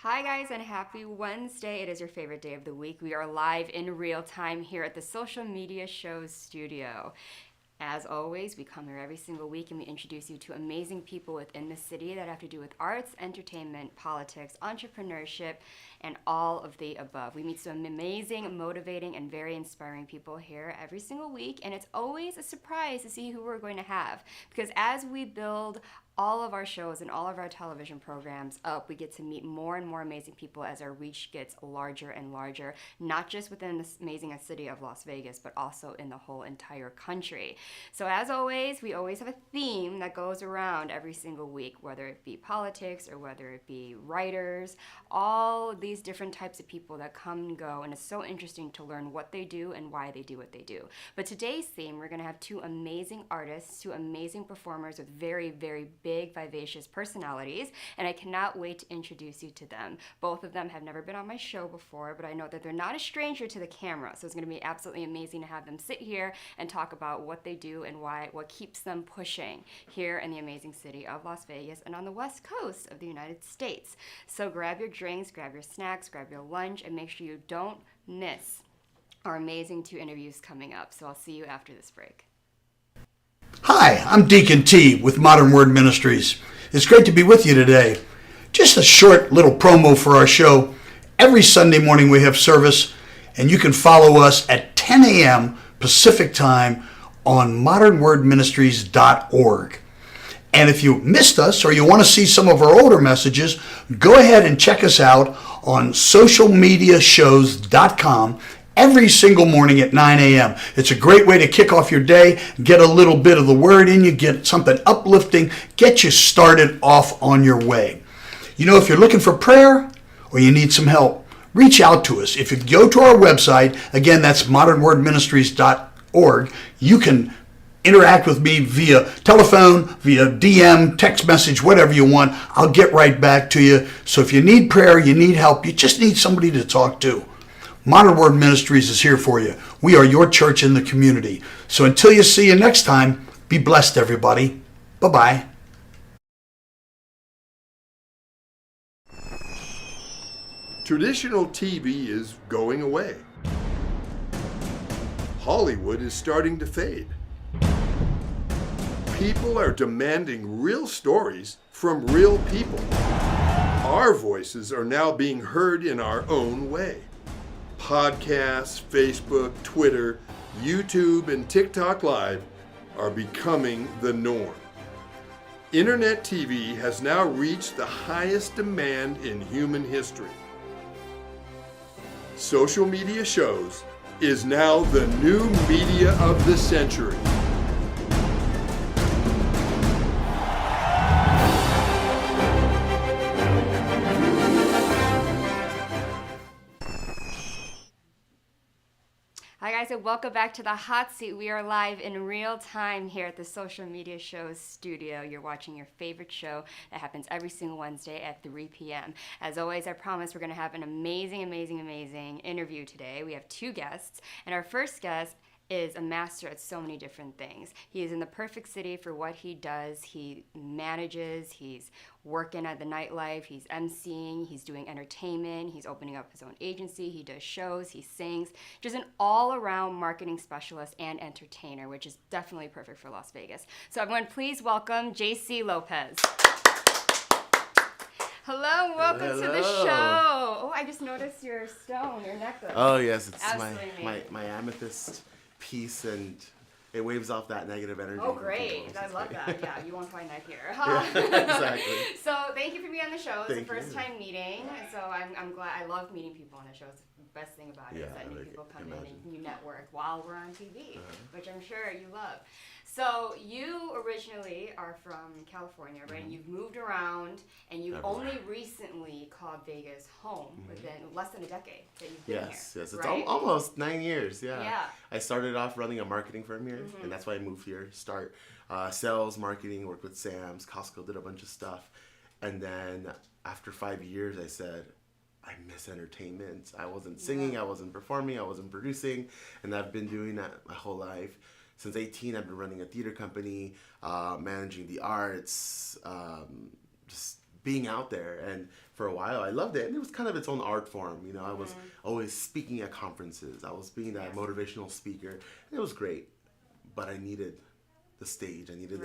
Hi, guys, and happy Wednesday. It is your favorite day of the week. We are live in real time here at the Social Media Shows studio. As always, we come here every single week and we introduce you to amazing people within the city that have to do with arts, entertainment, politics, entrepreneurship, and all of the above. We meet some amazing, motivating, and very inspiring people here every single week, and it's always a surprise to see who we're going to have. Because as we build all of our shows and all of our television programs up, we get to meet more and more amazing people as our reach gets larger and larger, not just within this amazing city of Las Vegas, but also in the whole entire country. So as always, we always have a theme that goes around every single week, whether it be politics or whether it be writers, all these different types of people that come and go, and it's so interesting to learn what they do and why they do what they do. But today's theme, we're going to have two amazing artists, two amazing performers with very, very big, vivacious personalities, and I cannot wait to introduce you to them. Both of them have never been on my show before, but I know that they're not a stranger to the camera, so it's going to be absolutely amazing to have them sit here and talk about what they do and what keeps them pushing here in the amazing city of Las Vegas and on the west coast of the United States. So grab your drinks, grab your snacks, grab your lunch, and make sure you don't miss our amazing two interviews coming up. So I'll see you after this break. Hi, I'm Deacon T with Modern Word Ministries. It's great to be with you today. Just a short little promo for our show. Every Sunday morning we have service, and you can follow us at 10 a.m. Pacific Time on modernwordministries.org. And if you missed us or you want to see some of our older messages, go ahead and check us out on socialmediashows.com every single morning at 9 a.m. It's a great way to kick off your day, get a little bit of the word in you, get something uplifting, get you started off on your way. You know, if you're looking for prayer or you need some help, reach out to us. If you go to our website, again, that's modernwordministries.org, you can interact with me via telephone, via DM, text message, whatever you want. I'll get right back to you. So if you need prayer, you need help, you just need somebody to talk to, Modern Word Ministries is here for you. We are your church in the community. So until you see you next time, be blessed, everybody. Bye-bye. Traditional TV is going away. Hollywood is starting to fade. People are demanding real stories from real people. Our voices are now being heard in our own way. Podcasts, Facebook, Twitter, YouTube, and TikTok Live are becoming the norm. Internet TV has now reached the highest demand in human history. Social Media Shows is now the new media of the century. Hi guys, and welcome back to the Hot Seat. We are live in real time here at the Social Media Shows studio. You're watching your favorite show that happens every single Wednesday at 3 p.m. As always, I promise we're going to have an amazing interview today. We have two guests, and our first guest is a master at so many different things. He is in the perfect city for what he does. He manages, he's working at the nightlife, he's emceeing, he's doing entertainment, he's opening up his own agency, he does shows, he sings, just an all-around marketing specialist and entertainer, which is definitely perfect for Las Vegas. So everyone, please welcome JC Lopez. Hello, welcome to the show. Oh, I just noticed your stone, your necklace. Oh yes, it's Absolutely my amethyst piece, and it waves off that negative energy. Oh, great. I love that. Yeah, you won't find that here. Exactly. So thank you for being on the show. It's Thank the first you. time meeting. So I'm glad. I love meeting people on the show. It's the best thing about it is that new people come in and you network while we're on TV, which I'm sure you love. So you originally are from California, right? And you've moved around, and you've only recently called Vegas home within less than a decade that you've been here. Yes, it's right? almost 9 years. Yeah. Yeah. I started off running a marketing firm here, and that's why I moved here. Start sales, marketing, worked with Sam's, Costco, did a bunch of stuff, and then after 5 years, I said, I miss entertainment. I wasn't singing, I wasn't performing, I wasn't producing, and I've been doing that my whole life. Since 18, I've been running a theater company, managing the arts, just being out there. And for a while, I loved it. And it was kind of its own art form. You know, I was always speaking at conferences. I was being that motivational speaker. And it was great. But I needed the stage. I needed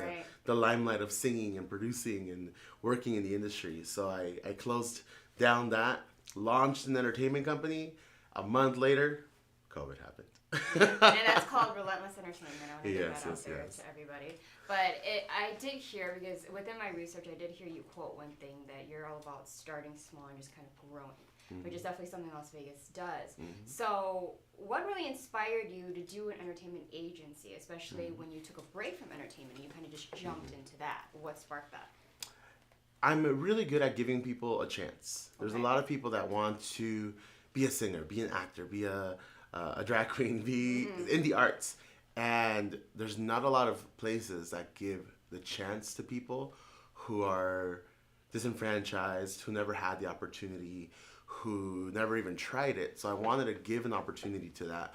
the limelight of singing and producing and working in the industry. So I closed down that, launched an entertainment company. A month later, COVID happened. And that's called Relentless Entertainment. I want to get Yes, that out yes, there yes. to everybody. But I did hear, because within my research, I did hear you quote one thing, that you're all about starting small and just kind of growing, which is definitely something Las Vegas does. So what really inspired you to do an entertainment agency, especially when you took a break from entertainment and you kind of just jumped into that? What sparked that? I'm really good at giving people a chance. There's a Okay. lot of people that want to be a singer, be an actor, be a drag queen, be in the arts. And there's not a lot of places that give the chance to people who are disenfranchised, who never had the opportunity, who never even tried it. So I wanted to give an opportunity to that.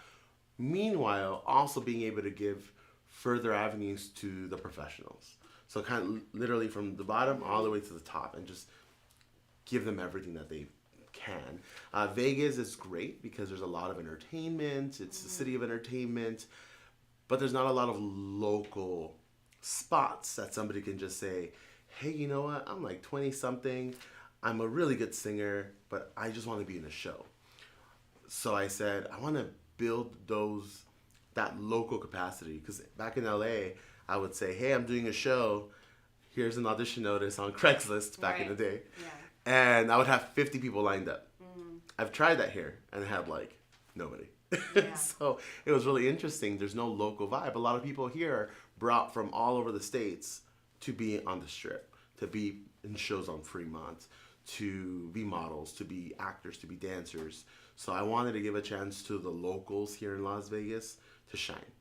Meanwhile, also being able to give further avenues to the professionals. So kind of literally from the bottom all the way to the top, and just give them everything that they can. Vegas is great because there's a lot of entertainment. It's the city of entertainment, but there's not a lot of local spots that somebody can just say, hey, you know what? I'm like 20 something. I'm a really good singer, but I just want to be in a show. So I said, I want to build that local capacity, because back in LA, I would say, hey, I'm doing a show. Here's an audition notice on Craigslist back in the day. Yeah. And I would have 50 people lined up. I've tried that here and had like nobody. Yeah. So it was really interesting. There's no local vibe. A lot of people here are brought from all over the States to be on the Strip, to be in shows on Fremont, to be models, to be actors, to be dancers. So I wanted to give a chance to the locals here in Las Vegas to shine.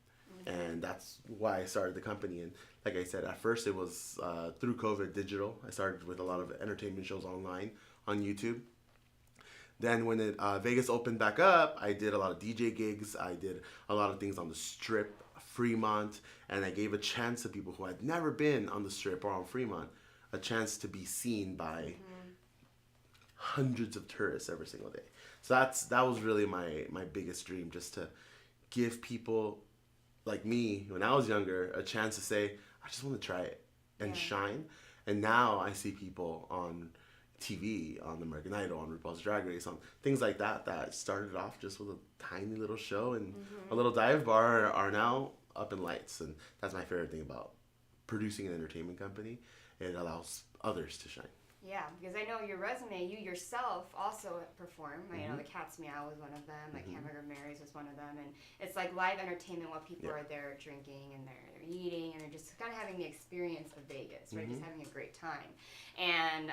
And that's why I started the company. And like I said, at first it was through COVID digital. I started with a lot of entertainment shows online on YouTube. Then when Vegas opened back up, I did a lot of DJ gigs. I did a lot of things on the Strip, Fremont, and I gave a chance to people who had never been on the Strip or on Fremont, a chance to be seen by hundreds of tourists every single day. So that was really my biggest dream, just to give people like me, when I was younger, a chance to say, I just want to try it and shine. And now I see people on TV, on American Idol, on RuPaul's Drag Race, on things like that started off just with a tiny little show and a little dive bar are now up in lights. And that's my favorite thing about producing an entertainment company. It allows others to shine. Yeah, because I know your resume, you yourself also perform. I know the Cat's Meow was one of them, like Hamburger Mary's was one of them, and it's like live entertainment while people are there drinking and they're eating and they're just kind of having the experience of Vegas, right? Just having a great time. And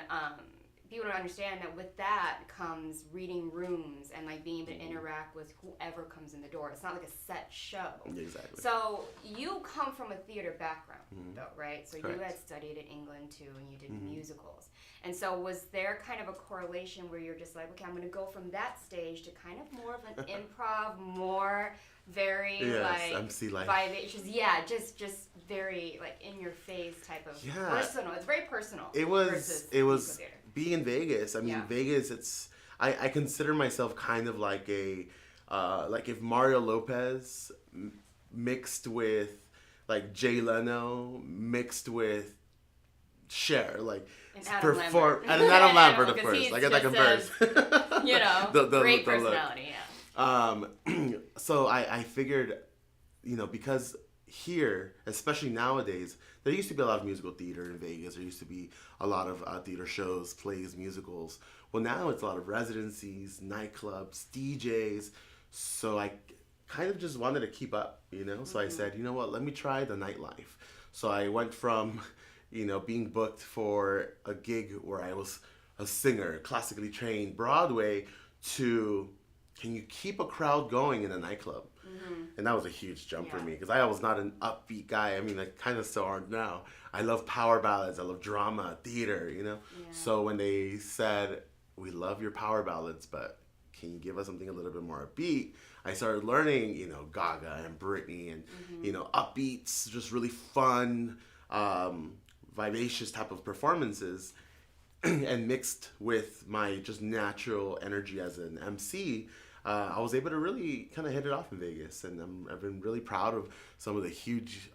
people don't understand that with that comes reading rooms and like being able to interact with whoever comes in the door. It's not like a set show. Exactly. So you come from a theater background, though, right? So Correct. you had studied in England too, and you did musicals. And so was there kind of a correlation where you're just like, okay, I'm going to go from that stage to kind of more of an improv, more very like MC life. vivacious, just very like in your face type of personal. It's very personal. It versus was musical theater. being in Vegas. I mean, Vegas. I consider myself kind of like a like if Mario Lopez mixed with like Jay Leno mixed with Cher, like And Adam Lambert. and an Adam Lambert, of Because course. he's I get that just compared. You know, The great look. personality. Yeah. So I figured, you know, because here, especially nowadays, there used to be a lot of musical theater in Vegas. There used to be a lot of theater shows, plays, musicals. Well, now it's a lot of residencies, nightclubs, DJs. So I kind of just wanted to keep up, you know? So I said, you know what, let me try the nightlife. So I went from, you know, being booked for a gig where I was a singer, classically trained, Broadway, to can you keep a crowd going in a nightclub? And that was a huge jump for me because I was not an upbeat guy. I mean, I kind of still aren't now. I love power ballads. I love drama, theater, you know? Yeah. So when they said, we love your power ballads, but can you give us something a little bit more upbeat? I started learning, you know, Gaga and Britney and, you know, upbeats, just really fun, vivacious type of performances. and mixed with my just natural energy as an MC, I was able to really kind of hit it off in Vegas, and I've been really proud of some of the huge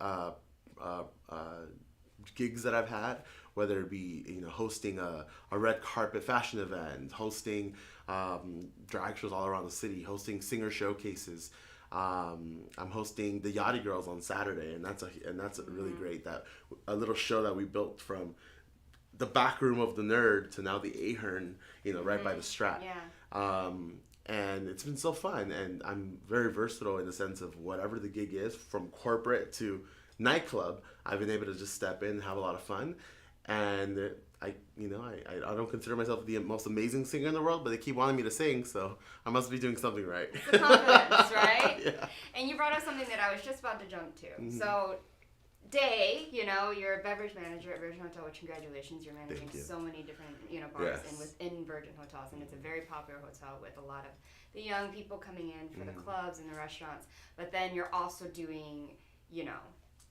gigs that I've had, whether it be hosting a red carpet fashion event, hosting drag shows all around the city, hosting singer showcases. I'm hosting the Yachty Girls on Saturday, and that's really great. That a little show that we built from the back room of the Nerd to now the Ahern, right by the Strat. Yeah. And it's been so fun, and I'm very versatile in the sense of whatever the gig is, from corporate to nightclub. I've been able to just step in and have a lot of fun, and I don't consider myself the most amazing singer in the world, but they keep wanting me to sing, so I must be doing something right. It's the confidence, right? Yeah. And you brought up something that I was just about to jump to. So, Day, you're a beverage manager at Virgin Hotel, which congratulations, you're managing Thank you. so many different, bars Yes. and within Virgin Hotels, and it's a very popular hotel with a lot of the young people coming in for the clubs and the restaurants. But then you're also doing,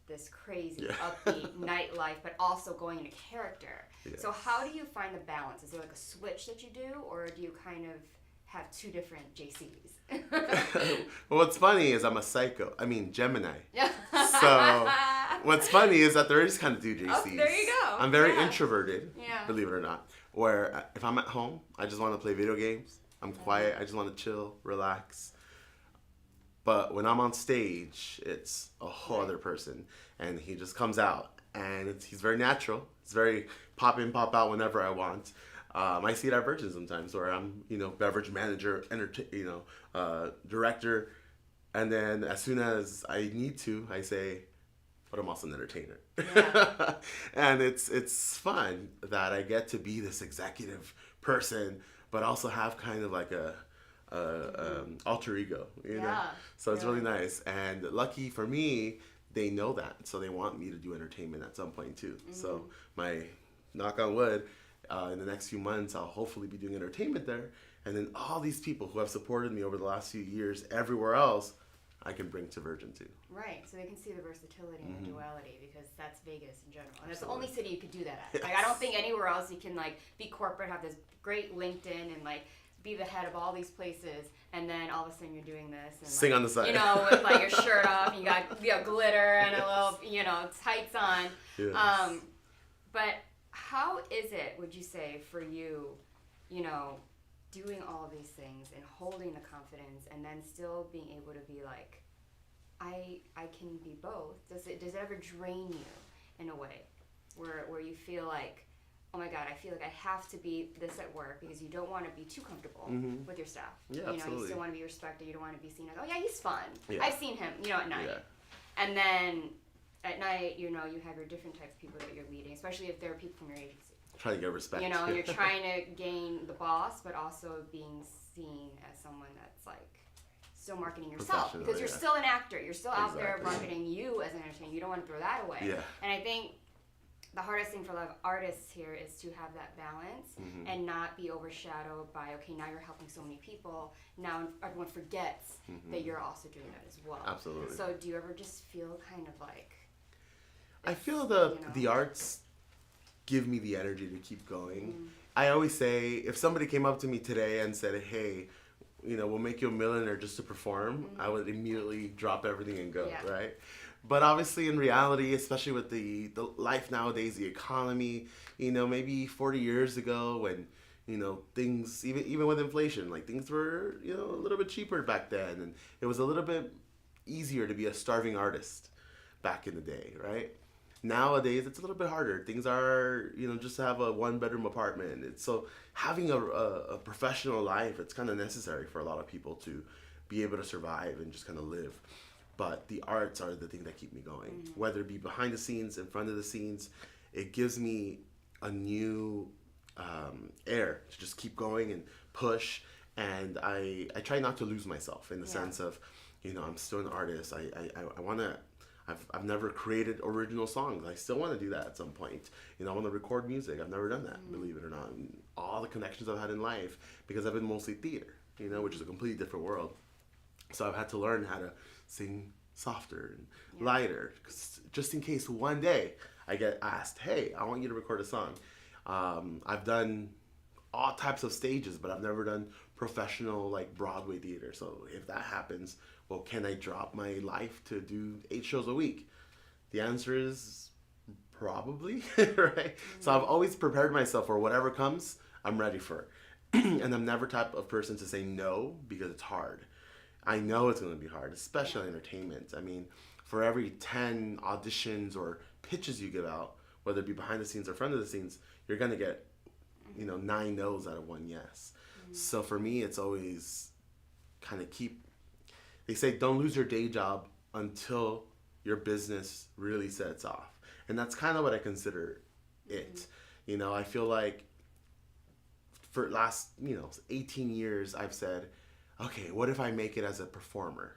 this crazy upbeat nightlife, but also going into character. Yes. So how do you find the balance? Is there like a switch that you do, or do you kind of have two different JCs? Well, what's funny is I'm a psycho. I mean, Gemini. Yeah. So what's funny is that there is kind of two JCs. Oh, there you go. I'm very Yeah. introverted, Yeah. believe it or not. Where if I'm at home, I just want to play video games. I'm quiet. I just want to chill, relax. But when I'm on stage, it's a whole other person, and he just comes out, and he's very natural. It's very pop in, pop out whenever I want. I see it at Virgin sometimes, where I'm, beverage manager, director, and then as soon as I need to, I say, but I'm also an entertainer. Yeah. And it's fun that I get to be this executive person, but also have kind of like a alter ego, Yeah. So it's really nice. And lucky for me, they know that, so they want me to do entertainment at some point too. So my knock on wood, in the next few months, I'll hopefully be doing entertainment there, and then all these people who have supported me over the last few years everywhere else, I can bring to Virgin too. Right, so they can see the versatility and the duality, because that's Vegas in general, and it's the Absolutely. only city you could do that at. Like, I don't think anywhere else you can be corporate, have this great LinkedIn, and be the head of all these places, and then all of a sudden you're doing this and Sing on the side. with your shirt off, and you got glitter and a little tights on. Yes. But how is it, would you say, for you, doing all of these things and holding the confidence, and then still being able to be like, I can be both? Does it ever drain you in a way where you feel like, oh my God, I feel like I have to be this at work, because you don't want to be too comfortable with your staff. Yeah, You absolutely. still want to be respected. You don't want to be seen as, oh yeah, he's fun. Yeah. I've seen him, at night. Yeah. And then at night, you have your different types of people that you're leading, especially if there are people from your agency. Trying to get respect. You're trying to gain the boss, but also being seen as someone that's still marketing yourself, Professional, because you're yeah. still an actor. You're still out there Exactly. marketing you as an entertainer. You don't want to throw that away. Yeah. And I think the hardest thing for a lot of artists here is to have that balance and not be overshadowed by, okay, now you're helping so many people. Now everyone forgets that you're also doing that as well. Absolutely. So do you ever just feel kind of like... I feel you the know? arts give me the energy to keep going. I always say, if somebody came up to me today and said, hey, we'll make you a millionaire just to perform, I would immediately drop everything and go, Yeah. right? But obviously in reality, especially with the life nowadays, the economy, maybe 40 years ago when, things, even with inflation, things were, a little bit cheaper back then. And it was a little bit easier to be a starving artist back in the day, right? Nowadays, it's a little bit harder. Things are, just to have a one-bedroom apartment. So having a professional life, it's kind of necessary for a lot of people to be able to survive and just kind of live. But the arts are the thing that keep me going. Whether it be behind the scenes, in front of the scenes, it gives me a new air to just keep going and push. And I try not to lose myself in the sense of, I'm still an artist. I want to... I've never created original songs. I still want to do that at some point. I want to record music. I've never done that, believe it or not. And all the connections I've had in life, because I've been mostly theater, which is a completely different world. So I've had to learn how to sing softer and lighter, just in case one day I get asked, hey, I want you to record a song. I've done all types of stages, but I've never done professional like Broadway theater. So if that happens, well, can I drop my life to do 8 shows a week? The answer is probably, right? So I've always prepared myself for whatever comes, I'm ready for it. And I'm never type of person to say no because it's hard. I know it's going to be hard, especially in entertainment. I mean, for every 10 auditions or pitches you give out, whether it be behind the scenes or front of the scenes, you're going to get, 9 no's out of 1 yes. So for me, it's always kind of they say don't lose your day job until your business really sets off. And that's kind of what I consider it. I feel like for last, 18 years, I've said, okay, what if I make it as a performer?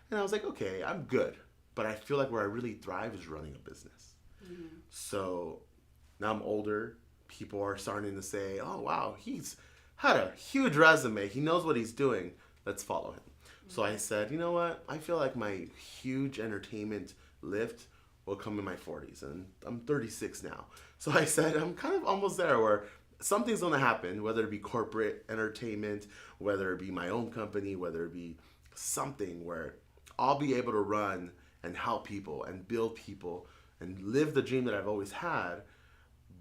And I was like, okay, I'm good. But I feel like where I really thrive is running a business. So now I'm older. People are starting to say, oh, wow, he's had a huge resume. He knows what he's doing. Let's follow him. So I said, you know what? I feel like my huge entertainment lift will come in my 40s. And I'm 36 now. So I said, I'm kind of almost there where something's going to happen, whether it be corporate entertainment, whether it be my own company, whether it be something where I'll be able to run and help people and build people and live the dream that I've always had,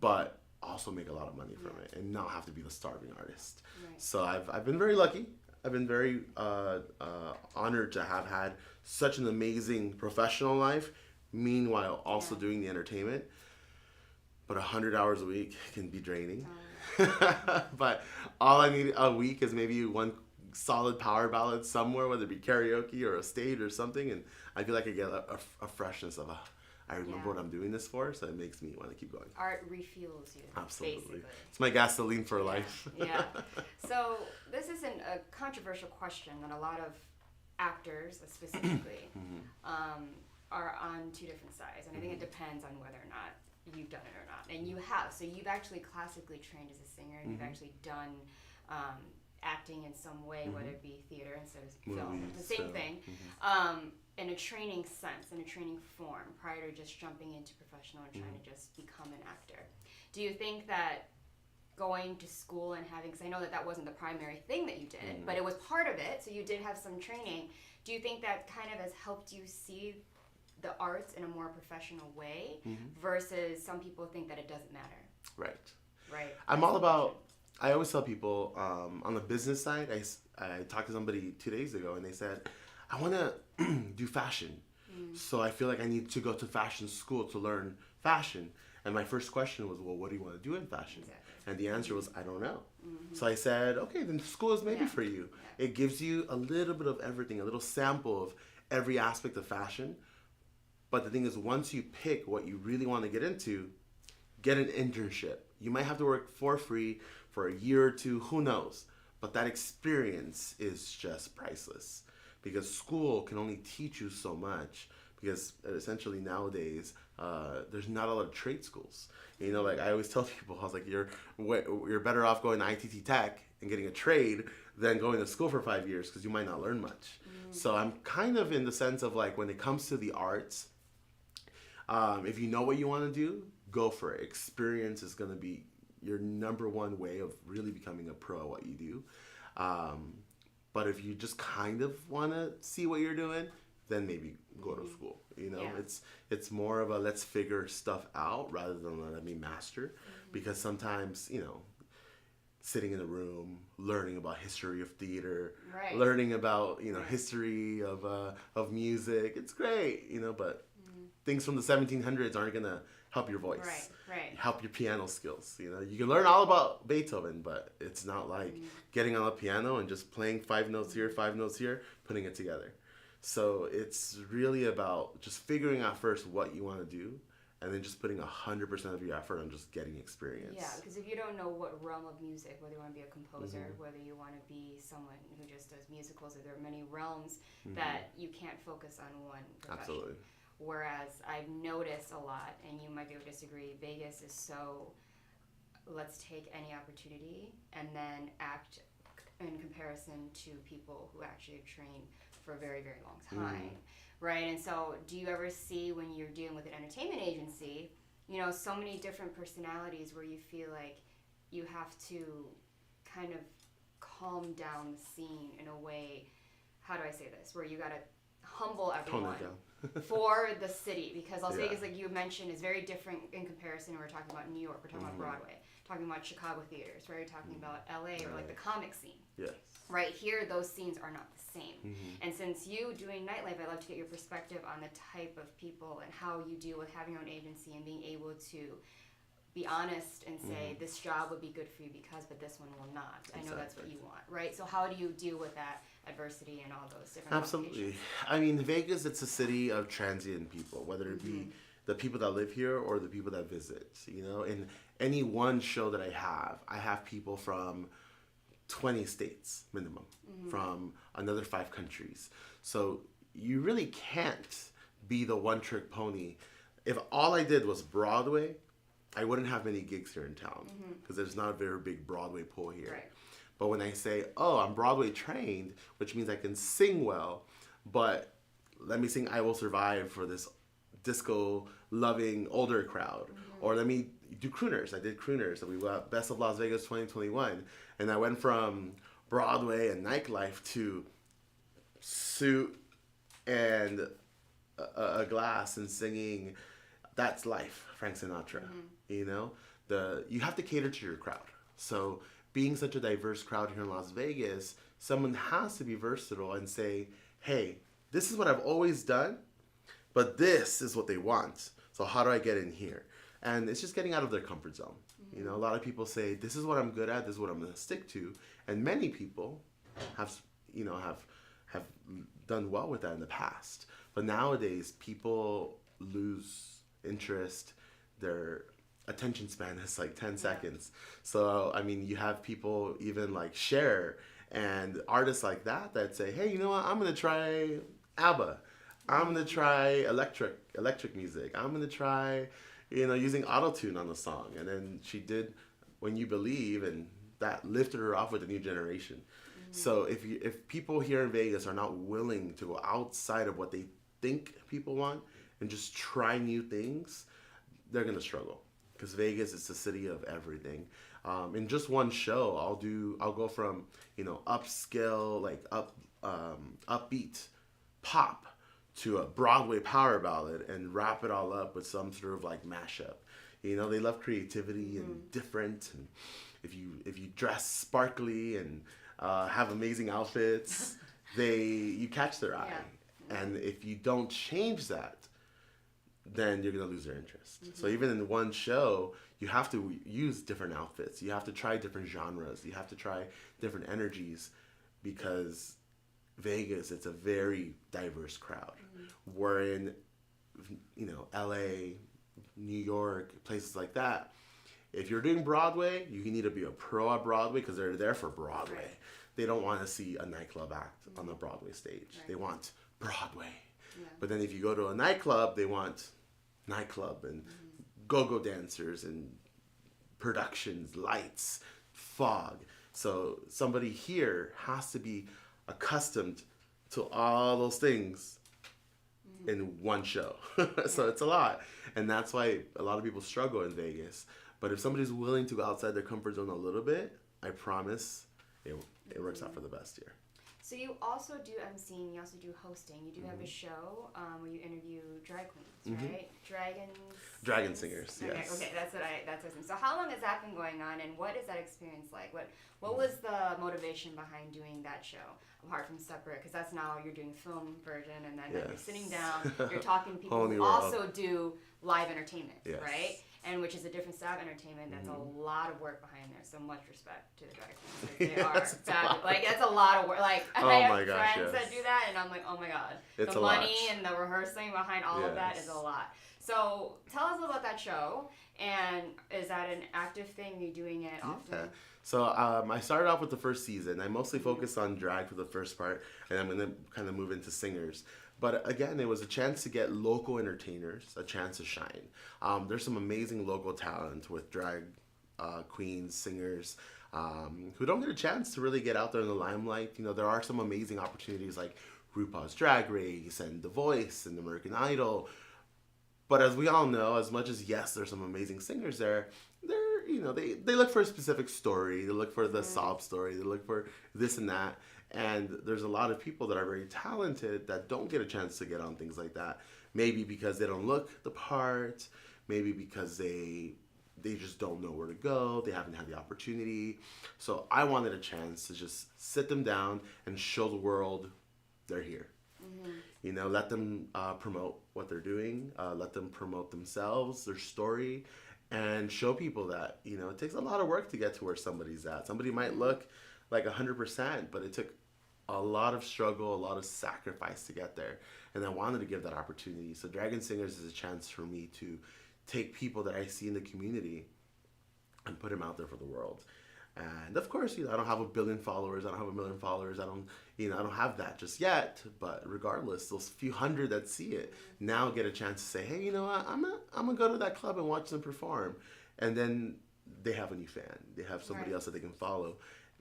but also make a lot of money from it and not have to be the starving artist. Right. So I've been very lucky. I've been very honored to have had such an amazing professional life, meanwhile also doing the entertainment. But 100 hours a week can be draining. But all I need a week is maybe one solid power ballad somewhere, whether it be karaoke or a stage or something, and I feel like I get a freshness of I remember what I'm doing this for, so it makes me want to keep going. Art refuels you. Absolutely. Basically. It's my gasoline for life. Yeah. So this isn't a controversial question that a lot of actors, specifically, are on two different sides, and I think it depends on whether or not you've done it or not. And you have. So you've actually classically trained as a singer, and you've actually done acting in some way, whether it be theater instead of film. It's the same thing. In a training sense, in a training form, prior to just jumping into professional and trying to just become an actor. Do you think that going to school and having, because I know that wasn't the primary thing that you did, but it was part of it, so you did have some training. Do you think that kind of has helped you see the arts in a more professional way versus some people think that it doesn't matter? Right. Right. I always tell people on the business side, I talked to somebody 2 days ago and they said, I want to do fashion. So I feel like I need to go to fashion school to learn fashion. And my first question was, well, what do you want to do in fashion? Exactly. And the answer was, I don't know. So I said, okay, then school is maybe for you. Yeah. It gives you a little bit of everything, a little sample of every aspect of fashion. But the thing is, once you pick what you really want to get into, get an internship. You might have to work for free for a year or two, who knows? But that experience is just priceless because school can only teach you so much because essentially nowadays, there's not a lot of trade schools. Like I always tell people, I was like, you're better off going to ITT Tech and getting a trade than going to school for 5 years because you might not learn much. So I'm kind of in the sense of like when it comes to the arts, if you know what you want to do, go for it. Experience is going to be your number one way of really becoming a pro at what you do. But if you just kind of want to see what you're doing, then maybe go to school. It's more of a let's figure stuff out rather than let me master. Because sometimes, sitting in a room, learning about history of theater, learning about, history of music, it's great, but things from the 1700s aren't going to help your voice. Right. Help your piano skills. You can learn all about Beethoven, but it's not like getting on a piano and just playing 5 notes here, 5 notes here, putting it together. So it's really about just figuring out first what you want to do and then just putting 100% of your effort on just getting experience. Yeah, because if you don't know what realm of music, whether you want to be a composer, whether you want to be someone who just does musicals, there are many realms that you can't focus on one profession. Absolutely. Whereas I've noticed a lot, and you might be able to disagree, Vegas is so, let's take any opportunity and then act in comparison to people who actually have trained for a very, very long time, right? And so do you ever see when you're dealing with an entertainment agency, so many different personalities where you feel like you have to kind of calm down the scene in a way, how do I say this, where you gotta humble everyone for the city, because Las Vegas, like you mentioned, is very different in comparison. We're talking about New York, we're talking about Broadway, talking about Chicago theaters, right? We're talking about LA or like the comic scene. Yes. Right here, those scenes are not the same. And since you doing nightlife, I'd love to get your perspective on the type of people and how you deal with having your own agency and being able to be honest and say this job would be good for you because, but this one will not. I know that's what you want, right? So how do you deal with that adversity and all those different Absolutely. I mean, Vegas, it's a city of transient people, whether it be the people that live here or the people that visit. In any one show that I have people from 20 states minimum, from another 5 countries. So you really can't be the one-trick pony. If all I did was Broadway, I wouldn't have many gigs here in town because there's not a very big Broadway pool here. Right. But when I say, oh, I'm Broadway trained, which means I can sing well, but let me sing I Will Survive for this disco-loving older crowd. Or let me do crooners. I did crooners. We got Best of Las Vegas 2021. And I went from Broadway and nightlife to suit and a glass and singing That's Life, Frank Sinatra. You have to cater to your crowd. So being such a diverse crowd here in Las Vegas, someone has to be versatile and say, hey, this is what I've always done, but this is what they want. So how do I get in here? And it's just getting out of their comfort zone. A lot of people say, this is what I'm good at, this is what I'm going to stick to. And many people have done well with that in the past. But nowadays, people lose interest. Their attention span is like 10 seconds. So, I mean, you have people even like Cher and artists like that say, hey, you know what, I'm going to try ABBA. I'm going to try electric music. I'm going to try, using auto-tune on the song. And then she did When You Believe, and that lifted her off with a new generation. So if people here in Vegas are not willing to go outside of what they think people want and just try new things, they're going to struggle. Because Vegas is the city of everything. In just one show, I'll go from, upscale, like upbeat pop to a Broadway power ballad and wrap it all up with some sort of like mashup. They love creativity and different. And if you dress sparkly and have amazing outfits, you catch their eye. Yeah. And if you don't change that, then you're going to lose their interest. So even in one show, you have to use different outfits. You have to try different genres. You have to try different energies, because Vegas, it's a very diverse crowd. We're in, LA, New York, places like that. If you're doing Broadway, you need to be a pro at Broadway because they're there for Broadway. Right. They don't want to see a nightclub act on the Broadway stage. Right. They want Broadway. Yeah. But then if you go to a nightclub, they want nightclub and go-go dancers and productions, lights, fog. So somebody here has to be accustomed to all those things in one show. So it's a lot. And that's why a lot of people struggle in Vegas. But if somebody's willing to go outside their comfort zone a little bit, I promise it works out for the best here. So you also do emceeing, you also do hosting. You do have a show where you interview drag queens, right? Dragon singers, yes. Okay, that's what I think. So how long has that been going on, and what is that experience like? What was the motivation behind doing that show, apart from separate? Because that's now you're doing film version, and then you're sitting down, you're talking to people who also do live entertainment, right? And which is a different style of entertainment. That's a lot of work behind there. So much respect to the drag queens. They are fabulous. Like, that's a lot of work. Like, I have friends that do that, and I'm like, oh my god. It's the money and the rehearsing behind all of that is a lot. So tell us about that show. And is that an active thing? Are you doing it often? Yeah. So I started off with the first season. I mostly focused on drag for the first part, and I'm going to kind of move into singers. But again, it was a chance to get local entertainers a chance to shine. There's some amazing local talent with drag queens, singers, who don't get a chance to really get out there in the limelight. There are some amazing opportunities like RuPaul's Drag Race and The Voice and American Idol. But as we all know, as much as yes, there's some amazing singers there, they're, they look for a specific story. They look for the sob story. They look for this and that. And there's a lot of people that are very talented that don't get a chance to get on things like that. Maybe because they don't look the part. Maybe because they just don't know where to go. They haven't had the opportunity. So I wanted a chance to just sit them down and show the world they're here. Let them promote what they're doing. Let them promote themselves, their story, and show people that, it takes a lot of work to get to where somebody's at. Somebody might look like 100%, but it took a lot of struggle, a lot of sacrifice to get there. And I wanted to give that opportunity. So Dragon Singers is a chance for me to take people that I see in the community and put them out there for the world. And of course, I don't have 1 billion followers. I don't have 1 million followers. I don't have that just yet. But regardless, those few hundred that see it now get a chance to say, hey, you know what? I'm gonna go to that club and watch them perform. And then they have a new fan. They have somebody else that they can follow.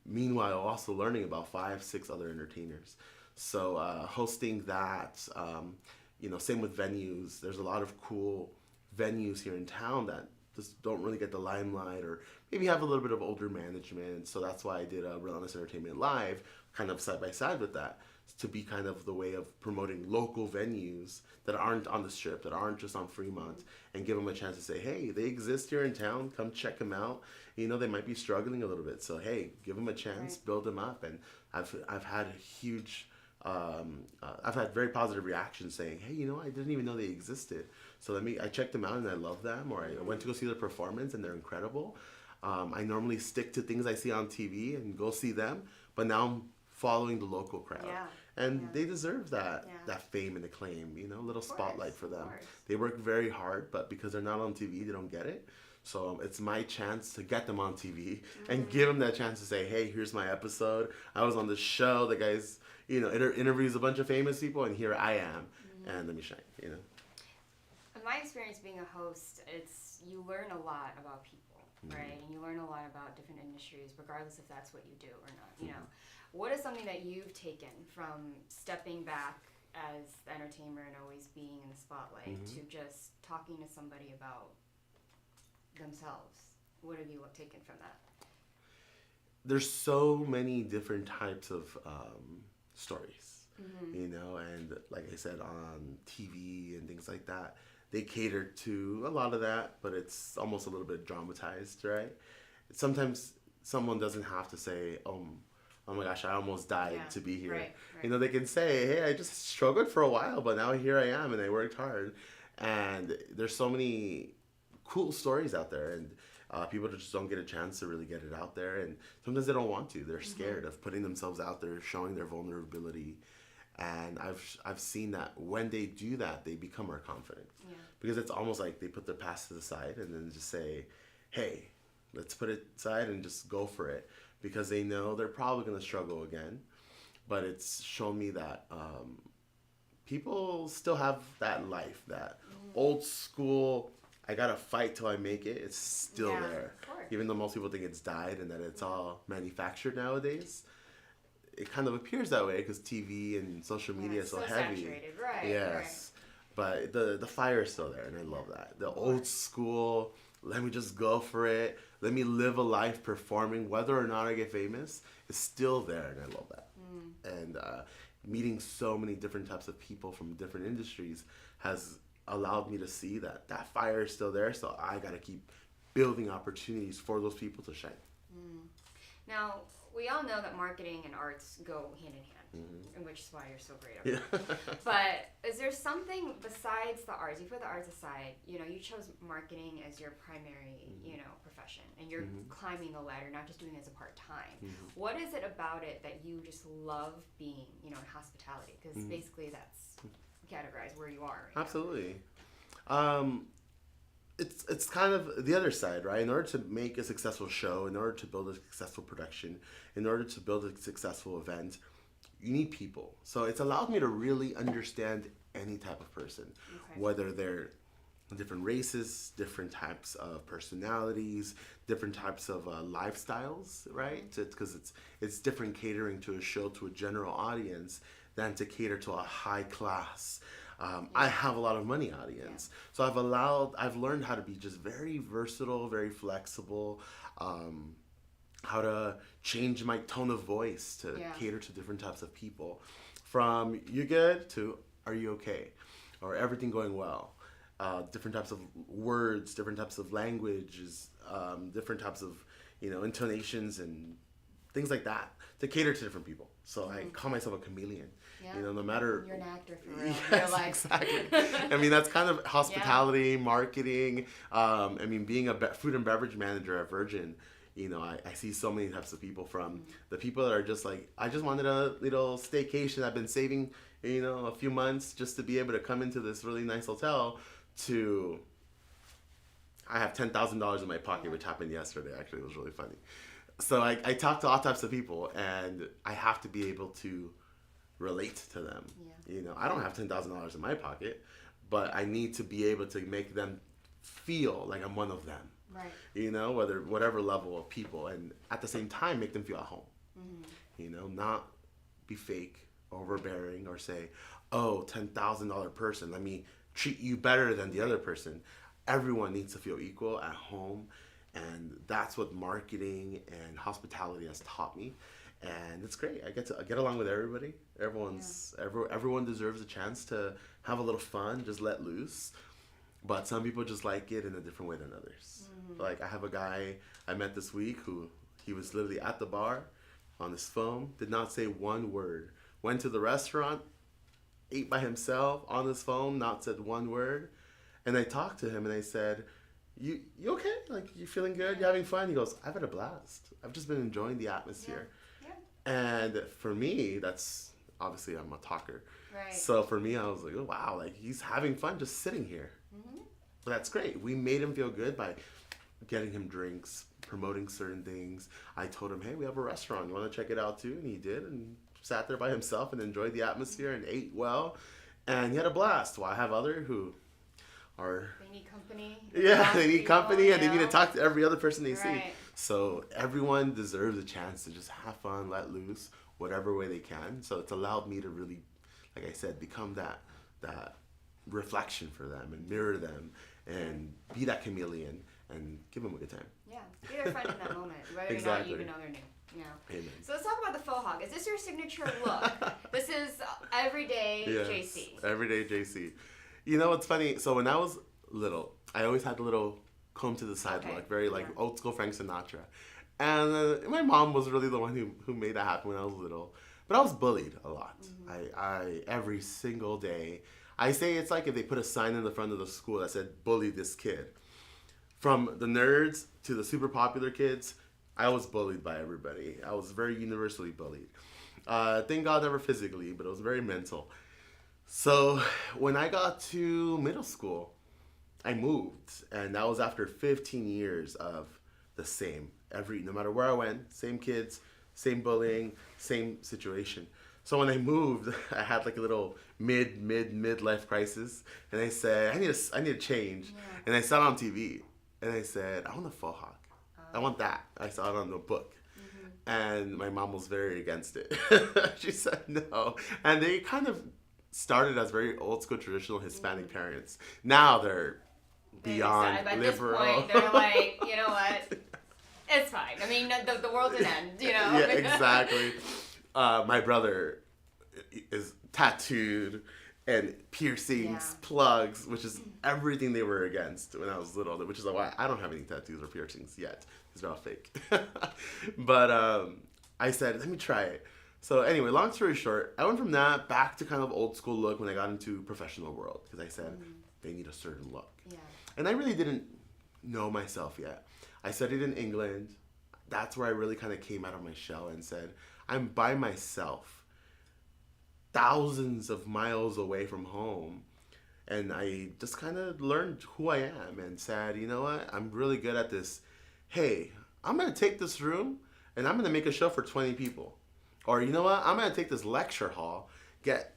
Meanwhile, also learning about 5, 6 other entertainers. So hosting that, same with venues. There's a lot of cool venues here in town that just don't really get the limelight, or maybe have a little bit of older management. So that's why I did a Relentless Entertainment Live, kind of side by side with that, to be kind of the way of promoting local venues that aren't on the Strip, that aren't just on Fremont, and give them a chance to say, hey, they exist here in town, come check them out. They might be struggling a little bit, so hey, give them a chance, build them up. And I've had a huge, I've had very positive reactions saying, hey, I didn't even know they existed. So I checked them out and I love them, or I went to go see their performance and they're incredible. I normally stick to things I see on TV and go see them, but now I'm following the local crowd. And they deserve that fame and acclaim, a little spotlight for them. They work very hard, but because they're not on TV, they don't get it. So it's my chance to get them on TV and give them that chance to say, hey, here's my episode. I was on the show. The guy's, interviews a bunch of famous people, and here I am. And let me shine, In my experience being a host, you learn a lot about people, right? And you learn a lot about different industries, regardless if that's what you do or not, What is something that you've taken from stepping back as the entertainer and always being in the spotlight to just talking to somebody about themselves? What have you taken from that? There's so many different types of stories, and like I said, on TV and things like that, they cater to a lot of that, but it's almost a little bit dramatized, right? Sometimes someone doesn't have to say, oh my gosh, I almost died to be here. Right. They can say, hey, I just struggled for a while, but now here I am and I worked hard. And there's so many cool stories out there, and people just don't get a chance to really get it out there. And sometimes they don't want to. They're scared of putting themselves out there, showing their vulnerability. And I've seen that when they do that, they become more confident. Because it's almost like they put their past to the side and then just say, hey, let's put it aside and just go for it. Because they know they're probably going to struggle again. But it's shown me that people still have that life, that old school, I got to fight till I make it. It's still there. Even though most people think it's died and that it's all manufactured nowadays. It kind of appears that way because TV and social media is so heavy. Saturated, right? Yes. But the fire is still there, and I love that. The old school, let me just go for it. Let me live a life performing, whether or not I get famous, is still there, and I love that. And meeting so many different types of people from different industries has allowed me to see that fire is still there, so I got to keep building opportunities for those people to shine. Now, we all know that marketing and arts go hand in hand, and which is why you're so great at it. But is there something besides the arts? You put the arts aside, you chose marketing as your primary, profession, and you're climbing the ladder, not just doing it as a part-time. What is it about it that you just love being, in hospitality? Because basically that's categorized where you are right Absolutely. It's kind of the other side, right? In order to make a successful show, in order to build a successful production, in order to build a successful event, you need people. So it's allowed me to really understand any type of person, whether they're different races, different types of personalities, different types of lifestyles, right? Because it's different catering to a show to a general audience than to cater to a high class I have a lot of money audience. So I've learned how to be just very versatile, very flexible, how to change my tone of voice to cater to different types of people. From you good to are you okay? Or everything going well. Different types of words, different types of languages, different types of, intonations and things like that to cater to different people. So I call myself a chameleon. Yeah. No matter. You're an actor for real. Yes, You're like... exactly. I mean, that's kind of hospitality, marketing. Being a food and beverage manager at Virgin, I see so many types of people, from the people that are just like, I just wanted a little staycation. I've been saving, a few months just to be able to come into this really nice hotel, to I have $10,000 in my pocket, which happened yesterday. Actually, it was really funny. So I talk to all types of people, and I have to be able to relate to them. Yeah. I don't have $10,000 in my pocket, but I need to be able to make them feel like I'm one of them. Right. Whatever level of people, and at the same time make them feel at home. Mm-hmm. Not be fake, overbearing, or say, "Oh, $10,000 person, let me treat you better than the other person." Everyone needs to feel equal at home, and that's what marketing and hospitality has taught me. And it's great. I get along with everybody. Everyone deserves a chance to have a little fun, just let loose. But some people just like it in a different way than others. Mm-hmm. Like I have a guy I met this week who he was literally at the bar on his phone, did not say one word. Went to the restaurant, ate by himself on his phone, not said one word. And I talked to him and I said, You okay? Like, you feeling good? You having fun? He goes, I've had a blast. I've just been enjoying the atmosphere. Yeah. And for me, that's obviously I'm a talker. Right. So for me, I was like, oh wow, like he's having fun just sitting here. Mm-hmm. But that's great. We made him feel good by getting him drinks, promoting certain things. I told him, hey, we have a restaurant. You want to check it out too? And he did, and sat there by himself and enjoyed the atmosphere and ate well. And he had a blast. Well, I have other who are... They need company. Yeah, they need company, and they need to talk to every other person they see. So everyone deserves a chance to just have fun, let loose, whatever way they can. So it's allowed me to really, like I said, become that reflection for them and mirror them and be that chameleon and give them a good time. Yeah, be their friend in that moment, whether or not you even know their name. Yeah. Amen. So let's talk about the faux hawk. Is this your signature look? This is everyday JC. Everyday JC. You know what's funny? So when I was little, I always had a little comb to the side look, very like old school Frank Sinatra. And my mom was really the one who made that happen when I was little. But I was bullied a lot. Mm-hmm. I every single day. I say it's like if they put a sign in the front of the school that said, bully this kid. From the nerds to the super popular kids, I was bullied by everybody. I was very universally bullied. Thank God never physically, but it was very mental. So when I got to middle school, I moved. And that was after 15 years of the same. No matter where I went, same kids, same bullying, same situation. So when I moved, I had like a little midlife crisis, and I said, I need a change. Yeah. And I saw it on TV, and I said, I want a faux hawk. I want that. I saw it on the book. Mm-hmm. And my mom was very against it. She said no. And they kind of started as very old school traditional Hispanic parents. Now they're beyond by liberal. By this point, they're like, you know what? It's fine. I mean, the world didn't end, you know? Yeah, exactly. My brother is tattooed and piercings, plugs, which is everything they were against when I was little, which is why I don't have any tattoos or piercings yet. They're all fake. But I said, let me try it. So anyway, long story short, I went from that back to kind of old school look when I got into professional world, because I said they need a certain look. Yeah. And I really didn't know myself yet. I studied in England. That's where I really kind of came out of my shell and said, I'm by myself, thousands of miles away from home. And I just kind of learned who I am and said, you know what? I'm really good at this. Hey, I'm going to take this room and I'm going to make a show for 20 people. Or you know what? I'm going to take this lecture hall, get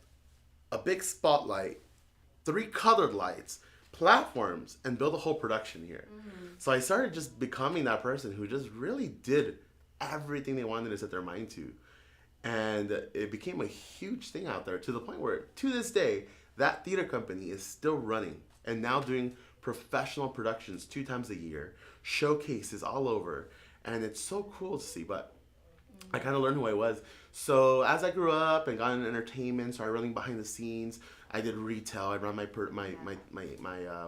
a big spotlight, 3 colored lights, platforms, and build a whole production here. Mm-hmm. So I started just becoming that person who just really did everything they wanted to set their mind to. And it became a huge thing out there, to the point where, to this day, That theater company is still running and now doing professional productions 2 times a year, showcases all over, and it's so cool to see. But I kind of learned who I was. So as I grew up and got into entertainment, started running behind the scenes. I did retail. I run my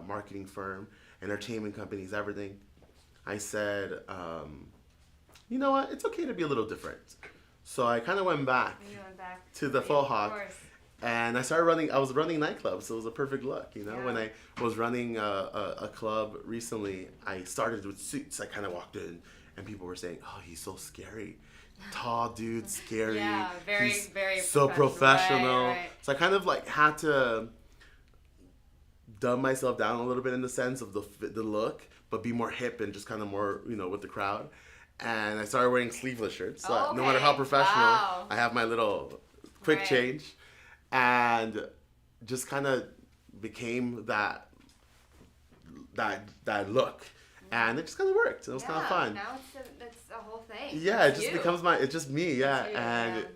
marketing firm, entertainment companies, everything. I said, you know what? It's okay to be a little different. So I kind of went back You went back to the of faux hawk. course. And I was running nightclubs, so it was a perfect look, you know? Yeah. When I was running a club recently, I started with suits. I kind of walked in, and people were saying, oh, he's so scary. Tall dude, scary. Yeah, very, He's very so professional. Right. So I kind of like had to dumb myself down a little bit in the sense of the look, but be more hip and just kind of more, you know, with the crowd. And I started wearing sleeveless shirts. So Oh, no matter okay. how professional, Wow. I have my little quick Right. change. And just kind of became that look. And it just kind of worked. It was kind of fun. Now it's a whole thing. Yeah, it It's just you. becomes it's just me, yeah. It's you, And yeah.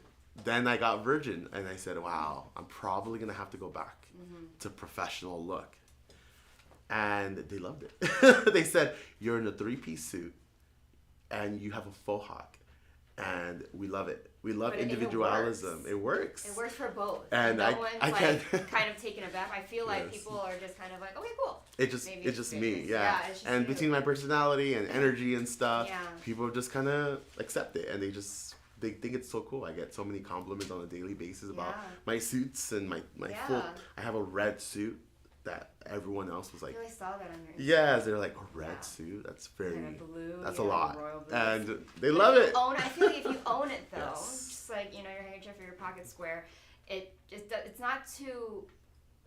then I got Virgin, and I said, wow, I'm probably going to have to go back Mm-hmm. to professional look. And they loved it. They said, you're in a 3-piece suit, and you have a faux hawk, and we love it. We love But it individualism. works. It works. It works for both. And no I one's can't- like kind of taken aback. I feel like Yes. people are just kind of like, okay, cool. It's Maybe just me, it's- yeah. it's just And you. between my personality and energy and stuff, Yeah. people just kind of accept it, and they think it's so cool. I get so many compliments on a daily basis about Yeah. my suits and my Yeah. full. I have a red suit that everyone else was I like, feel I saw that on your yes, they're like, a red Yeah. suit. That's very. kind of blue. That's you a know, lot, royal blue. and they But love if you it. I feel like if you own it though, Yes. just like your handkerchief or your pocket square, it's not too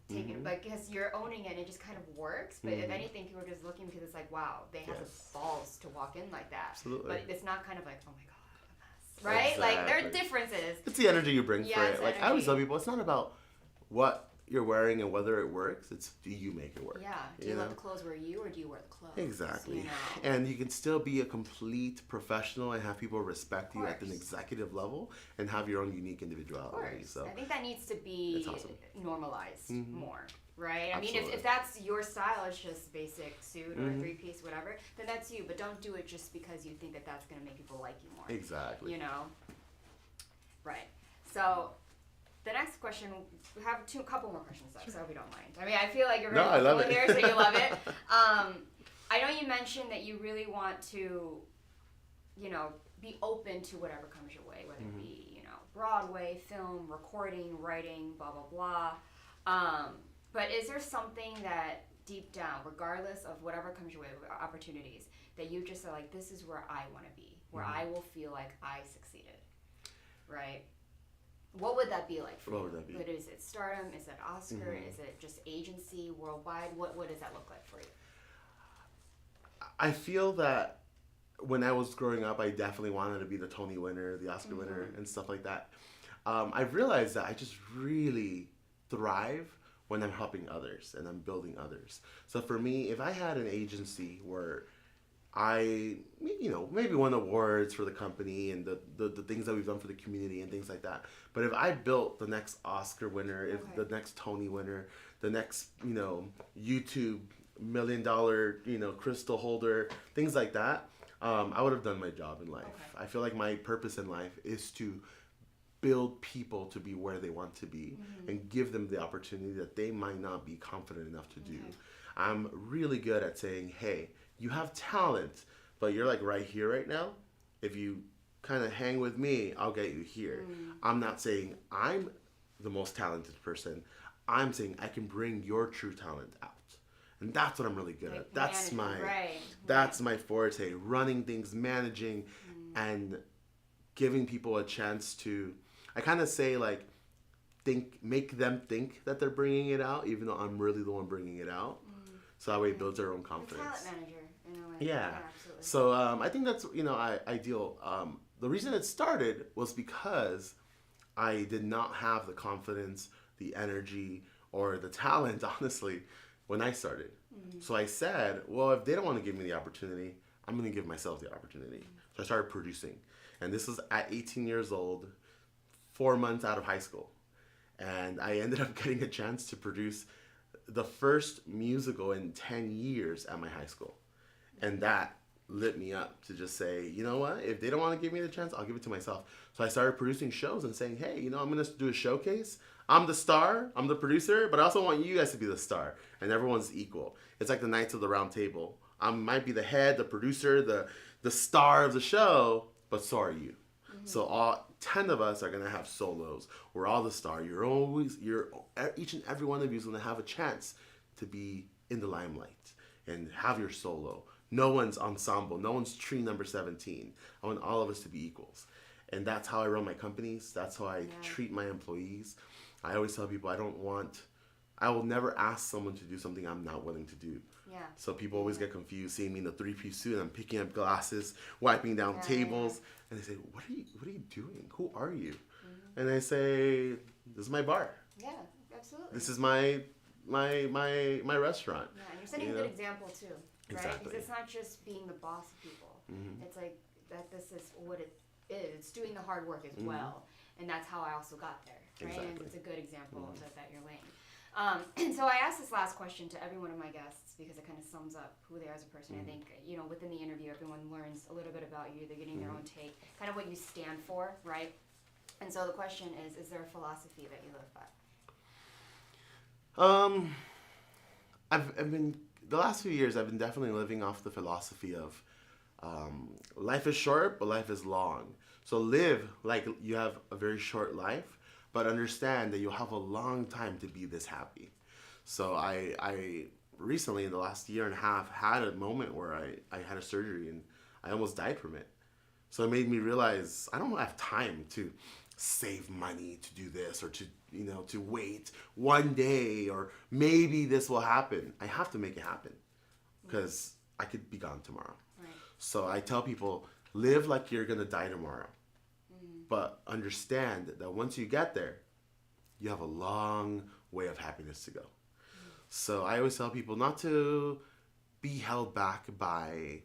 taken Mm-hmm. like because you're owning it and it just kind of works. But if anything, people are just looking because it's like wow, they have Yes. the balls to walk in like that. Absolutely. But it's not kind of like oh my god, a mess, right? Like there are Exactly. differences. It's the energy you bring Yeah, for it's it. Like I always energy. tell people, it's not about what you're wearing and whether it works. It's do you make it work? Yeah. Do you let the clothes wear you or do you wear the clothes? Exactly. You know? And you can still be a complete professional and have people respect you at an course. executive level and have your own unique Of individuality. course. So I think that needs to be It's awesome. normalized more, right? I mean, Absolutely. if that's your style, it's just basic suit or a Mm-hmm. 3-piece, whatever, then that's you. But don't do it just because you think that that's going to make people like you more. exactly. You know? Right. So, the next question, we have a couple more questions left, so I hope you don't mind. I mean, I feel like you're No, really I love comfortable it. here, so you love it. I know you mentioned that you really want to, you know, be open to whatever comes your way, whether it be, you know, Broadway, film, recording, writing, blah, blah, blah. But is there something that deep down, regardless of whatever comes your way, opportunities, that you just are like, this is where I want to be, where I will feel like I succeeded, right? What would that be like for What you? would that be? What is it? Stardom? Is it Oscar? Is it just agency worldwide? What does that look like for you? I feel that when I was growing up, I definitely wanted to be the Tony winner, the Oscar winner, and stuff like that. I've realized that I just really thrive when I'm helping others and I'm building others. So for me, if I had an agency where I, you know, maybe won awards for the company and the things that we've done for the community and things like that. But if I built the next Oscar winner, if Okay. the next Tony winner, the next, you know, YouTube $1 million, you know, crystal holder, things like that, I would have done my job in life. Okay. I feel like my purpose in life is to build people to be where they want to be and give them the opportunity that they might not be confident enough to do. I'm really good at saying, hey, you have talent, but you're like right here right now. If you kind of hang with me, I'll get you here. I'm not saying I'm the most talented person. I'm saying I can bring your true talent out. And that's what I'm really good Like at. That's management, right. that's my forte, running things, managing, and giving people a chance to, I kind of say like, make them think that they're bringing it out, even though I'm really the one bringing it out. So that way it builds their own You're a confidence. talent manager in a way. Yeah. Absolutely. So I think that's, you know, ideal. The reason it started was because I did not have the confidence, the energy, or the talent, honestly, when I started. So I said, well, if they don't want to give me the opportunity, I'm going to give myself the opportunity. So I started producing. And this was at 18 years old, 4 months out of high school. And I ended up getting a chance to produce the first musical in 10 years at my high school. And that lit me up to just say, you know what, if they don't want to give me the chance, I'll give it to myself. So I started producing shows and saying, hey, I'm going to do a showcase. I'm the star, I'm the producer, but I also want you guys to be the star. And everyone's equal. It's like the Knights of the Round Table. I might be the head, the producer, the star of the show, but so are you. So all 10 of us are going to have solos. We're all the star. Each and every one of you is going to have a chance to be in the limelight and have your solo. No one's ensemble. No one's tree number 17. I want all of us to be equals. And that's how I run my companies. That's how I treat my employees. I always tell people I will never ask someone to do something I'm not willing to do. Yeah. So people always get confused seeing me in the three-piece suit and I'm picking up glasses, wiping down tables, and they say, "What are you doing? Who are you?" And I say, "This is my bar. Yeah, absolutely. This is my restaurant." Yeah, and you're setting a good example too, right? Exactly. Because it's not just being the boss of people. It's like that. This is what it is. It's doing the hard work as well, and that's how I also got there, right? Exactly. And it's a good example that you're laying. And so I asked this last question to every one of my guests because it kind of sums up who they are as a person. I think, within the interview, everyone learns a little bit about you. They're getting their own take, kind of what you stand for, right? And so the question is there a philosophy that you live by? I've been the last few years. I've been definitely living off the philosophy of life is short, but life is long. So live like you have a very short life, but understand that you'll have a long time to be this happy. So I recently, in the last year and a half, had a moment where I had a surgery and I almost died from it. So it made me realize I don't have time to save money to do this or to wait one day or maybe this will happen. I have to make it happen because I could be gone tomorrow. Right. So I tell people, live like you're going to die tomorrow. But understand that once you get there, you have a long way of happiness to go. So I always tell people not to be held back by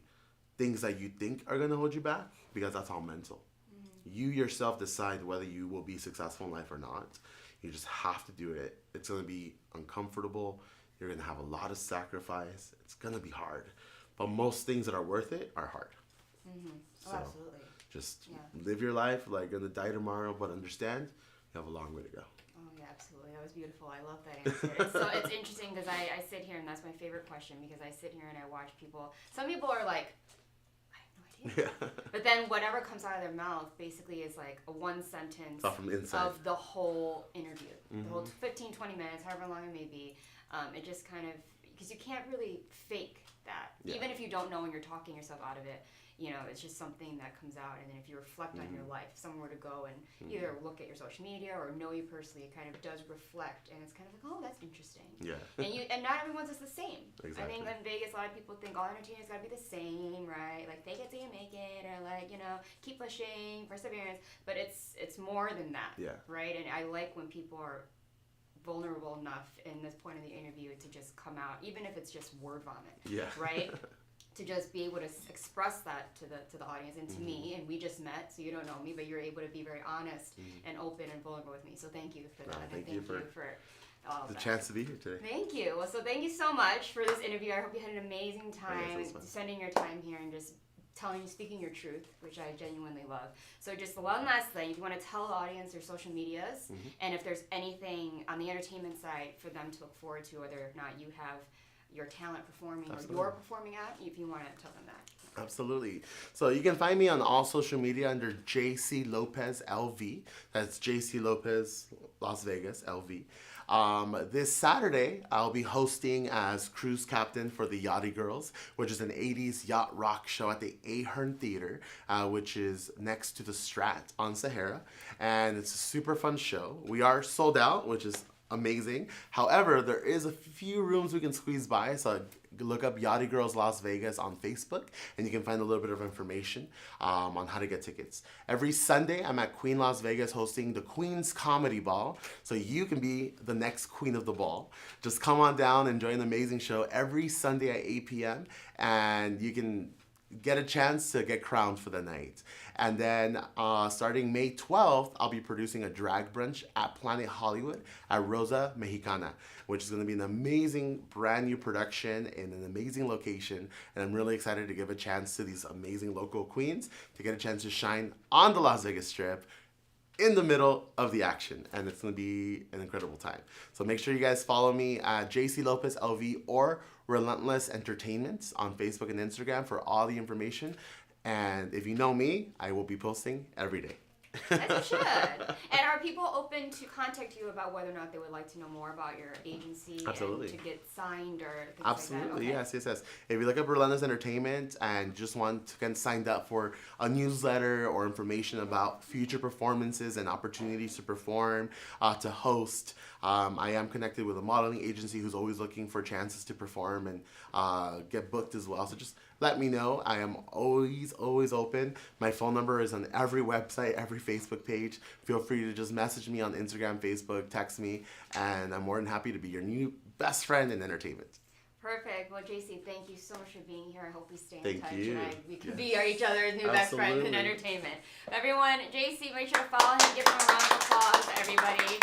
things that you think are going to hold you back, because that's all mental. You yourself decide whether you will be successful in life or not. You just have to do it. It's going to be uncomfortable. You're going to have a lot of sacrifice. It's going to be hard. But most things that are worth it are hard. Oh, absolutely. Just live your life like you're going to die tomorrow, but understand you have a long way to go. Oh, yeah, absolutely. That was beautiful. I love that answer. It's interesting because I sit here, and that's my favorite question, because I sit here and I watch people. Some people are like, I have no idea. Yeah. But then whatever comes out of their mouth basically is like a one sentence From the inside. of the whole interview. The whole 15, 20 minutes, however long it may be. It just kind of, because you can't really fake that. Yeah. Even if you don't know when you're talking yourself out of it. It's just something that comes out, and then if you reflect on your life, if someone were to go and either look at your social media or know you personally, it kind of does reflect, and it's kind of like, oh, that's interesting. Yeah. And not everyone's is the same. Exactly. I think in Vegas, a lot of people think all entertainers gotta be the same, right? Like fake it till you make it, or like keep pushing, perseverance. But it's more than that. Yeah. Right. And I like when people are vulnerable enough in this point of the interview to just come out, even if it's just word vomit. Yeah. Right. To just be able to express that to the audience and to me, and we just met, so you don't know me, but you're able to be very honest and open and vulnerable with me. So thank you for that. Thank and you for all of the that. chance to be here today. Thank you. Well, so thank you so much for this interview. I hope you had an amazing time it was fun. spending your time here and just speaking your truth, which I genuinely love. So just one last thing, if you want to tell the audience your social medias, and if there's anything on the entertainment side for them to look forward to, whether if not you have your talent performing or you're performing at, if you want to tell them that. Absolutely. So you can find me on all social media under JC Lopez LV. That's JC Lopez Las Vegas LV. This Saturday, I'll be hosting as cruise captain for the Yachty Girls, which is an 80s yacht rock show at the Ahern Theater, which is next to the Strat on Sahara. And it's a super fun show. We are sold out, which is amazing. However, there is a few rooms we can squeeze by, so look up Yachty Girls Las Vegas on Facebook, and you can find a little bit of information on how to get tickets. Every Sunday, I'm at Queen Las Vegas hosting the Queen's Comedy Ball, so you can be the next queen of the ball. Just come on down, enjoy an amazing show every Sunday at 8 p.m., and you can get a chance to get crowned for the night. And then starting May 12th, I'll be producing a drag brunch at Planet Hollywood at Rosa Mexicana, which is going to be an amazing brand new production in an amazing location. And I'm really excited to give a chance to these amazing local queens to get a chance to shine on the Las Vegas Strip in the middle of the action, and it's gonna be an incredible time. So make sure you guys follow me at JC Lopez LV or Relentless Entertainment on Facebook and Instagram for all the information. And if you know me, I will be posting every day. As you should. And are people open to contact you about whether or not they would like to know more about your agency Absolutely. and to get signed or things Absolutely, like that? yes. If you look up Relentless Entertainment and just want to get signed up for a newsletter or information about future performances and opportunities to perform, to host, I am connected with a modeling agency who's always looking for chances to perform and get booked as well. So just let me know. I am always open. My phone number is on every website, every Facebook page. Feel free to just message me on Instagram, Facebook, text me, and I'm more than happy to be your new best friend in entertainment. Perfect. Well, JC, thank you so much for being here. I hope we stay in Thank touch you. and we can Yes. be each other's new best friends in Absolutely. entertainment. Everyone, JC, make sure to follow him. Give him a round of applause, everybody.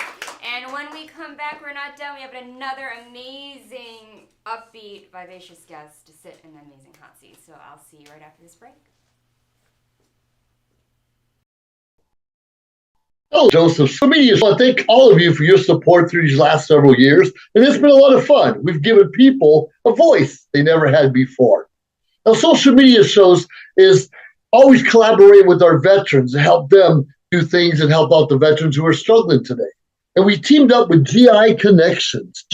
And when we come back, we're not done. We have another amazing, upbeat, vivacious guest to sit in the amazing hot seat. So I'll see you right after this break. Hello, Joseph. So media. I want to thank all of you for your support through these last several years. And it's been a lot of fun. We've given people a voice they never had before. Now, social media shows is always collaborate with our veterans to help them do things and help out the veterans who are struggling today. And we teamed up with GI Connections,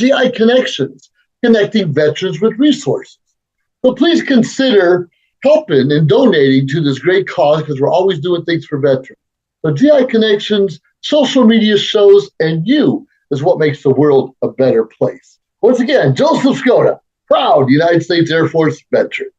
connecting veterans with resources. So please consider helping and donating to this great cause because we're always doing things for veterans. So GI Connections, social media shows, and you is what makes the world a better place. Once again, Joseph Skoda, proud United States Air Force veteran.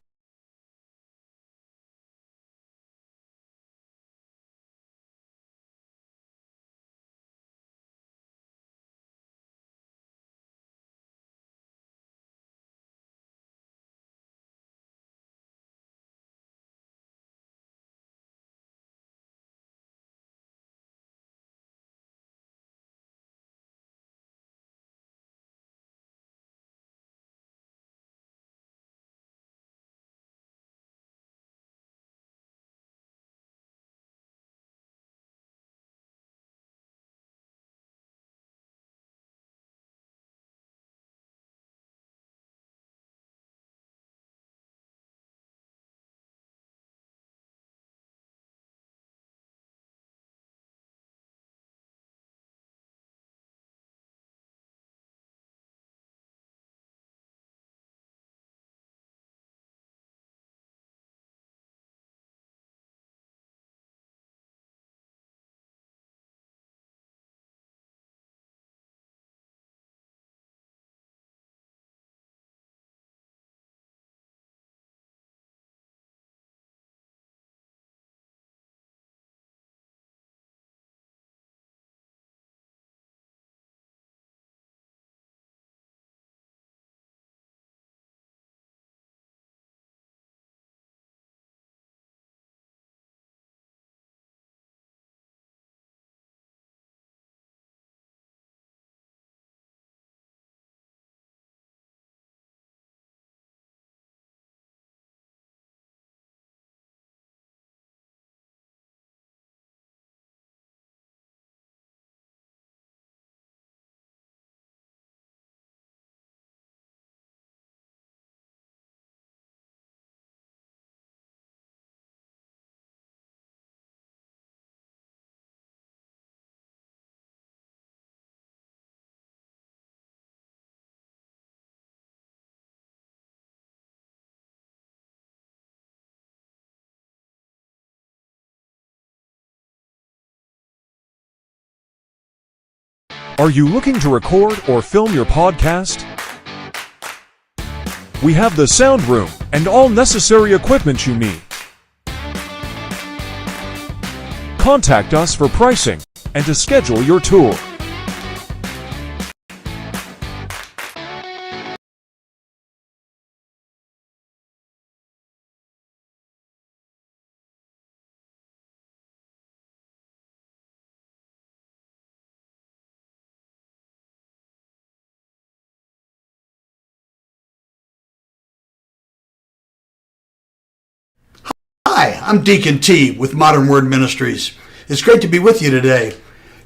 Are you looking to record or film your podcast? We have the sound room and all necessary equipment you need. Contact us for pricing and to schedule your tour. Hi, I'm Deacon T with Modern Word Ministries. It's great to be with you today.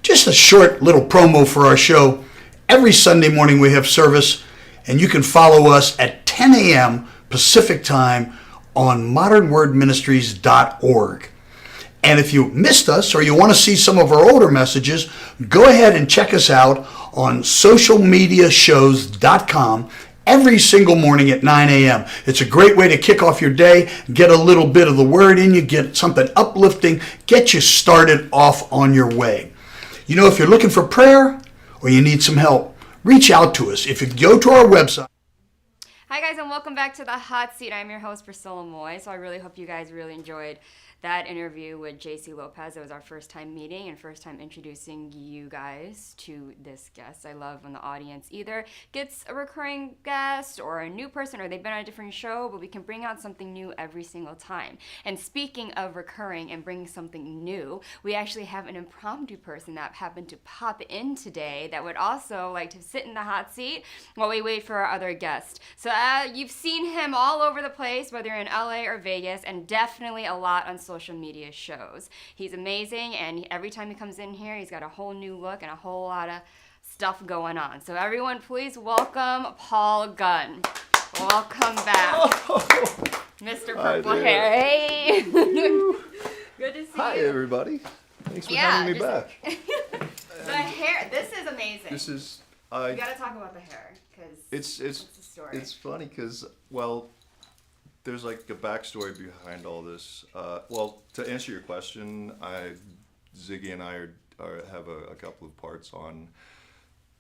Just a short little promo for our show. Every Sunday morning we have service, and you can follow us at 10 a.m. Pacific Time on modernwordministries.org. And if you missed us or you want to see some of our older messages, go ahead and check us out on socialmediashows.com every single morning at 9 a.m. It's a great way to kick off your day, get a little bit of the word in you, get something uplifting, get you started off on your way. You know, if you're looking for prayer or you need some help, reach out to us. If you go to our website. Hi guys, and welcome back to The Hot Seat. I'm your host, Priscilla Moy. So I really hope you guys really enjoyed that interview with JC Lopez. It was our first time meeting and first time introducing you guys to this guest. I love when the audience either gets a recurring guest or a new person, or they've been on a different show, but we can bring out something new every single time. And speaking of recurring and bringing something new, we actually have an impromptu person that happened to pop in today that would also like to sit in the hot seat while we wait for our other guest. So you've seen him all over the place, whether you're in LA or Vegas, and definitely a lot on social media shows. He's amazing, and every time he comes in here, he's got a whole new look and a whole lot of stuff going on. So everyone, please welcome Paul Gunn. Welcome back. Mr. Purple Hair. Hey. Good to see you. Hi, everybody. Thanks for having me back. The hair, this is amazing. This is, you gotta talk about the hair, because it's the story. It's funny because, well, there's like a backstory behind all this. Well, to answer your question, Ziggy and I have a couple of parts on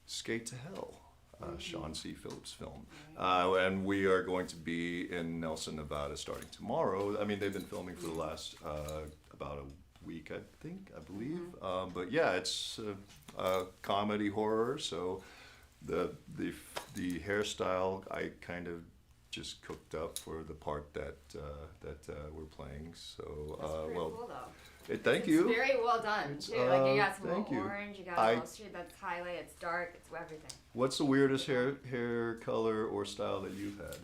Skate to Hell, Sean C. Phillips' film. And we are going to be in Nelson, Nevada starting tomorrow. I mean, they've been filming for the last about a week, I believe. But yeah, it's a comedy horror, so the hairstyle I kind of just cooked up for the part that we're playing. So That's pretty cool, though. Thank you. It's very well done too. Like you got some thank you. orange, you got a little shade that's highlight, it's dark, it's everything. What's the weirdest hair color or style that you've had?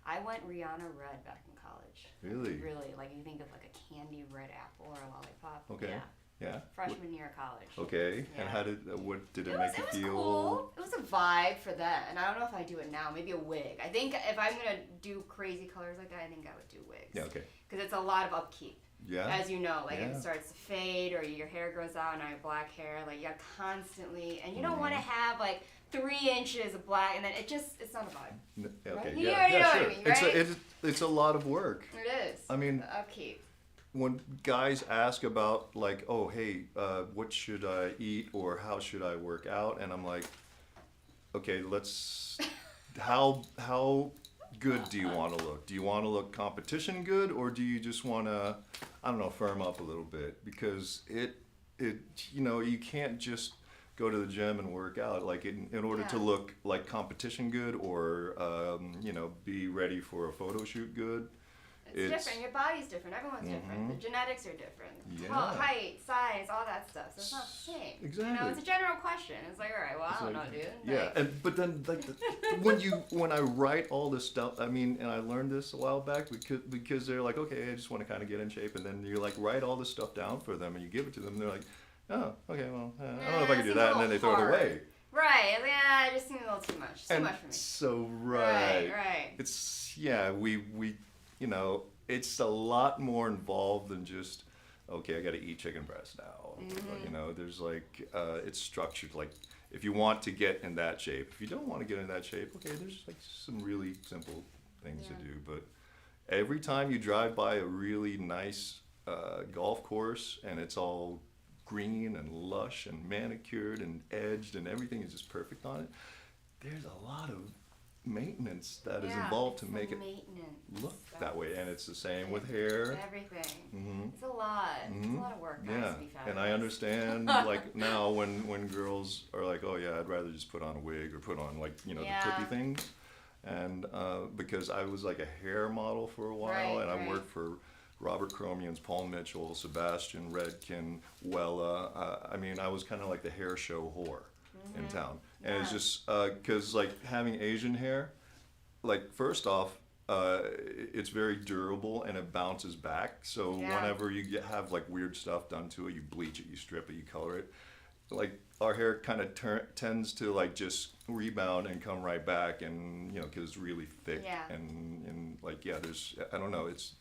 I went Rihanna red back in college. Really? Really, like you think of like a candy red apple or a lollipop. Okay. Yeah. Freshman year of college. Okay. Yeah. And how did it make you feel? Cool. It was a vibe for that, and I don't know if I do it now. Maybe a wig. I think if I'm gonna do crazy colors like that, I think I would do wigs. Yeah. Okay. Because it's a lot of upkeep. Yeah. As you know, like Yeah. it starts to fade, or your hair grows out, and I have black hair. Like you got constantly, and you don't want to have like 3 inches of black, and then it's not a vibe. Okay. Right? Yeah. You already know sure. what I mean, right? It's a lot of work. It is. I mean, the upkeep. When guys ask about like, oh, hey, what should I eat or how should I work out, and I'm like, okay, how good do you want to look? Do you want to look competition good, or do you just want to, I don't know, firm up a little bit? Because you can't just go to the gym and work out like in order to look like competition good or be ready for a photo shoot good. It's different. Your body's different. Everyone's different. The genetics are different. Yeah. Height, size, all that stuff. So it's not the same. Exactly. You know, it's a general question. It's like, all right, well, I don't know, dude. Yeah, but then like when I write all this stuff, I mean, and I learned this a while back because they're like, okay, I just want to kind of get in shape, and then you like write all this stuff down for them and you give it to them, and they're like, oh, okay, well, I don't know if I can do that, and then they throw it away. Right. Yeah, it just seems a little too much. Too much for me. So Right. It's we it's a lot more involved than just okay, I got to eat chicken breast now. There's like it's structured like if you want to get in that shape. If you don't want to get in that shape, okay, there's like some really simple things to do. But every time you drive by a really nice golf course and it's all green and lush and manicured and edged and everything is just perfect on it, there's a lot of maintenance that is involved to make it look that way, and it's the same with hair. Everything. It's a lot. It's a lot of work, guys, to be fabulous. And I understand like now when girls are like, oh yeah, I'd rather just put on a wig or put on like the clippy things, and because I was like a hair model for a while, and I worked for Robert Cromians, Paul Mitchell, Sebastian Redkin, Wella. I mean, I was kind of like the hair show whore in town. And it's just because like having Asian hair, like first off, it's very durable and it bounces back. So Yeah. whenever you have like weird stuff done to it, you bleach it, you strip it, you color it. Like our hair kind of tends to like just rebound and come right back, and because it's really thick. Yeah. And like there's I don't know, it's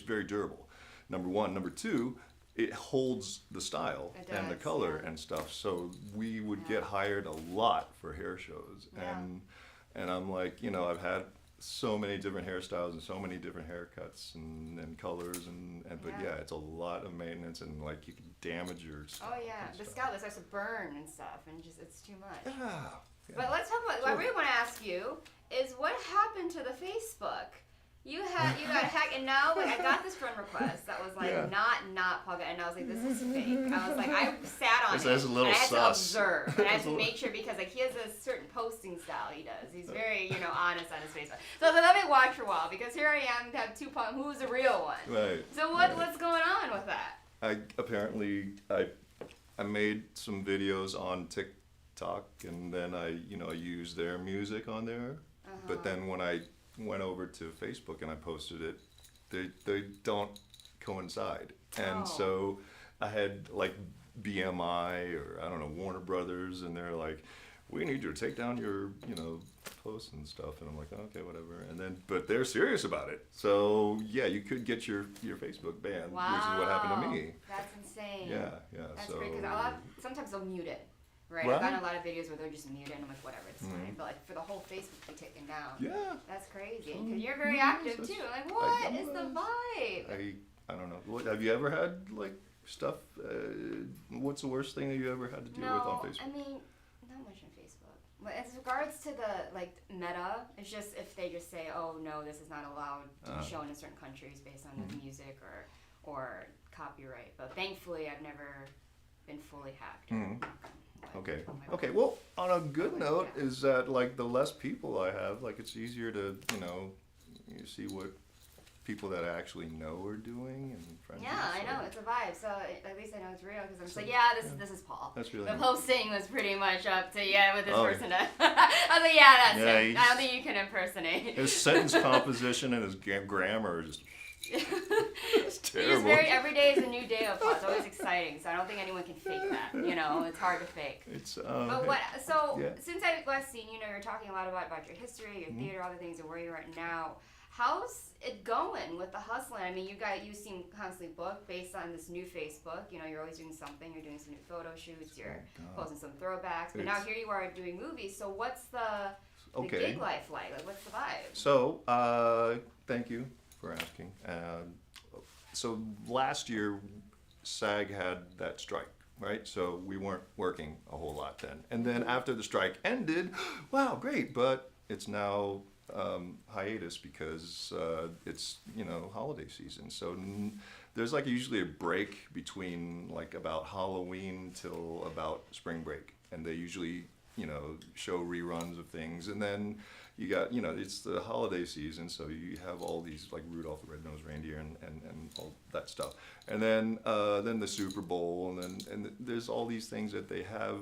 very durable. Number one. Number two, it holds the style It and the does, color yeah. and stuff. So we would get hired a lot for hair shows, Yeah. and I'm like, I've had so many different hairstyles and so many different haircuts and colors but Yeah. it's a lot of maintenance, and like you can damage your scalp. Oh yeah, and the stuff. scalp that starts to burn and stuff, and just it's too much. Yeah. But let's talk about. What I really want to ask you is what happened to the Facebook? You got hacked, and now like I got this friend request that was like Yeah. not plug it, and I was like, this is fake. I was like, I sat on This it, is a little and I had sus. to observe, and I had to It's a make sure because like he has a certain posting style he does. He's very honest on his Facebook. So I was like, let me watch for a while because here I am to have who's the real one. Right. So what's going on with that? I made some videos on TikTok, and then I used their music on there. But then when I went over to Facebook and I posted it, they don't coincide. And Oh. so I had like BMI or I don't know, Warner Brothers, and they're like, we need you to take down your posts and stuff. And I'm like, okay, whatever. And then but they're serious about it. So yeah, you could get your Facebook banned, Wow. which is what happened to me. That's insane. Yeah. That's So great because sometimes they'll mute it. Right, Right. I've gotten a lot of videos where they're just muted, and I'm like, whatever, it's fine. But like for the whole Facebook to be taken down, yeah. that's crazy. Because you're very active too. Like, what I'm is the vibe? I don't know. Have you ever had like stuff? What's the worst thing that you ever had to deal with on Facebook? I mean, not much on Facebook. But as regards to the like Meta, it's just if they just say, oh no, this is not allowed to be shown in certain countries based on the music or copyright. But thankfully, I've never been fully hacked. Okay. Okay. Well, on a good note is that like the less people I have, like it's easier to you see what people that I actually know are doing and friends. Yeah, I and know so- it's a vibe. So at least I know it's real because I'm just like, yeah, this is Paul. That's really the nice. posting was pretty much up to with this Oh. person. I was like, yeah, that's Yeah, him. I he's- don't think you can impersonate. His sentence composition and his grammar are just it's terrible. Every day is a new day of Paul. It's always exciting. So I don't think anyone can fake that. It's hard to fake. It's But what? So Yeah. since I've last seen you, you're talking a lot about your history, your theater, all the things, and where you're at now. How's it going with the hustling? I mean, you seem constantly booked based on this new Facebook. You're always doing something. You're doing some new photo shoots. You're posting some throwbacks. But now It's- here you are doing movies. So what's the Okay. gig life like? Like, what's the vibe? So, thank you for asking. So last year, SAG had that strike, right? So we weren't working a whole lot then. And then after the strike ended, wow, great, but it's now hiatus because it's holiday season. So there's like usually a break between like about Halloween till about spring break, and they usually show reruns of things, and then you got it's the holiday season, so you have all these like Rudolph the Red-Nosed Reindeer and all that stuff, and then the Super Bowl, and there's all these things that they have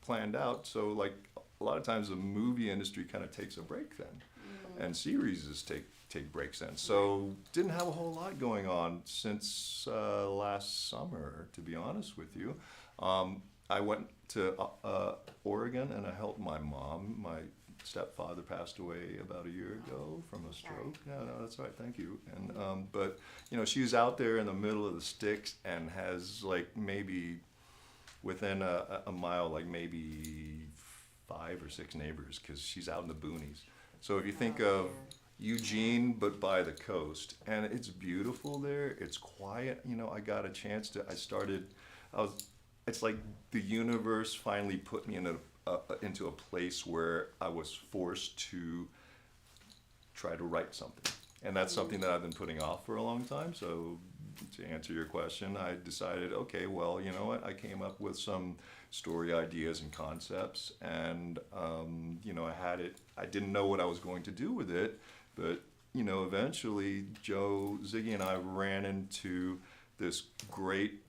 planned out. So like a lot of times the movie industry kind of takes a break then, and series take breaks then. So didn't have a whole lot going on since last summer, to be honest with you. I went to Oregon and I helped my mom. My stepfather passed away about a year ago from a stroke. No, that's all right. Thank you. And but she was out there in the middle of the sticks and has like maybe within a mile, like maybe 5 or 6 neighbors, because she's out in the boonies. So if you think of Eugene, but by the coast, and it's beautiful there. It's quiet. I got a chance to. It's like the universe finally put me into a place where I was forced to try to write something, and that's something that I've been putting off for a long time. So to answer your question, I decided, okay, well, you know what? I came up with some story ideas and concepts, and I had it. I didn't know what I was going to do with it, but eventually Ziggy and I ran into this great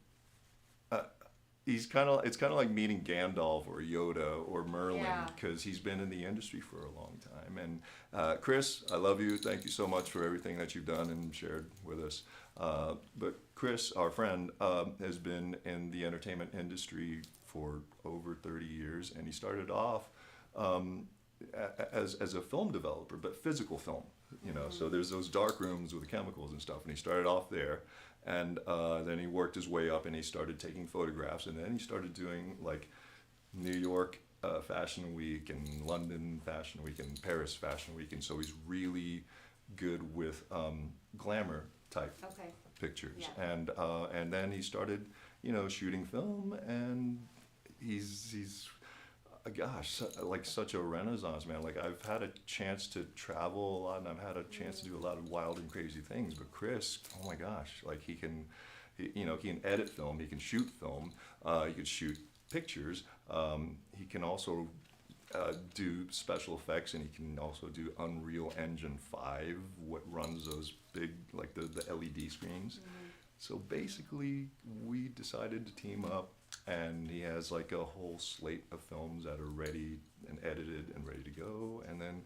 it's kind of like meeting Gandalf or Yoda or Merlin, Yeah. because he's been in the industry for a long time. And Chris, I love you. Thank you so much for everything that you've done and shared with us. But Chris, our friend, has been in the entertainment industry for over 30 years, and he started off as a film developer, but physical film. So there's those dark rooms with the chemicals and stuff, and he started off there. And then he worked his way up, and he started taking photographs, and then he started doing like New York Fashion Week and London Fashion Week and Paris Fashion Week, and so he's really good with glamour type Okay. pictures. Yeah. And then he started, shooting film, and he's gosh, like such a renaissance man. Like, I've had a chance to travel a lot, and I've had a chance to do a lot of wild and crazy things. But Chris, oh my gosh, like he can edit film, he can shoot film, he can shoot pictures. He can also do special effects, and he can also do Unreal Engine 5, what runs those big, like the LED screens. So basically, we decided to team up, and he has like a whole slate of films that are ready and edited and ready to go. And then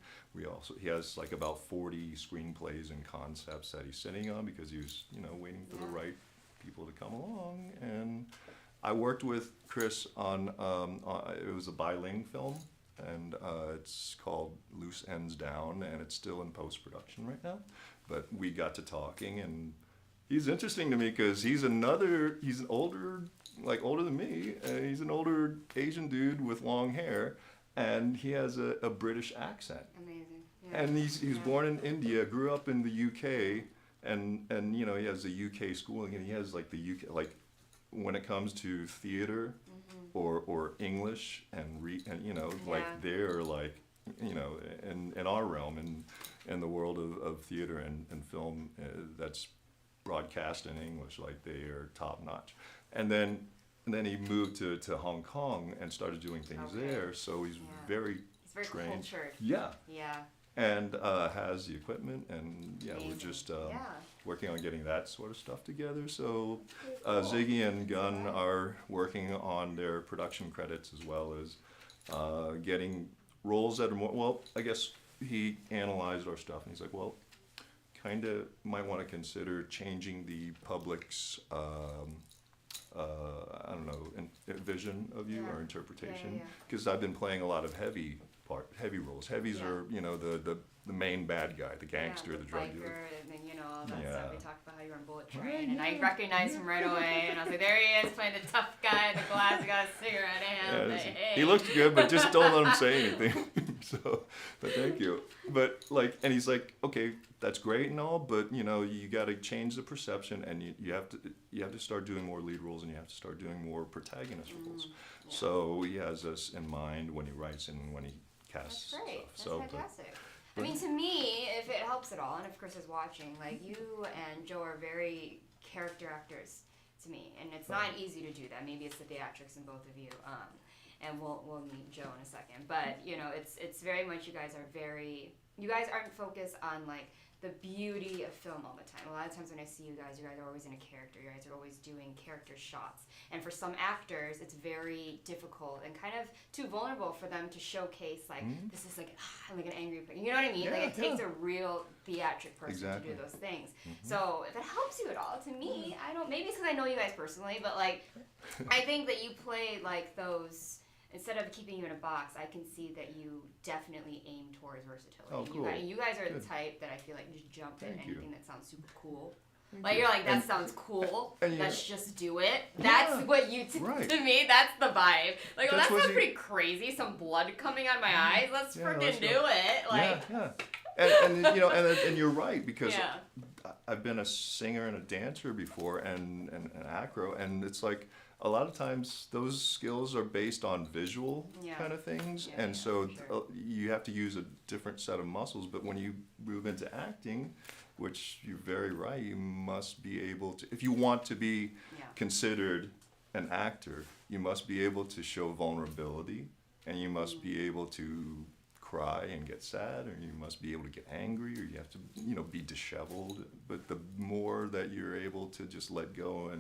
he has like about 40 screenplays and concepts that he's sitting on, because he was, waiting for the right people to come along. And I worked with Chris on it was a Bailing film, and it's called Loose Ends Down, and it's still in post-production right now. But we got to talking, and he's interesting to me because he's an older than me, and he's an older Asian dude with long hair, and he has a British accent. Amazing. Yeah. And he was born in India, grew up in the UK, and he has a UK schooling, and he has like the UK, like when it comes to theater or English and like they're like, in our realm, in the world of theater and film, that's broadcast in English, like they are top notch. And then he moved to Hong Kong and started doing things there. So he's very trained. Cultured. Yeah. Yeah. And has the equipment, and we're just working on getting that sort of stuff together. So Ziggy and Gunn are working on their production credits, as well as getting roles that are more, well, I guess he analyzed our stuff, and he's like, well, kind of might want to consider changing the public's I don't know, vision of you or interpretation, because I've been playing a lot of heavy roles. Heavies are, the main bad guy, the gangster, the drug dealer. And then, all that stuff. We talked about how you were on Bullet Train, and I recognized him right away, and I was like, there he is, playing the tough guy, the glass, got a cigarette in hand. He looks good, but just don't let him say anything. But thank you. But and he's like, okay, that's great and all, but you got to change the perception, and you have to start doing more lead roles, and you have to start doing more protagonist roles. Yeah. So he has us in mind when he writes and when he casts. That's great. Stuff. That's fantastic. I mean, to me, if it helps at all, and if Chris is watching, like, you and Joe are very character actors to me, and it's not easy to do that. Maybe it's the theatrics in both of you, and we'll meet Joe in a second. But it's very much you guys aren't focused on like the beauty of film all the time. A lot of times when I see you guys are always in a character. You guys are always doing character shots. And for some actors, it's very difficult and kind of too vulnerable for them to showcase, like, this is like, I'm like an angry person. You know what I mean? Yeah, like, it takes a real theatric person Exactly. to do those things. So if it helps you at all, to me, maybe it's because I know you guys personally, but like, I think that you play like those. Instead of keeping you in a box, I can see that you definitely aim towards versatility. Oh, cool. You guys are Good. the type that I feel like just jump in Thank you. anything that sounds super cool. Like, you're like, that sounds cool. and Let's just do it. That's what you, right. to me, that's the vibe. Like, well, That's that what sounds pretty crazy. Some blood coming out of my eyes. Let's freaking let's do go. it. Like, And you're right, because Yeah. I've been a singer and a dancer before, and an acro, and it's like a lot of times those skills are based on visual kind of things, and so sure. you have to use a different set of muscles. But when you move into acting, which you're very right, you must be able to, if you want to be considered an actor, you must be able to show vulnerability, and you must be able to cry and get sad, or you must be able to get angry, or you have to be disheveled. But the more that you're able to just let go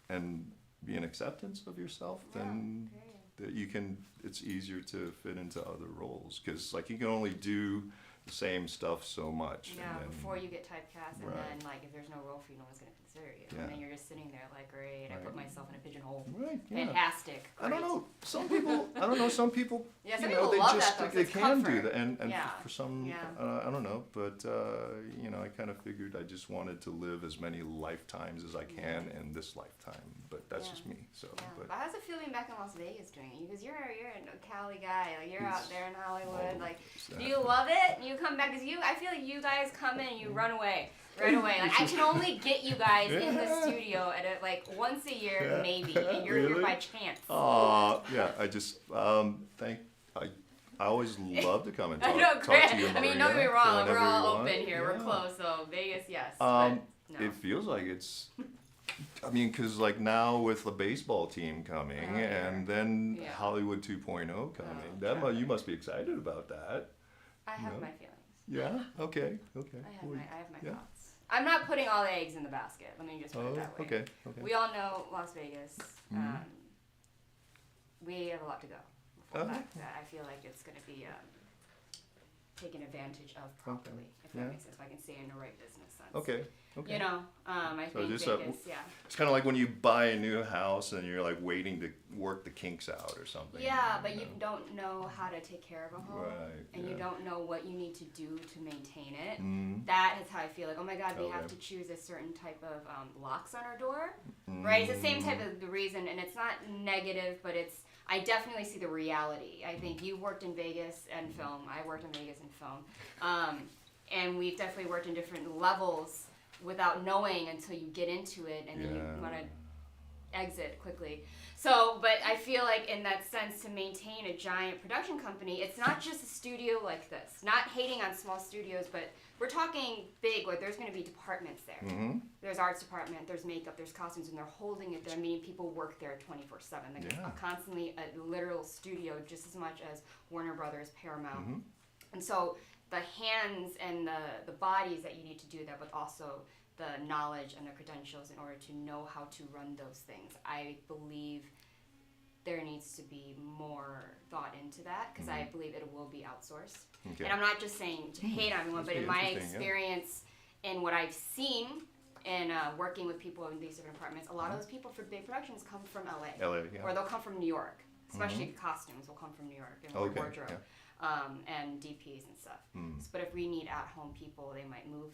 and be an acceptance of yourself, then that you can. It's easier to fit into other roles because like you can only do the same stuff so much. Yeah, and then, before you get typecast, and Right. then like if there's no role for you, no one's gonna consider you, Yeah. and then you're just sitting there like, great, I put Right. myself in a pigeonhole. Right. Yeah. Fantastic. I don't great. know. Some people. I don't know. Some people. Yeah, some you people know, they love just that, though, they 'cause it's can do comfort. that, and Yeah. for some, Yeah. I don't know. But you know, I kind of figured I just wanted to live as many lifetimes as I can in this lifetime. But that's Yeah. just me. So, Yeah. but But how's it feeling back in Las Vegas doing it? Because you're a Cali guy, like you're out It's there in Hollywood. all Like, over do you love it? You come back because I feel like you guys come in and you run away right away. Like I can only get you guys in the studio at like once a year maybe, and you're here Really? by chance. yeah. I just I always love to come and talk, I know, talk great. to you, I mean, Maria, don't get me wrong. We're whenever you all want. open here. We're Yeah. close, so Vegas, yes. Um, but no. It feels like it's. I mean, because like now with the baseball team coming, Oh, yeah. and then Yeah. Hollywood 2.0 coming, Oh, that sure. you must be excited about that. I have no. my feelings. Yeah. Okay. Okay. I have Well, my yeah. thoughts. I'm not putting all the eggs in the basket. Let me just put Oh, it that way. okay. Okay. We all know Las Vegas. Mhm. We have a lot to go before Uh-huh. that. I feel like it's going to be taken advantage of properly, if Yeah. that makes sense. If I can say in the right business sense. Okay. Okay. You know, I So think just, Vegas, yeah. It's kind of like when you buy a new house and you're like waiting to work the kinks out or something. Yeah, but you know. don't know how to take care of a home, Right, and you yeah. don't know what you need to do to maintain it. Mhm. That is how I feel like, oh my God, we have Okay. to choose a certain type of locks on our door, right? It's the same type of the reason, and it's not negative, but I definitely see the reality. I think you worked in Vegas and film. I worked in Vegas and film, and we've definitely worked in different levels without knowing until you get into it, and then Yeah. you want to exit quickly. So, but I feel like in that sense, to maintain a giant production company, it's not just a studio like this. Not hating on small studios, but we're talking big, where there's going to be departments there. Mhm. There's arts department, there's makeup, there's costumes, and they're holding it there. I mean, people work there 24/7. Like Yeah. it's constantly a literal studio, just as much as Warner Brothers, Paramount. Mhm. And so the hands and the bodies that you need to do that, but also the knowledge and the credentials in order to know how to run those things. I believe there needs to be more thought into that because I believe it will be outsourced. Okay. And I'm not just saying to hate on everyone, Must but be in my interesting, yeah. experience and what I've seen in working with people in these different departments, a lot of those people for big productions come from LA. LA, yeah. Or they'll come from New York, especially costumes will come from New York and Okay, wardrobe and DPs and stuff. But if we need at-home people, they might move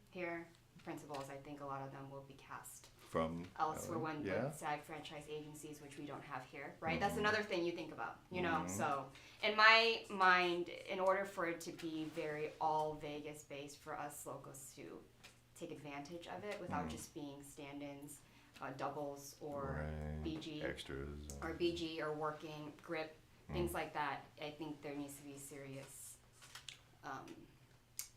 here. Principals, I think a lot of them will be cast From elsewhere LA. when Yeah. the SAG franchise agencies, which we don't have here, right? That's another thing you think about, you know? So in my mind, in order for it to be very all Vegas based for us locals to take advantage of it without just being stand-ins, doubles or Right. BG Extras. or BG or working grip, things like that, I think there needs to be serious,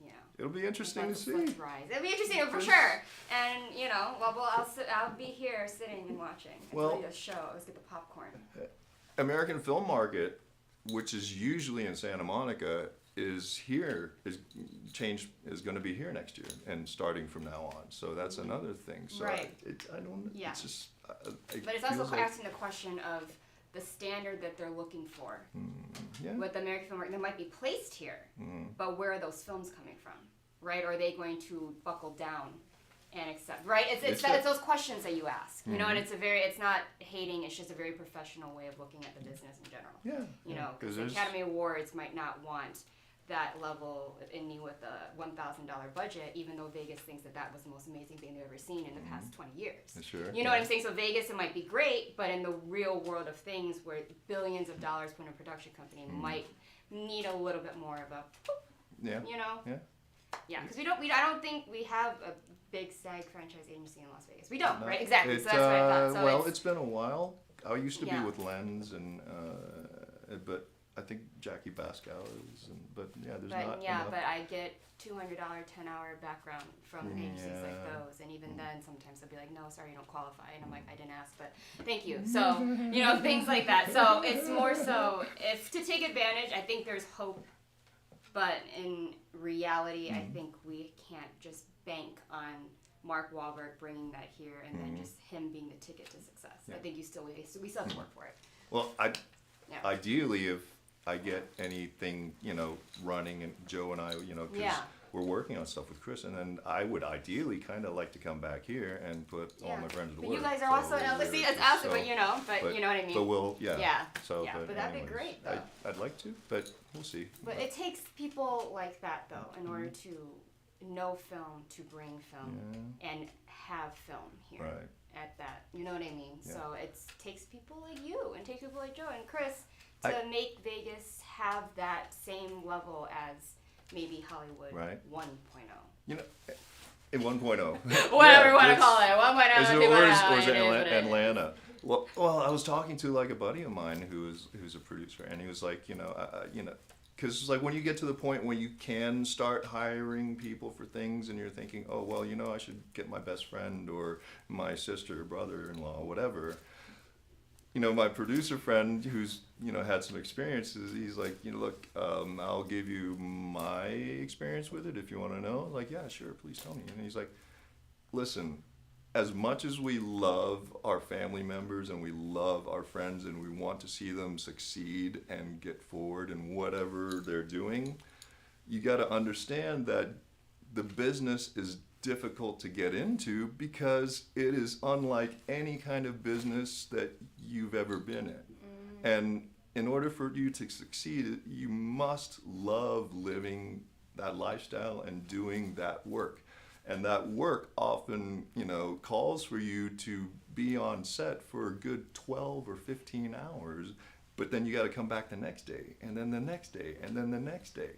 you know. It'll be interesting to let's see. rise. It'll be interesting for sure. And you know, I'll be here sitting and watching. Well- It's a show. Let's get the popcorn. American Film Market, which is usually in Santa Monica, is going to be here next year and starting from now on. So that's another thing. So Right. I don't. Yeah. It's just. But it's also asking the question of the standard that they're looking for. Yeah. With the American Film Market, they might be placed here, but where are those films coming from, right? Are they going to buckle down and accept, right? It's those questions that you ask, you know, and it's not hating, it's just a very professional way of looking at the business in general. Yeah. You know, because the there's- Academy Awards might not want that level of indie with a $1,000 budget, even though Vegas thinks that was the most amazing thing they've ever seen in the past 20 years. Sure. You know what I'm saying? So Vegas, it might be great, but in the real world of things where billions of dollars put in a production company might need a little bit more of a, Yeah. you know? Yeah. Yeah, because I don't think we have a big SAG franchise agency in Las Vegas. We don't, right? Exactly. It, So that's what I thought. So well, it's been a while. I used to Yeah. be with Lens, and but I think Jackie Bascal is, but yeah, there's not enough. but I get $200 10-hour background from agencies like Yeah. those, and even then sometimes they'll be like, no, sorry, you don't qualify, and I'm like, I didn't ask, but thank you. So you know, things like that. So it's more so if to take advantage. I think there's hope, but in reality, I think we can't just bank on Mark Wahlberg bringing that here, and then just him being the ticket to success. I think we still have to work for it. Well, Yeah. ideally, if I get anything, running, and Joe and I, because Yeah. we're working on stuff with Chris, and then I would ideally kind of like to come back here and put all my friends to But work. you guys are also see, it's awesome, but you know what I mean. But we'll, yeah. Yeah. So, Yeah, but that'd be great, though. I'd like to, but we'll see. But it takes people like that, though, in order to know film, to bring film, and have film here Right. at that. You know what I mean? Yeah. So it takes people like you and takes people like Joe and Chris to make Vegas have that same level as maybe Hollywood Right. 1.0. In 1.0. Whatever you want to call it. 1.0, Is it, 2.0. or is it it is what it is. Atlanta? Well, I was talking to like a buddy of mine who's a producer, and he was like, because it's like when you get to the point where you can start hiring people for things, and you're thinking, oh well, I should get my best friend or my sister, brother-in-law, whatever. My producer friend who's had some experiences, he's like, look, I'll give you my experience with it if you want to know. Like, yeah, sure, please tell me. And he's like, listen, as much as we love our family members and we love our friends and we want to see them succeed and get forward in whatever they're doing, you got to understand that the business is difficult to get into because it is unlike any kind of business that you've ever been in. And in order for you to succeed, you must love living that lifestyle and doing that work. And that work often, calls for you to be on set for a good 12 or 15 hours, but then you got to come back the next day, and then the next day, and then the next day.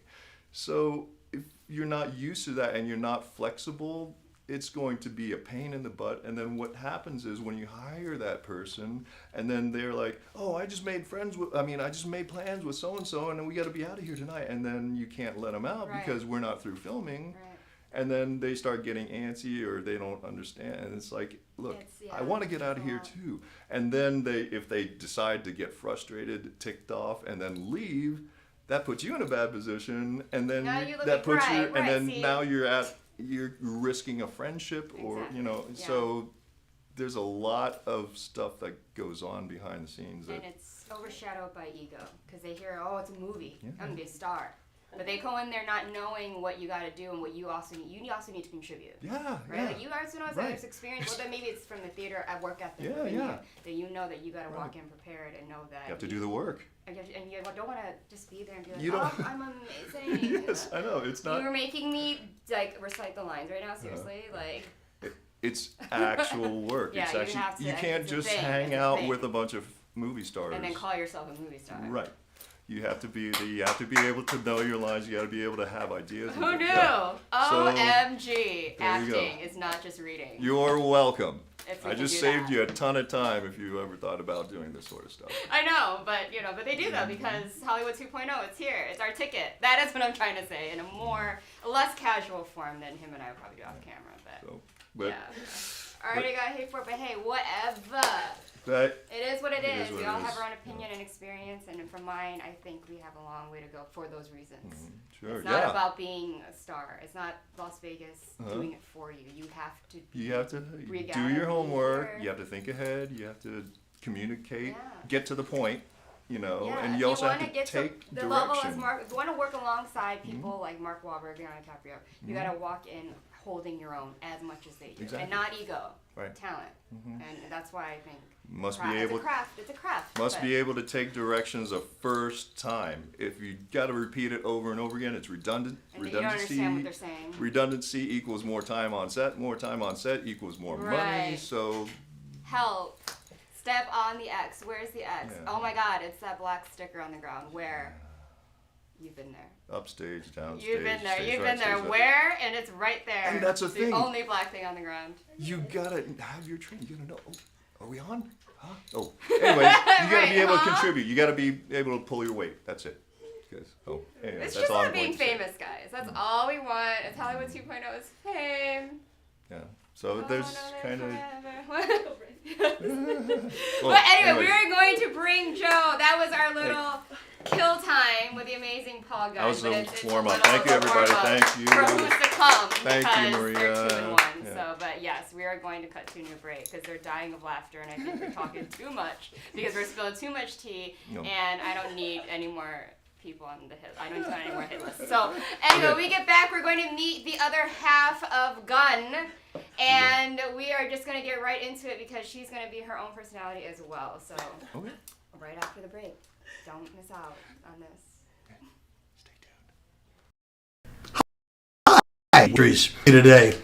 So if you're not used to that and you're not flexible, it's going to be a pain in the butt. And then what happens is when you hire that person and then they're like, oh, I just made plans with so-and-so and then we got to be out of here tonight. And then you can't let them out because we're not through filming. Right. And then they start getting antsy or they don't understand. And it's like, look, I want to get out of here too. And then if they decide to get frustrated, ticked off, and then leave, that puts you in a bad position. And then Now you look that like puts pride, you, and then see? now you're risking a friendship or, so there's a lot of stuff that goes on behind the scenes. And it's overshadowed by ego because they hear, oh, it's a movie. I'm going to be a star. But they go in there not knowing what you got to do and what you also need. You also need to contribute. Yeah, right? yeah. Like you also know this experience. Well, then maybe it's from the theater at work ethic. Yeah, within yeah. You, that you know that you got to walk in prepared and know that You have to do the work. And you don't want to just be there and be like, You don't- oh, I'm amazing. Yes, I know. It's not. You're making me recite the lines right now. Seriously, It's actual work. Yeah, it's you actually have to- you can't it's a just thing, hang it's a out thing. with a bunch of movie stars. and then call yourself a movie star. Right. You have to be able to know your lines. You got to be able to have ideas. Who and knew? get stuff. So, OMG! there you go. Acting is not just reading. You're welcome. If we I can just do saved that. you a ton of time if you ever thought about doing this sort of stuff. I know, but they do that because Hollywood 2.0, it's here. It's our ticket. That is what I'm trying to say in a less casual form than him and I would probably do off camera. But So, but yeah. Already got hate for it, but hey, whatever. that It is what it It is is. what We it all is. have our own opinion and experience, and from mine, I think we have a long way to go for those reasons. sure, It's not yeah. about being a star. It's not Las Vegas doing it for you. You have to. You have to We do gotta your be homework. here. You have to think ahead. You have to communicate. Yeah. Get to the point. Yeah, and if you also wanna have to get take the level as direction. Mark, if you want to work alongside people like Mark Wahlberg, Leonardo DiCaprio, you got to walk in holding your own as much as they do, Exactly. and not ego, Right. talent, and that's why I think Must craft, be able. It's a craft. It's a craft. Must but be able to take directions a first time. If you got to repeat it over and over again, it's redundant. And you don't understand what they're saying. Redundancy equals more time on set. More time on set equals more money. Right. So Help. Step on the X. Where's the X? Yeah. Oh my God! It's that black sticker on the ground. Where? You've been there. upstage, downstage. You've been there. stage You've right, been there. stage left. Where? And it's right there. And that's the thing. only black thing on the ground. You gotta have your training. You gotta know. Oh, are we on? Huh? Oh. Anyway, you gotta Right, be able to huh? contribute. You gotta be able to pull your weight. That's it. Because anyway, It's that's just all I'm about being going to say. famous, guys. That's all we want. It's Hollywood 2.0 is fame. Yeah. So there's kind of. But anyway, we are going to bring Joe. That was our little kill time with the amazing Paul guys. That was but a it's warm up. little Thank you, everybody. warm-up Thank you. For who's to come. Thank you, because Maria. They're 2 and 1. Yeah. So, but yes, we are going to cut to a new break because they're dying of laughter, and I think we're talking too much because we're spilling too much tea, and I don't need any more people on the hit. I don't need any more hit lists. So anyway, when we get back, we're going to meet the other half of Gun, and we are just going to get right into it because she's going to be her own personality as well. So right after the break, don't miss out on this. Today.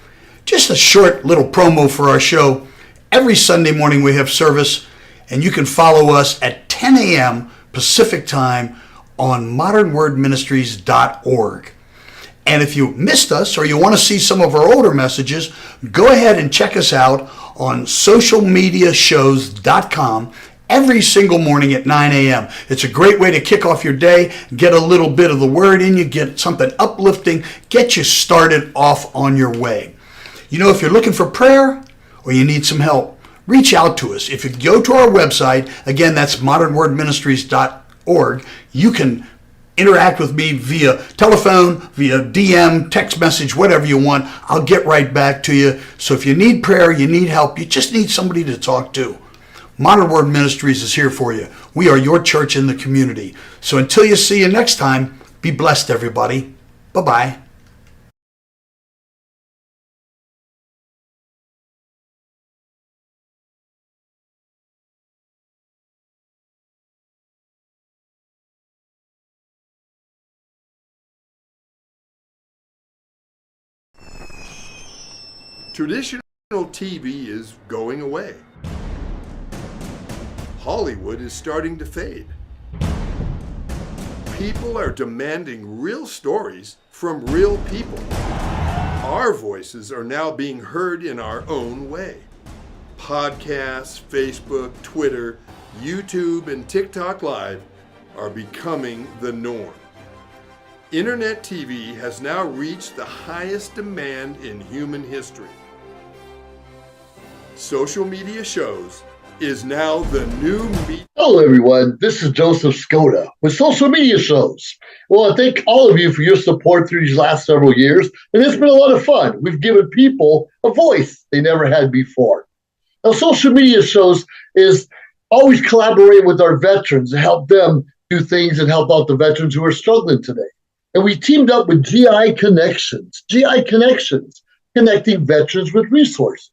Just a short little promo for our show. Every Sunday morning we have service, and you can follow us at 10 a.m. Pacific time on modernwordministries.org. And if you missed us or you want to see some of our older messages, go ahead and check us out on socialmediashows.com every single morning at 9 a.m. It's a great way to kick off your day, get a little bit of the word in you, get something uplifting, get you started off on your way. You know, if you're looking for prayer or you need some help, reach out to us. If you go to our website, again, that's modernwordministries.org, you can interact with me via telephone, via DM, text message, whatever you want. I'll get right back to you. So if you need prayer, you need help, you just need somebody to talk to. Modern Word Ministries is here for you. We are your church in the community. So until you see you next time, be blessed, everybody. Bye-bye. Traditional TV is going away. Hollywood is starting to fade. People are demanding real stories from real people. Our voices are now being heard in our own way. Podcasts, Facebook, Twitter, YouTube, and TikTok Live are becoming the norm. Internet TV has now reached the highest demand in human history. Social media shows is now the new media. Hello, everyone. This is Joseph Skoda with Social Media Shows. Well, I thank all of you for your support through these last several years, and it's been a lot of fun. We've given people a voice they never had before. Now, Social Media Shows is always collaborating with our veterans to help them do things and help out the veterans who are struggling today. And we teamed up with GI Connections, connecting veterans with resources.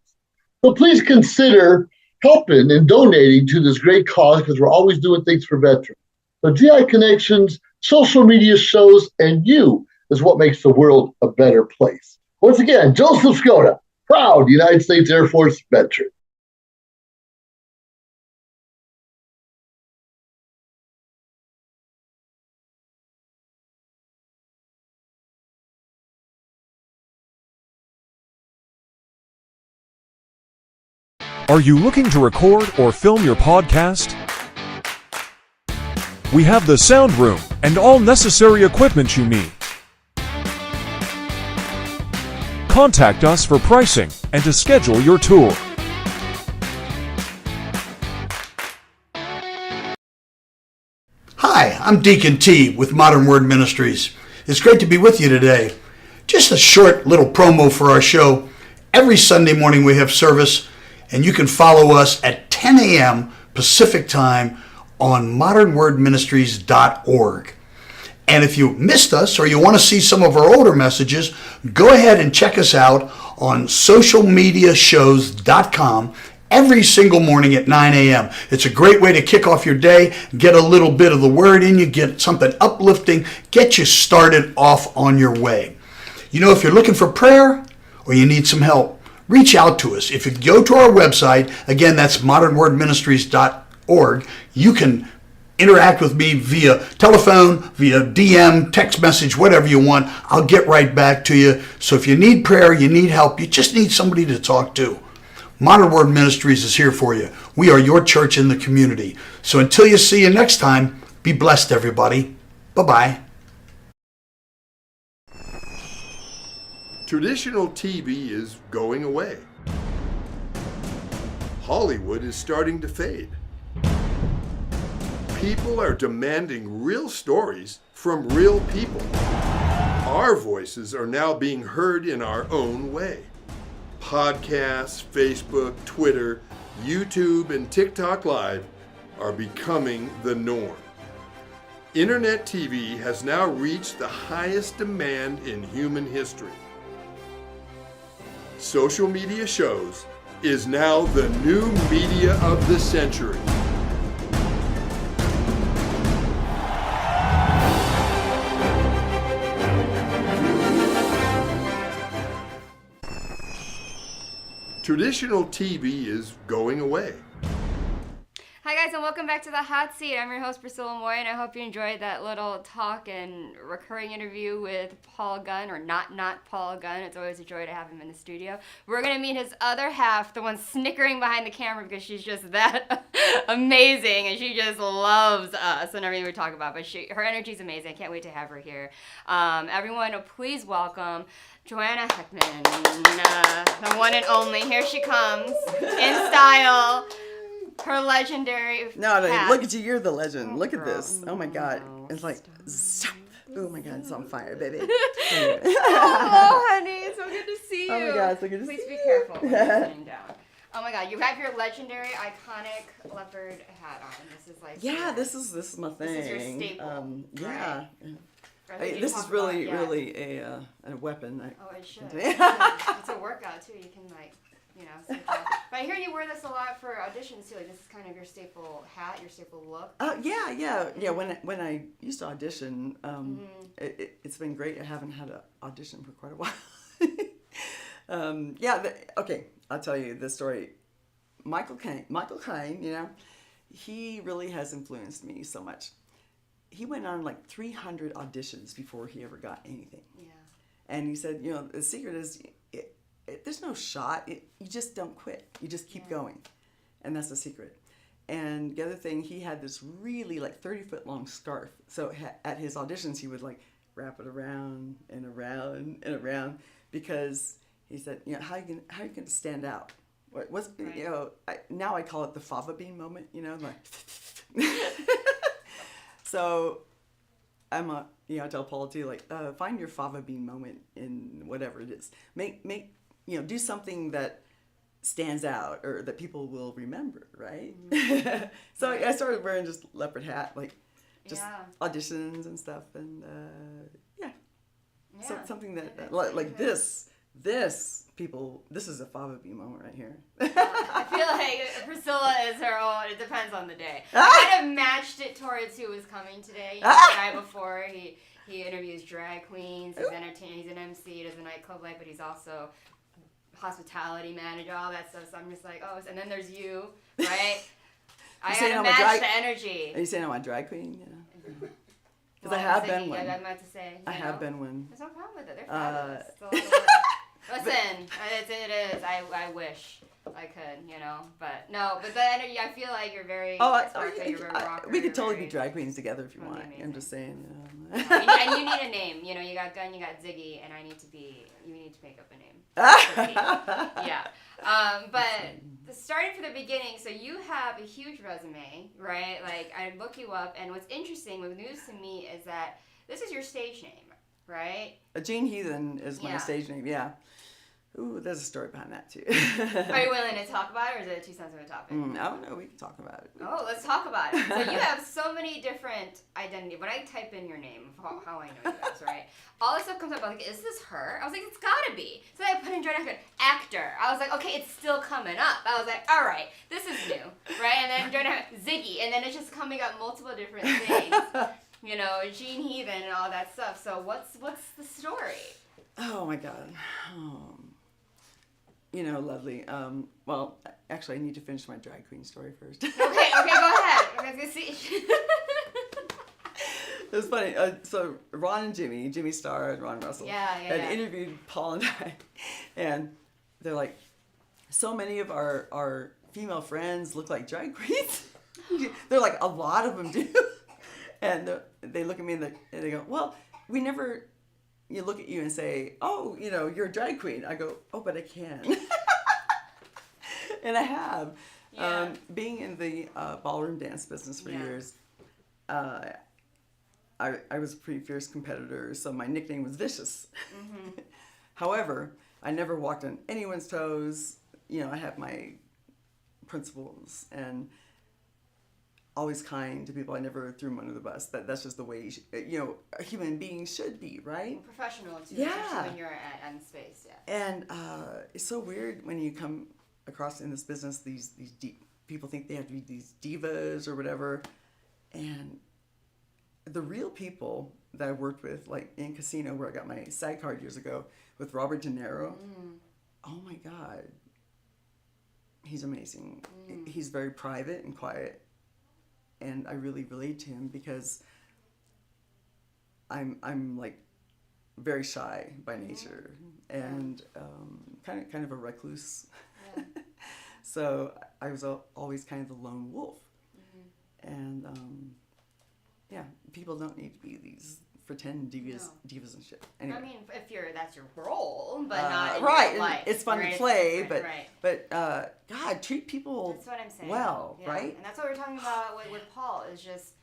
So please consider helping and donating to this great cause because we're always doing things for veterans. So GI Connections, Social Media Shows, and you is what makes the world a better place. Once again, Joseph Skoda, proud United States Air Force veteran. Are you looking to record or film your podcast? We have the sound room and all necessary equipment you need. Contact us for pricing and to schedule your tour. Hi, I'm Deacon T with Modern Word Ministries. It's great to be with you today. Just a short little promo for our show. Every Sunday morning we have service, and you can follow us at 10 a.m. Pacific time on modernwordministries.org. And if you missed us or you want to see some of our older messages, go ahead and check us out on socialmediashows.com every single morning at 9 a.m. It's a great way to kick off your day, get a little bit of the word in you, get something uplifting, get you started off on your way. You know, if you're looking for prayer or you need some help, reach out to us. If you go to our website, again, that's modernwordministries.org, you can interact with me via telephone, via DM, text message, whatever you want. I'll get right back to you. So if you need prayer, you need help, you just need somebody to talk to. Modern Word Ministries is here for you. We are your church in the community. So until you see you next time, be blessed, everybody. Bye-bye. Traditional TV is going away. Hollywood is starting to fade. People are demanding real stories from real people. Our voices are now being heard in our own way. Podcasts, Facebook, Twitter, YouTube, and TikTok Live are becoming the norm. Internet TV has now reached the highest demand in human history. Social media shows is now the new media of the century. Traditional TV is going away. Hi guys, and welcome back to the Hot Seat. I'm your host Priscilla Moy, and I hope you enjoyed that little talk and recurring interview with Paul Gunn, or not Paul Gunn. It's always a joy to have him in the studio. We're gonna meet his other half, the one snickering behind the camera because she's just that amazing, and she just loves us and everything we talk about. But her energy's amazing. I can't wait to have her here. Everyone, please welcome Joanna Heckman, the one and only. Here she comes in style. Her legendary No, hat. look at you. You're the legend. Look at girl, this. Oh my God. no, It's like, zap. Oh my God, it's on fire, baby. Oh, honey, it's so good to see you. Oh my God, it's so good to Please see be you. careful when you're sitting down. Oh my God, you have your legendary, iconic leopard hat on. This is like This is my thing. This is your staple, Yeah. I think you This talk is really, about, yeah. really a weapon. Oh, it should. It's a workout too. You can switch off. But I hear you wear this a lot for auditions too. Like this is kind of your staple hat, your staple look. Yeah. When I used to audition, it's been great. I haven't had an audition for quite a while. Okay, I'll tell you the story. Michael Caine, he really has influenced me so much. He went on like 300 auditions before he ever got anything. Yeah. And he said, the secret is, there's no shot. You just don't quit. You just keep going. And that's the secret. And the other thing, he had this really like 30-foot long scarf. So at his auditions, he would like wrap it around and around and around, because he said, how are you going to stand out? Now I call it the fava bean moment, like. So I tell Paul too, find your fava bean moment in whatever it is. Make do something that stands out or that people will remember, right? Mm-hmm. So I started wearing just leopard hat, auditions and stuff, and so something that like this people, this is a fava bean moment right here. I feel like Priscilla is her own. It depends on the day. I kind of matched it towards who was coming today. The guy before, he interviews drag queens. He's entertaining. He's an MC. He does a nightclub life, but he's also hospitality manager, all that stuff. So I'm just like, and then there's you, right? I gotta match the energy. Are you saying I'm a drag queen? Because I have been one. Yeah, I'm about to say. I have been one. There's no problem with it. They're fabulous. It's a lot of work. Listen, it is. I wish I could, but no. But the energy, I feel like you're very. You're very rocker. We could totally be drag queens together if you want. Amazing. I'm just saying. And you need a name. You got Gunn, you got Ziggy, and you need to make up a name. Yeah. But starting from the beginning, so you have a huge resume, right? Like, I look you up, and what's interesting, what's news to me is that this is your stage name, right? Gene Heathen is my stage name, yeah. Ooh, there's a story behind that, too. Are you willing to talk about it, or is it too sensitive a topic? No, we can talk about it. Let's talk about it. So you have so many different identities. When I type in your name, how I know you guys, right? All this stuff comes up. I was like, is this her? I was like, it's gotta be. So then I put in Jordan actor. I was like, okay, it's still coming up. I was like, all right, this is new, right? And then Jordan Ziggy, and then it's just coming up multiple different things. Gene Heathen and all that stuff. So what's the story? Oh my God. Lovely. Well, actually, I need to finish my drag queen story first. Okay, go ahead. I was gonna see. It was funny. So Ron and Jimmy Starr and Ron Russell had interviewed Paul and I, and they're like, so many of our female friends look like drag queens. They're like, a lot of them do. And they look at me and they go, well, we never... You look at you and say, oh, you're a drag queen. I go, oh, but I can. And I have. Yeah. Being in the ballroom dance business for years, I was a pretty fierce competitor, so my nickname was Vicious. Mm-hmm. However, I never walked on anyone's toes. I have my principles and always kind to people. I never threw them under the bus. That's just the way a human being should be, right? And professional too, Yeah. especially when you're at space. Yeah. And it's so weird when you come across in this business these people think they have to be these divas or whatever, and the real people that I worked with, like in Casino, where I got my SAG card years ago with Robert De Niro. Oh my God, he's amazing. He's very private and quiet, and I really relate to him because I'm like very shy by nature and kind of a recluse. Yeah. So I was always kind of the lone wolf, and people don't need to be these pretend divas and shit. Anyway. I mean, that's your role, but not in right. Your life. It's fun right? to play, Right. but God, treat people that's what I'm saying. well, Yeah. right? And that's what we're talking about with Paul. Is just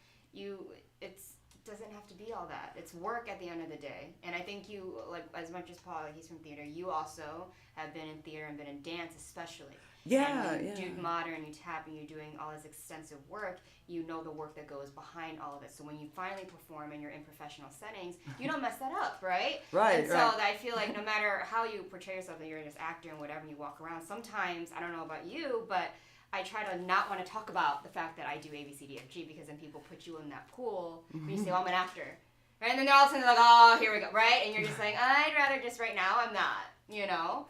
doesn't have to be all that. It's work at the end of the day. And I think you, like, as much as Paul, he's from theater, you also have been in theater and been in dance especially. Yeah, and yeah. you do modern, you tap, and you're doing all this extensive work, you know the work that goes behind all of it. So when you finally perform and you're in professional settings, you don't mess that up, right? Right, And so right. I feel like no matter how you portray yourself, that you're this actor and whatever, and you walk around, sometimes, I don't know about you, but I try to not want to talk about the fact that I do ABCDFG, because then people put you in that pool where you say, oh, I'm an actor. Right? And then they're all of a sudden like, oh, here we go, right? And you're just like, I'd rather just right now, I'm not, you know?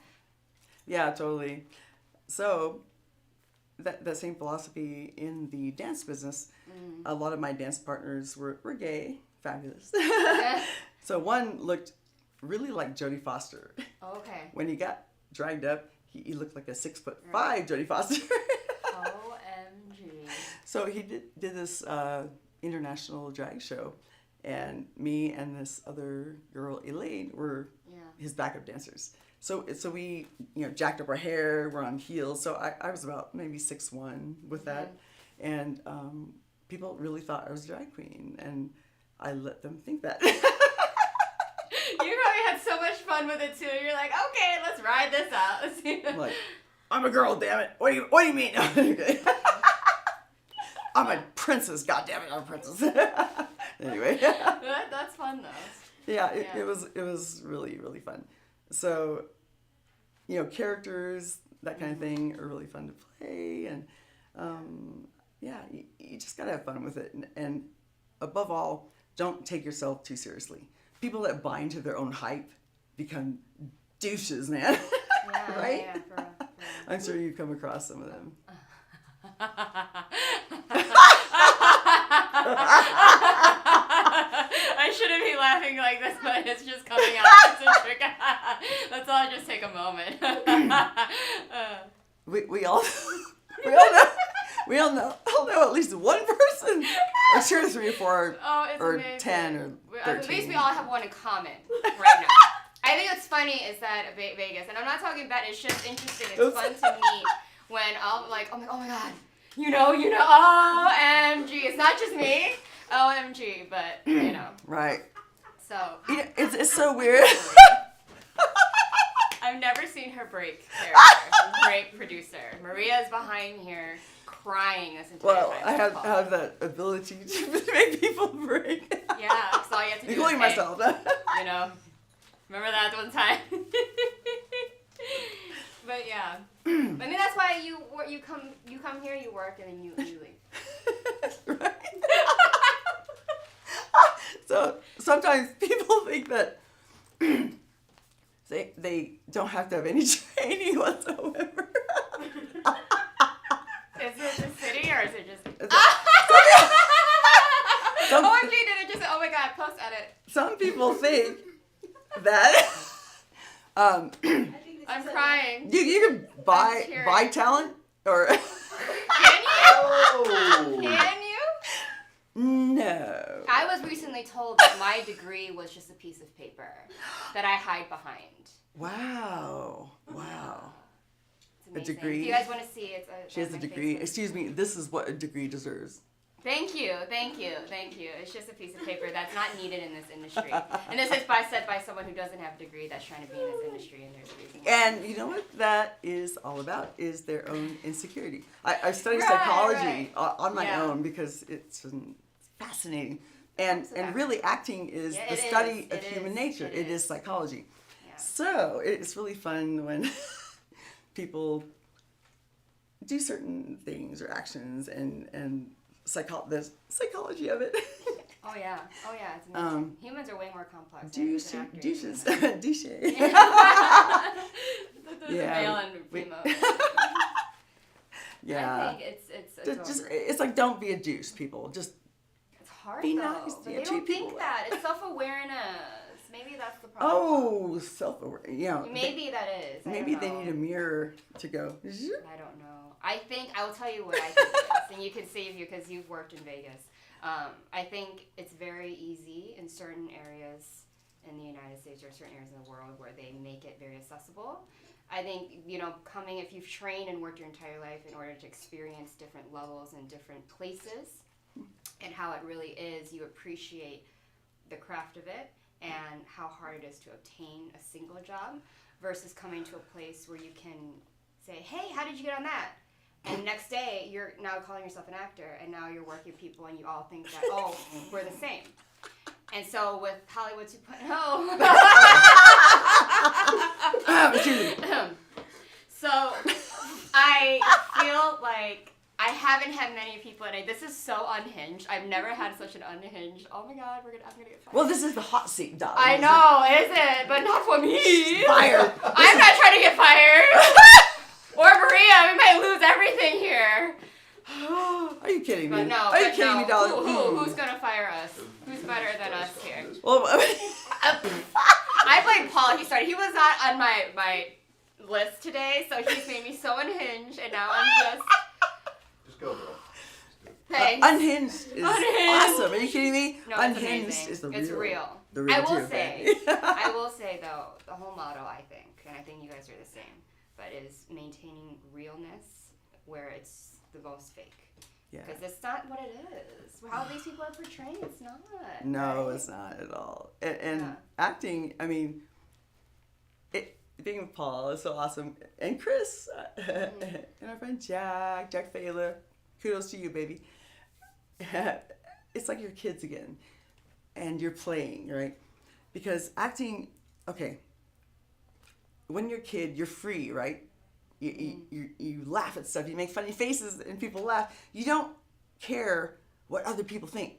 Yeah, totally. So that same philosophy in the dance business, a lot of my dance partners were gay, fabulous. So one looked really like Jodie Foster. Oh, okay. When he got dragged up, he looked like a 6'5" Jodie Foster. OMG. So he did this international drag show, and me and this other girl, Elaine, were his backup dancers. So we, jacked up our hair, we're on heels. So I was about maybe 6'1" with that. And people really thought I was a drag queen, and I let them think that. You probably had so much fun with it too. You're like, okay, let's ride this out. Let's see. I'm like, I'm a girl, damn it. What do you mean? I'm a princess, god damn it, I'm a princess. Anyway. That's fun though. Yeah, it was really, really fun. So, characters, that kind of thing are really fun to play, and you just gotta have fun with it, and above all, don't take yourself too seriously. People that buy into their own hype become douches, man. Yeah, right? Yeah, for real. I'm sure you've come across some of them. I shouldn't be laughing like this, but it's just coming out. It's a trick. Let's all just take a moment. We all know at least one person. I'm sure 3 or 4 or amazing. 10 or 13. At least we all have one in common right now. I think what's funny is that Vegas, and I'm not talking bad, it's just interesting. It's fun to me when I'm like, oh my god, you know, OMG. It's not just me, OMG, but, Right. So. It's so weird. I've never seen her break character. Break producer. Maria's behind here crying this entire time. Well, I have that ability to make people break. Yeah, that's all you have to do. Including myself. Remember that one time? But yeah. I mean, that's why you come here, you work, and then you leave. Right. So sometimes people think that they don't have to have any training whatsoever. Is it the city or is it just? OMG! Did it just? Oh my god! Post edit. Some people think that I'm crying. you can buy talent or. Can you? Oh. Can you? No. I was recently told that my degree was just a piece of paper that I hide behind. Wow. It's amazing. degree? If you guys want to see, it's She has a degree. Excuse me, this is what a degree deserves. Thank you. It's just a piece of paper that's not needed in this industry. And this is said by someone who doesn't have a degree that's trying to be in this industry, and there's a reason why. And you know what that is all about is their own insecurity. I studied psychology on my own because it's fascinating. And really acting is the study of human nature. It is psychology. Yeah. So it's really fun when people do certain things or actions and the psychology of it. Oh yeah, it's amazing. Humans are way more complex. Douches. Male and female. Yeah. I think it's just it's like, don't be a douche, people. Just it's hard be though. nice. But Yeah, they don't think that. It's self-awareness. Maybe that's the problem. Oh, self-aware. Maybe that is. Maybe they need a mirror to go. I don't know. I will tell you what I think it is, and you can save you because you've worked in Vegas. I think it's very easy in certain areas in the United States or certain areas in the world where they make it very accessible. I think, if you've trained and worked your entire life in order to experience different levels and different places and how it really is, you appreciate the craft of it and how hard it is to obtain a single job versus coming to a place where you can say, hey, how did you get on that? And next day, you're now calling yourself an actor, and now you're working with people, and you all think that, oh, we're the same. And so with Hollywood 2.0, so I feel like I haven't had many people, and this is so unhinged. I've never had such an unhinged. Oh my God, I'm gonna get fired. Well, this is the hot seat, darling. I know, is it? But not for me. Fired. I'm not trying to get fired. Or Maria, we might lose everything here. Are you kidding me? But no, Are you kidding me, darling? Who's gonna fire us? Who's better than us here? Well, I played Paul. He was not on my list today, so he's made me so unhinged, and now I'm Just go, girl. Thanks. Unhinged is awesome. Are you kidding me? No, Unhinged amazing. is the It's real. real. The real I will deal, say, baby. I will say though, the whole motto, I think, and I think you guys are the same, but is maintaining realness where it's the most fake. Yeah. Because it's not what it is. How these people are portraying, it's not. No, right? it's not at all. And acting, I mean, being with Paul is so awesome. And Chris, and our friend Jack Thaler, kudos to you, baby. It's like your kids again. And you're playing, right? Because acting, okay, when you're a kid, you're free, right? You laugh at stuff. You make funny faces and people laugh. You don't care what other people think.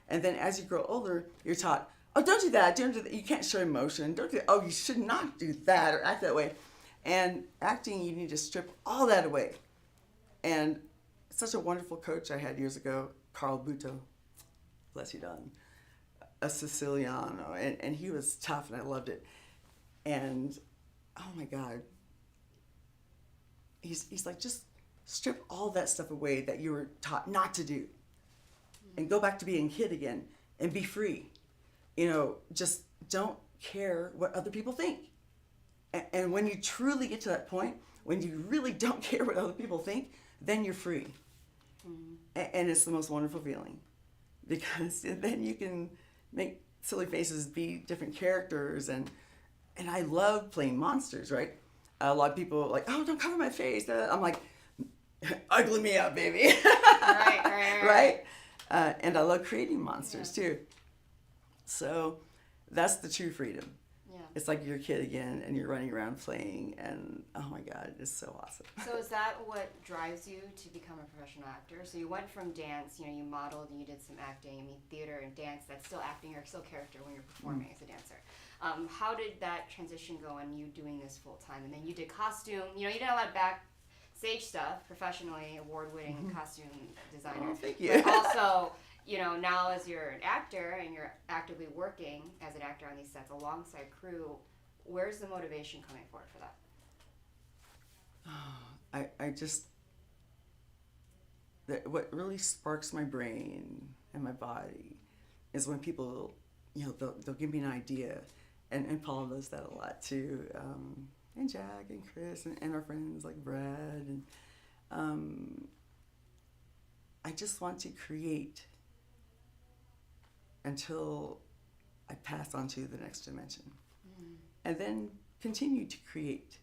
And then as you grow older, you're taught, oh, don't do that. Don't do that. You can't show emotion. Don't do that. Oh, you should not do that or act that way. And acting, you need to strip all that away. And such a wonderful coach I had years ago, Carl Buto, bless you, Don, a Siciliano. And he was tough, and I loved it. And, oh, my God. He's like, just strip all that stuff away that you were taught not to do and go back to being a kid again and be free. Just don't care what other people think. And when you truly get to that point, when you really don't care what other people think, then you're free. And it's the most wonderful feeling because then you can make silly faces, be different characters. And I love playing monsters, right? A lot of people are like, oh, don't cover my face. I'm like, ugly me up, baby. Right? And I love creating monsters too. So that's the true freedom. Yeah. It's like you're a kid again and you're running around playing and oh my God, it's so awesome. So is that what drives you to become a professional actor? So you went from dance, you modeled and you did some acting. Theater and dance, that's still acting or still character when you're performing as a dancer. How did that transition go and you doing this full time? And then you did costume, you did a lot of backstage stuff, professionally, award-winning costume designer. Oh, thank you. But also, now as you're an actor and you're actively working as an actor on these sets alongside crew, where's the motivation coming forward for that? I just, what really sparks my brain and my body is when people, they'll give me an idea. And Paul does that a lot too. And Jack and Chris and our friends like Brad. And I just want to create until I pass on to the next dimension. And then continue to create.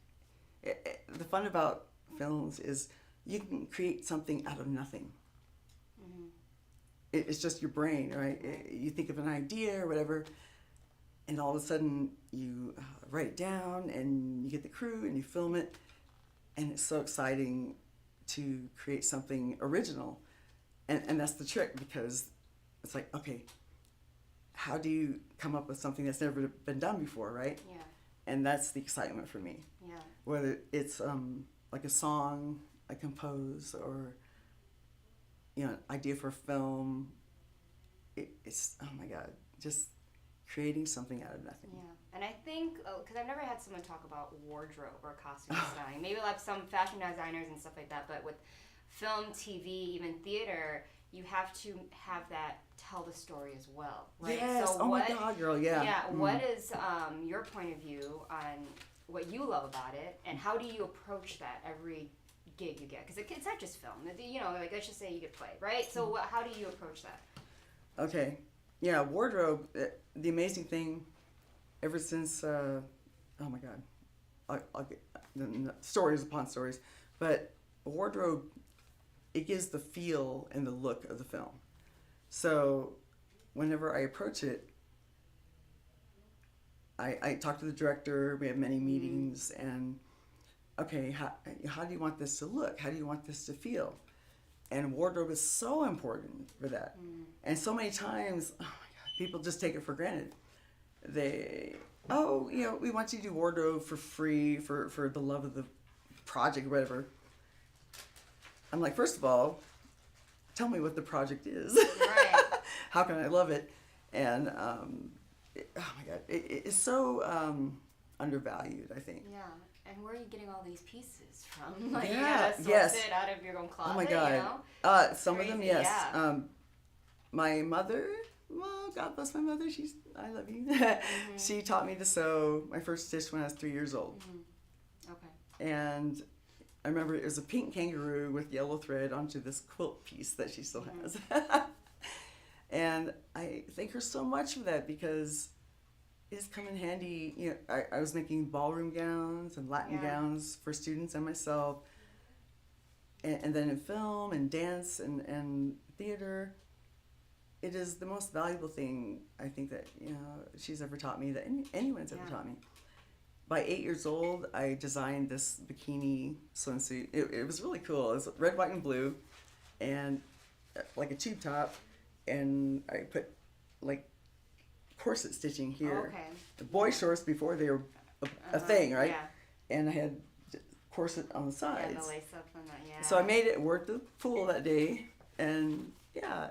The fun about films is you can create something out of nothing. It's just your brain, right? You think of an idea or whatever, and all of a sudden you write it down and you get the crew and you film it, and it's so exciting to create something original. And that's the trick, because it's like, okay, how do you come up with something that's never been done before, right? Yeah. And that's the excitement for me. Yeah. Whether it's like a song I compose, or an idea for a film, it's, oh my God, just creating something out of nothing. Yeah, and I think, because I've never had someone talk about wardrobe or costume styling. Maybe like some fashion designers and stuff like that, but with film, TV, even theater, you have to have that tell the story as well, right? Yes, so oh what, my God, girl, yeah. Yeah, what is your point of view on what you love about it, and how do you approach that every gig you get? Because it's not just film, like let's just say you get play, right? So how do you approach that? Okay, yeah, wardrobe, the amazing thing, ever since, oh my God, I'll get stories upon stories, but wardrobe, it gives the feel and the look of the film. So whenever I approach it, I talk to the director, we have many meetings, and okay, how do you want this to look? How do you want this to feel? And wardrobe is so important for that. And so many times, oh my God, people just take it for granted. We want you to do wardrobe for free for the love of the project or whatever. I'm like, first of all, tell me what the project is. Right. How can I love it? And oh my God, it's so undervalued, I think. Yeah. And where are you getting all these pieces from? Like, Yeah, you gotta source yes. it out of your own closet, Oh my God. you know? Some of them, Crazy, yes. yeah. My mother, well, God bless my mother, I love you. She taught me to sew my first stitch when I was 3 years old. Okay. And I remember it was a pink kangaroo with yellow thread onto this quilt piece that she still has. And I thank her so much for that, because it's come in handy. I was making ballroom gowns and Latin gowns for students and myself. And then in film and dance and theater, it is the most valuable thing I think that she's ever taught me, that anyone's ever taught me. By 8 years old, I designed this bikini swimsuit. It was really cool. It was red, white, and blue, and like a tube top, and I put like corset stitching here. Okay. The boy shorts before they were a thing, right? Yeah. And I had corset on the sides. Yeah, the lace up and that, yeah. So I made it work the pool that day, and yeah.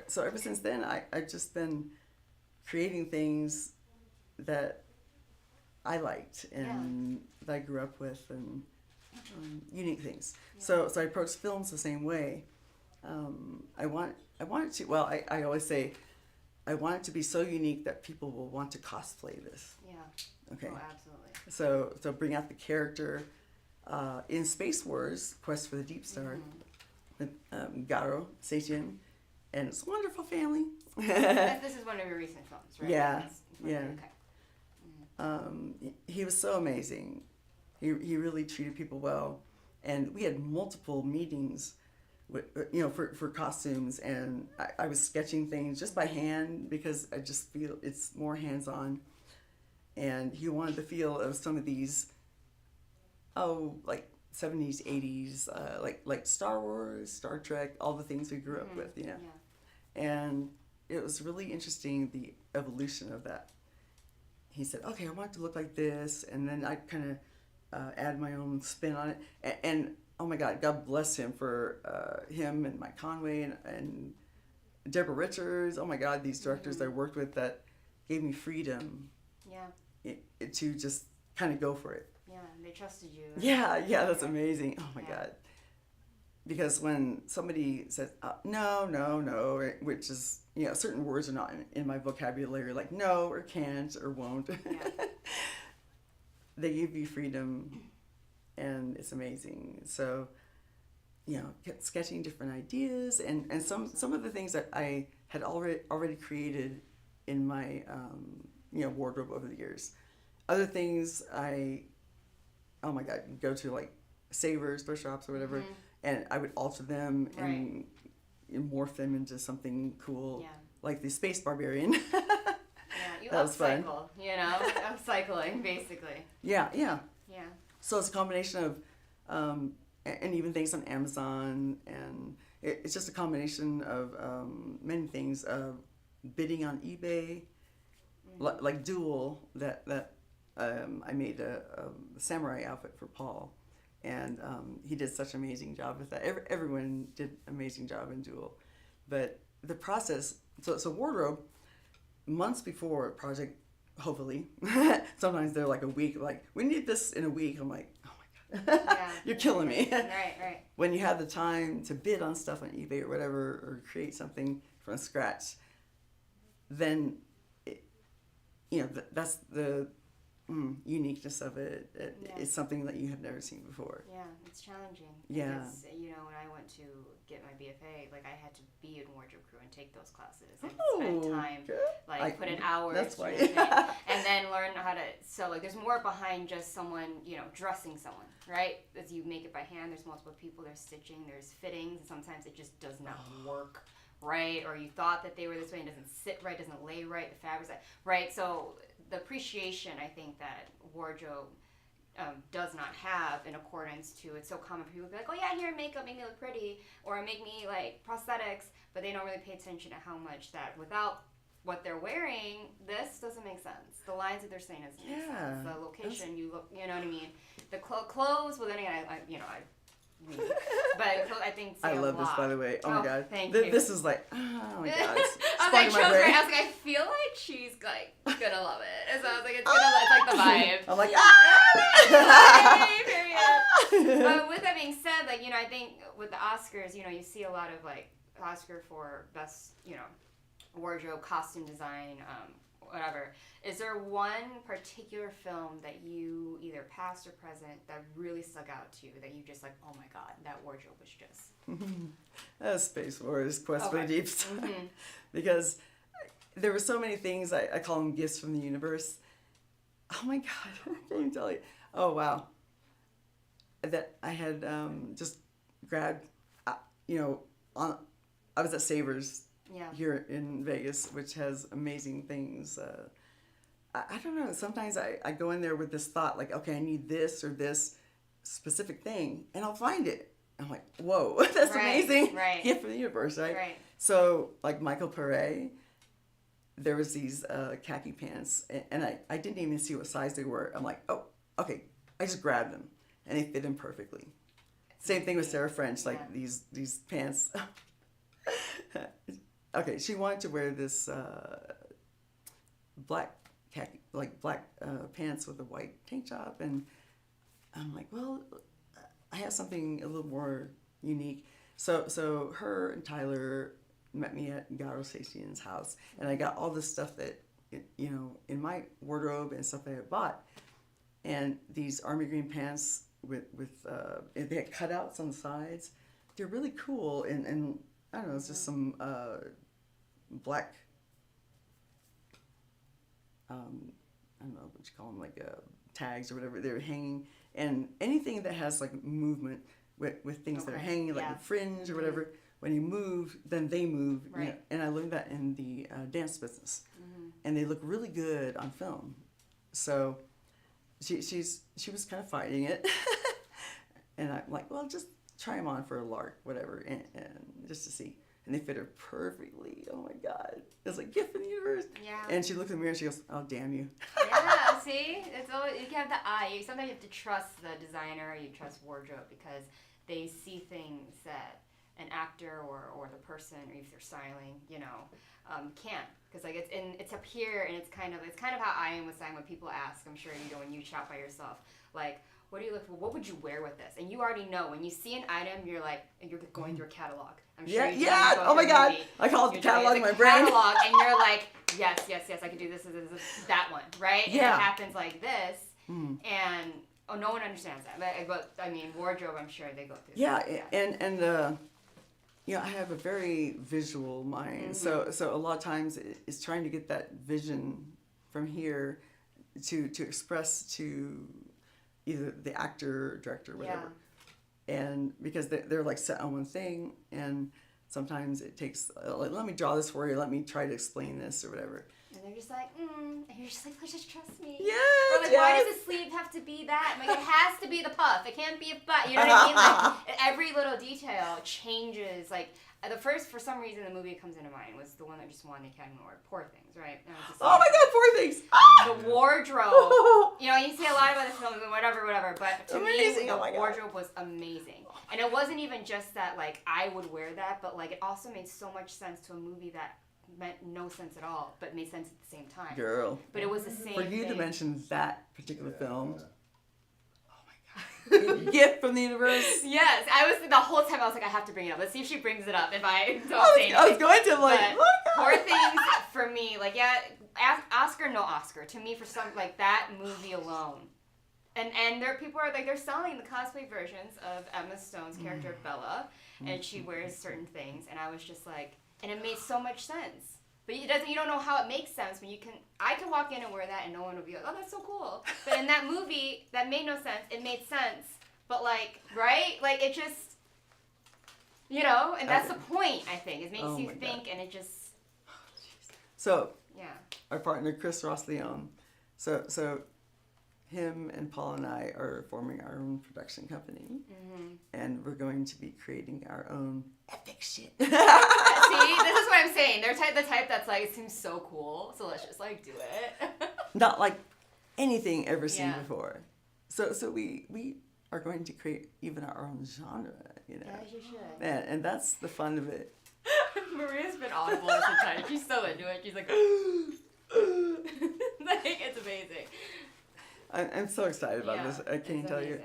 So ever since then, I've just been creating things that I liked and that I grew up with, and unique things. Yeah. So I approach films the same way. I want it to. Well, I always say, I want it to be so unique that people will want to cosplay this. Yeah. Okay. Oh, absolutely. So bring out the character. In Space Wars, Quest for the Deep Star, with Garo, Seijin, and his wonderful family. This is one of your recent films, right? Yeah, Okay. He was so amazing. He really treated people well, and we had multiple meetings, for costumes, and I was sketching things just by hand, because I just feel it's more hands-on, and he wanted the feel of some of these, like 70s, 80s, like Star Wars, Star Trek, all the things we grew up with, Yeah. And it was really interesting, the evolution of that. He said, okay, I want it to look like this, and then I kind of add my own spin on it. And oh my God, God bless him for him and Mike Conway and Deborah Richards. Oh my God, these directors I worked with that gave me freedom. Yeah. To just kind of go for it. Yeah, they trusted you. Yeah, that's amazing. Oh my God. Because when somebody says, no, which is, certain words are not in my vocabulary, like no, or can't, or won't. Yeah. They give you freedom, and it's amazing. So kept sketching different ideas, and some of the things that I had already created in my wardrobe over the years. Other things oh my God, go to like Savers, thrift shops, or whatever, and I would alter them and morph them into something cool, like the Space Barbarian. You that was fun. Upcycle, upcycling basically. Yeah. Yeah. So it's a combination of, and even things on Amazon, and it's just a combination of many things. Bidding on eBay, like Duel, that I made a samurai outfit for Paul, and he did such an amazing job with that. Everyone did an amazing job in Duel, but the process. So wardrobe, months before a project, hopefully, sometimes they're like a week. Like, we need this in a week. I'm like, oh my God, you're killing me. Right. When you have the time to bid on stuff on eBay or whatever, or create something from scratch, then that's the uniqueness of it. It's something that you have never seen before. Yeah, it's challenging. Yeah. Because, when I went to get my BFA, like, I had to be in wardrobe crew and take those classes and spend time, like, put in hours. That's why. And then learn how to sew. Like, there's more behind just someone, dressing someone, right? As you make it by hand, there's multiple people, there's stitching, there's fittings, and sometimes it just does not work right, or you thought that they were this way and it doesn't sit right, doesn't lay right, the fabric's right. So the appreciation, I think, that wardrobe does not have in accordance to, it's so common for people to be like, oh yeah, here, makeup, make me look pretty, or make me like prosthetics, but they don't really pay attention to how much that without what they're wearing, this doesn't make sense. The lines that they're saying doesn't make sense. The location, you look, you know what I mean? The clothes, well then again, but I think I love this, by the way. Oh my God, thank you. This is like, oh my God. I was like, I feel like she's like gonna love it, and so I was like, it's like the vibe. I'm like, period. But with that being said, like, I think with the Oscars, you see a lot of like Oscar for best, wardrobe, costume design, whatever. Is there one particular film that you, either past or present, that really stuck out to you, that you just like, oh my God, that wardrobe was just... Space Wars, Quest for the Deep Star. Because there were so many things, I call them gifts from the universe. Oh my God, I can't even tell you. Oh wow. That I had just grabbed, I was at Savers here in Vegas, which has amazing things. I don't know, sometimes I go in there with this thought, like, okay, I need this or this specific thing, and I'll find it. I'm like, whoa, that's amazing. Right. Gift from the universe, right? Right. So, like Michael Pare, there was these khaki pants, and I didn't even see what size they were. I'm like, oh, okay. I just grabbed them, and they fit him perfectly. Same thing with Sarah French, like these pants. Okay, she wanted to wear this black khaki, like black pants with a white tank top, and I'm like, well, I have something a little more unique. So her and Tyler met me at Garo Satian's house, and I got all this stuff that, in my wardrobe and stuff that I had bought, and these army green pants with they had cutouts on the sides. They're really cool, and I don't know, it's just some black, I don't know what you call them, like tags or whatever, they're hanging, and anything that has like movement with things that are hanging, like a fringe or whatever, when you move, then they move. Right. And I learned that in the dance business, and they look really good on film. So she was kind of fighting it, and I'm like, well, just try them on for a lark, whatever, and just to see. And they fit her perfectly. Oh my God. It's like gift from the universe. Yeah. And she looked in the mirror and she goes, oh, damn you. Yeah, see? It's always, you have the eye. Sometimes you have to trust the designer, or you trust wardrobe, because they see things that an actor or the person, or if they're styling, can't. Because like it's up here, and it's kind of how I am with styling. When people ask, I'm sure when you shop by yourself, like, what do you look for? What would you wear with this? And you already know. When you see an item, you're like, you're going through a catalog. I'm sure you oh my God. movie. I call it the catalog in my brain. Catalog, and you're like, yes, I can do this, that one, right? Yeah. And it happens like this, and Oh, no one understands that. But I mean, wardrobe, I'm sure they go through. Yeah, that. and you know, I have a very visual mind, so a lot of times it's trying to get that vision from here to express to either the actor, or director, or whatever. And because they're like set on one thing, and sometimes it takes like, let me draw this for you, let me try to explain this or whatever. And they're just like, and you're just like, please just trust me. Yes, Or like, why does the sleeve have to be that? I'm like, it has to be the puff. It can't be a butt. You know what I mean? Like, every little detail changes. Like, for some reason, the movie that comes into mind was the one that just won the Academy Award, Poor Things, right? Oh my God, Poor Things! The wardrobe. You know, you say a lot about the film and whatever, but to Amazing. me, the Oh my God. wardrobe was amazing. And it wasn't even just that, like, I would wear that, but, like, it also made so much sense to a movie that meant no sense at all, but made sense at the same time. Girl. But it was the same For you thing. to mention that particular film, oh my God, gift from the universe. Yes, I was the whole time. I was like, I have to bring it up. Let's see if she brings it up. If I don't say anything. I was going to like, But oh my Poor God. Things for me, like Oscar, no Oscar. To me, for some like that movie alone, and there people are like they're selling the cosplay versions of Emma Stone's character Bella, and she wears certain things, and I was just like, and it made so much sense. But it doesn't. You don't know how it makes sense when I can walk in and wear that, and no one will be like, "Oh, that's so cool." But in that movie, that made no sense. It made sense, but like, right? Like it just, you know, and that's the point. I think it makes you think, and it just, So yeah. our partner Chris Ross Leone, so him and Paul and I are forming our own production company, and we're going to be creating our own epic shit. See, this is what I'm saying. They're the type that's like, it seems so cool, so let's just like do it. Not like anything ever seen Yeah. before. So we are going to create even our own genre, you know. As you should. And that's the fun of it. Maria's been audible at the time. She's so into it. She's like, like it's amazing. I'm so excited about this. I can't tell you.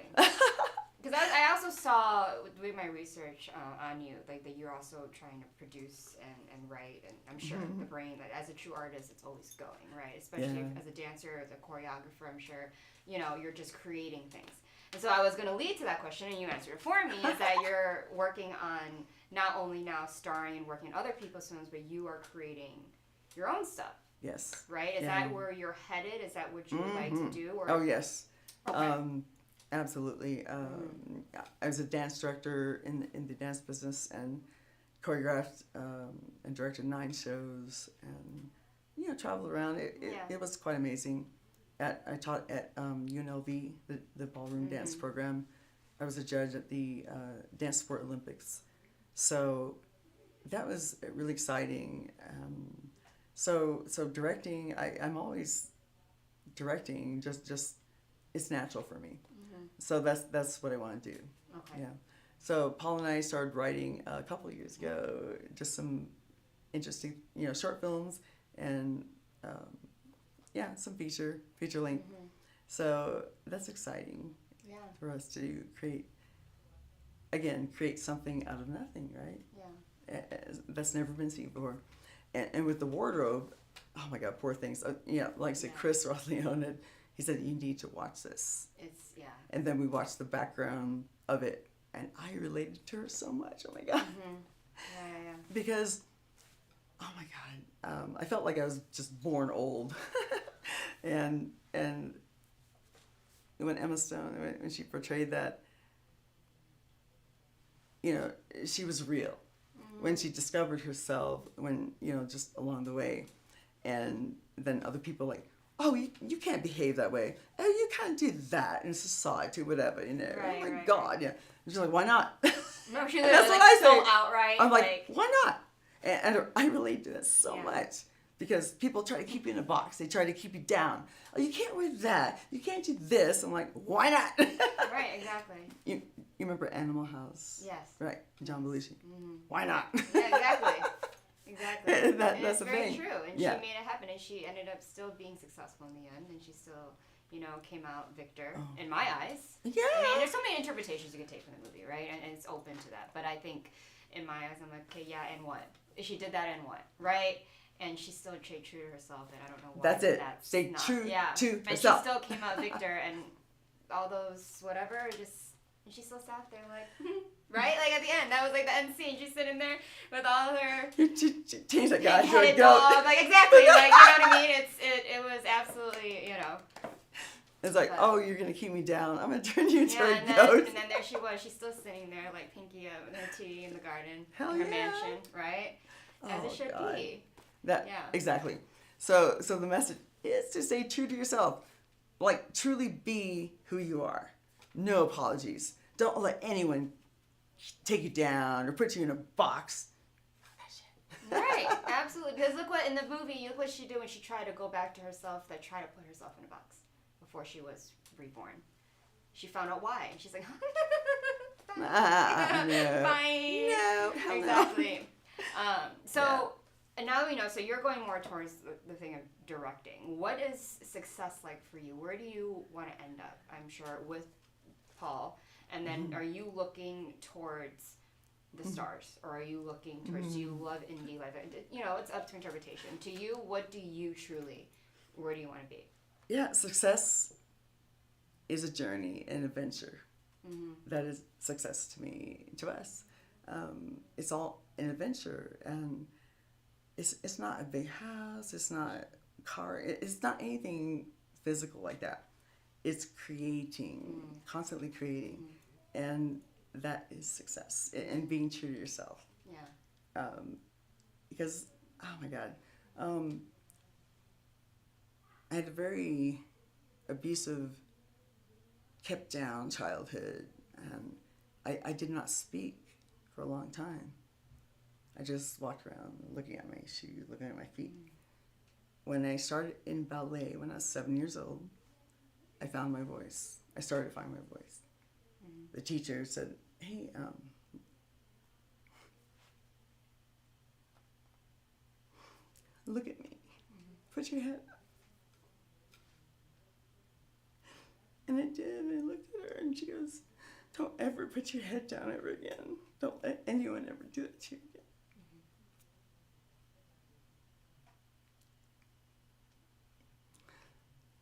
Because I also saw, doing my research on you, like that you're also trying to produce and write, and I'm sure the brain, like, as a true artist, it's always going, right? Especially as a dancer, as a choreographer, I'm sure, you know, you're just creating things. And so I was going to lead to that question, and you answered it for me, is that you're working on not only now starring and working in other people's films, but you are creating your own stuff. Yes. Right? Is that where you're headed? Is that what you would like to do? Or? Oh, yes. Okay. Absolutely. I was a dance director in the dance business and choreographed and directed 9 shows and, you know, traveled around. It was quite amazing. I taught at UNLV, the ballroom dance program. I was a judge at the Dance Sport Olympics. So that was really exciting. So directing, I'm always directing, just it's natural for me. So that's what I want to do. Okay. Yeah. So Paul and I started writing a couple of years ago, just some interesting, you know, short films and some feature length. So that's exciting for us to create something out of nothing, right? Yeah. That's never been seen before. And with the wardrobe, oh my God, Poor Things. Like I said, Chris Ross Leone, he said, you need to watch this. And then we watched the background of it, and I related to her so much. Oh my God. Yeah. Because, oh my God, I felt like I was just born old. and when Emma Stone, when she portrayed that, you know, she was real. When she discovered herself, when, you know, just along the way. And then other people like, oh, you can't behave that way. Oh, you can't do that in society, whatever, you know. Right, oh my God, yeah. And she's like, why not? No, she's that's like, what I so say. outright. I'm like, why not? And I relate to that so Yeah. much. Because people try to keep you in a box. They try to keep you down. Oh, you can't wear that. You can't do this. I'm like, why not? Right, exactly. You remember Animal House? Yes. Right, John Belushi. Why not? Yeah, exactly. Exactly. That's And the it's very thing. true. And Yeah. she made it happen, and she ended up still being successful in the end, and she still, you know, came out victor in my eyes. Yeah. I mean, there's so many interpretations you can take from the movie, right? And it's open to that. But I think, in my eyes, I'm like, okay, yeah, and what? She did that, and what? Right? And she still stayed true to herself, and I don't know why. That's it. That's Stay not, true to and herself. she still came out victor, and all those whatever, just, and she still sat there like, right? Like at the end, that was like the end scene. She's sitting there with all her Change that guy to a pink-headed goat. dog. Like exactly, like you know what I mean? It was absolutely, you know. It's like, But- oh, you're gonna keep me down. I'm gonna turn you into Yeah, a and goat. then there she was. She's still sitting there like Pinky up with her tea in the garden, Hell in her yeah. mansion, right? As Oh, it should God. be. That Yeah. exactly. So the message is to stay true to yourself. Like truly be who you are. No apologies. Don't let anyone take you down or put you in a box. Right, absolutely. Because look what in the movie, look what she did when she tried to go back to herself, that tried to put herself in a box before she was reborn. She found out why, and she's like, No. fine. No, hell no. Exactly. And now we know. So you're going more towards the thing of directing. What is success like for you? Where do you want to end up? I'm sure with Paul, and then are you looking towards the stars, or are you looking towards? Do you love indie life? You know, it's up to interpretation. To you, what do you truly? Where do you want to be? Yeah, success is a journey, an adventure. That is success to me, to us. It's all an adventure, and it's not a big house. It's not a car. It's not anything physical like that. It's creating, constantly creating, and that is success. And being true to yourself. Yeah. Because oh my God, I had a very abusive, kept down childhood, and I did not speak for a long time. I just walked around looking at my shoes, looking at my feet. When I started in ballet when I was 7 years old, I found my voice. I started to find my voice. The teacher said, hey, look at me. Put your head up. And I did, and I looked at her, and she goes, don't ever put your head down ever again. Don't let anyone ever do that to you again.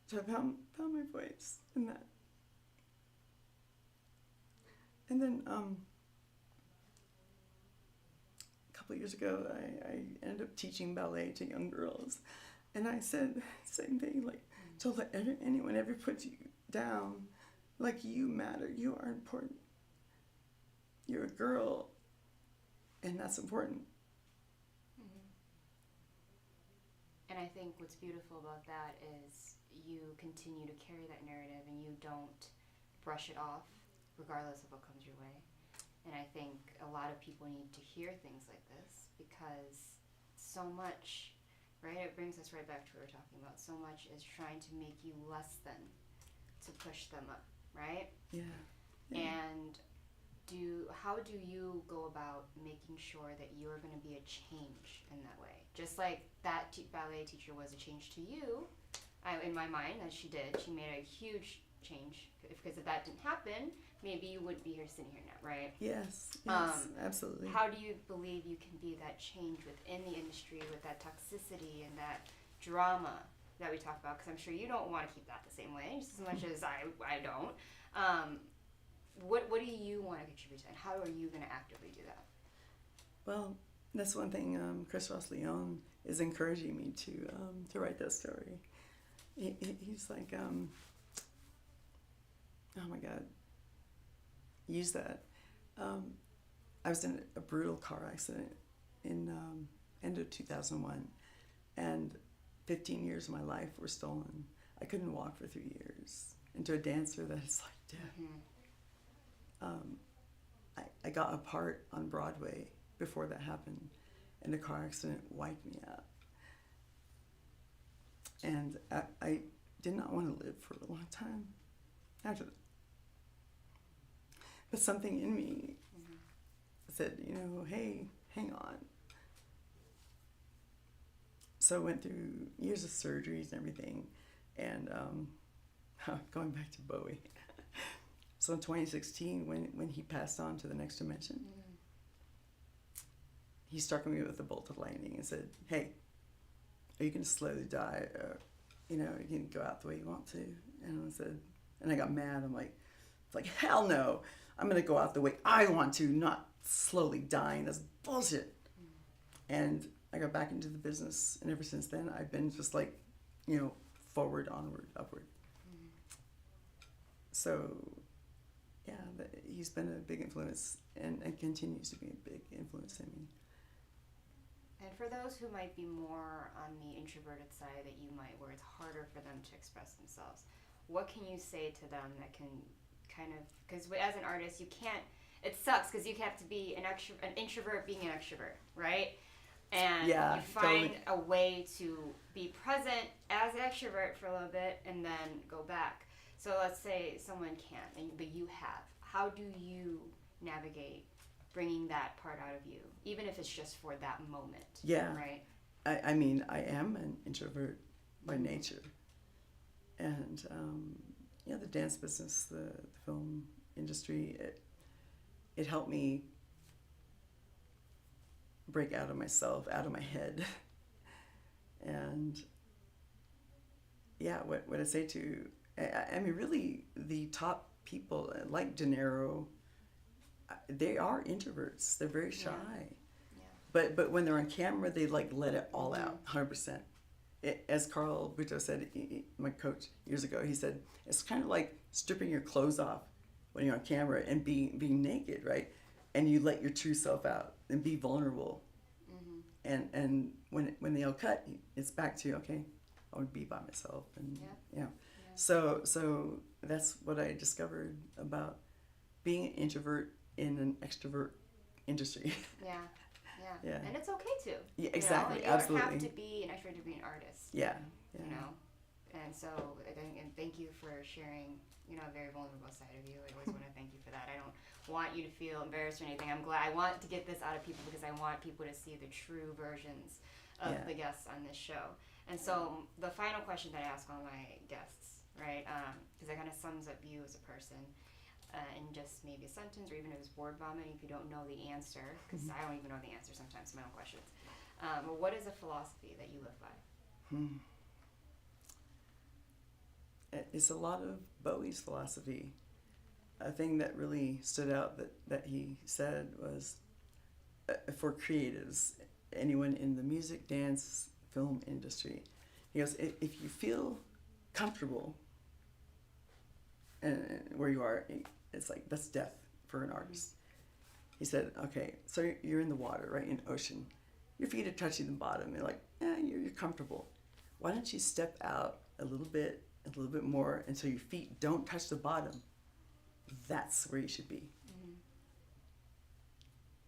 So I found my voice in that. And then a couple of years ago, I ended up teaching ballet to young girls. And I said the same thing, like, don't let anyone ever put you down. Like, you matter. You are important. You're a girl, and that's important. And I think what's beautiful about that is you continue to carry that narrative and you don't brush it off regardless of what comes your way. And I think a lot of people need to hear things like this because so much, right, it brings us right back to what we were talking about. So much is trying to make you less than to push them up, right? Yeah. And how do you go about making sure that you're going to be a change in that way? Just like that ballet teacher was a change to you, in my mind, as she did. She made a huge change because if that didn't happen, maybe you wouldn't be here sitting here now, right? Yes, absolutely. How do you believe you can be that change within the industry with that toxicity and that drama that we talk about? Because I'm sure you don't want to keep that the same way, just as much as I don't. What do you want to contribute to, and how are you going to actively do that? Well, that's one thing Chris Ross Leon is encouraging me to write that story. He's like, oh my God, use that. I was in a brutal car accident in end of 2001, and 15 years of my life were stolen. I couldn't walk for 3 years. And to a dancer, that is like death. I got a part on Broadway before that happened, and the car accident wiped me out. And I did not want to live for a long time after that. But something in me said, hey, hang on. So I went through years of surgeries and everything, and going back to Bowie. So in 2016, when he passed on to the next dimension, he struck me with a bolt of lightning and said, hey, are you going to slowly die? Or, you can go out the way you want to. And I said, And I got mad. I'm like, it's like, hell no. I'm going to go out the way I want to, not slowly dying. That's bullshit. And I got back into the business. And ever since then, I've been just like, forward, onward, upward. So, yeah, he's been a big influence and continues to be a big influence in me. And for those who might be more on the introverted side where it's harder for them to express themselves, what can you say to them that can kind of, because as an artist, you can't, it sucks because you have to be an introvert being an extrovert, right? And you find a way to be present as an extrovert for a little bit and then go back. So let's say someone can't, but you have. How do you navigate bringing that part out of you, even if it's just for that moment? Yeah. Right? I mean, I am an introvert by nature. And, the dance business, the film industry, it helped me break out of myself, out of my head. And, what I say to, I mean, really, the top people like De Niro, they are introverts. They're very shy. Yeah. But when they're on camera, they like let it all out, 100%. As Carl Buto said, my coach years ago, he said, it's kind of like stripping your clothes off when you're on camera and being naked, right? And you let your true self out and be vulnerable. Mm-hmm. And when they all cut, it's back to, okay, I would be by myself. And So that's what I discovered about being an introvert in an extrovert industry. Yeah. And it's okay to. Yeah, exactly. You Absolutely. don't have to be an extrovert to be an artist. Yeah. And so, and thank you for sharing, a very vulnerable side of you. I always want to thank you for that. I don't want you to feel embarrassed or anything. I'm glad. I want to get this out of people because I want people to see the true versions of the guests on this show. And so, the final question that I ask all my guests, right, because that kind of sums up you as a person. In just maybe a sentence or even if it's word vomit if you don't know the answer, because I don't even know the answer sometimes to my own questions. But what is a philosophy that you live by? It's a lot of Bowie's philosophy. A thing that really stood out that he said was, for creatives, anyone in the music, dance, film industry, he goes, if you feel comfortable and where you are, it's like, that's death for an artist. He said, okay, so you're in the water, right, in the ocean. Your feet are touching the bottom. You're like, you're comfortable. Why don't you step out a little bit more until your feet don't touch the bottom? That's where you should be. Mm-hmm.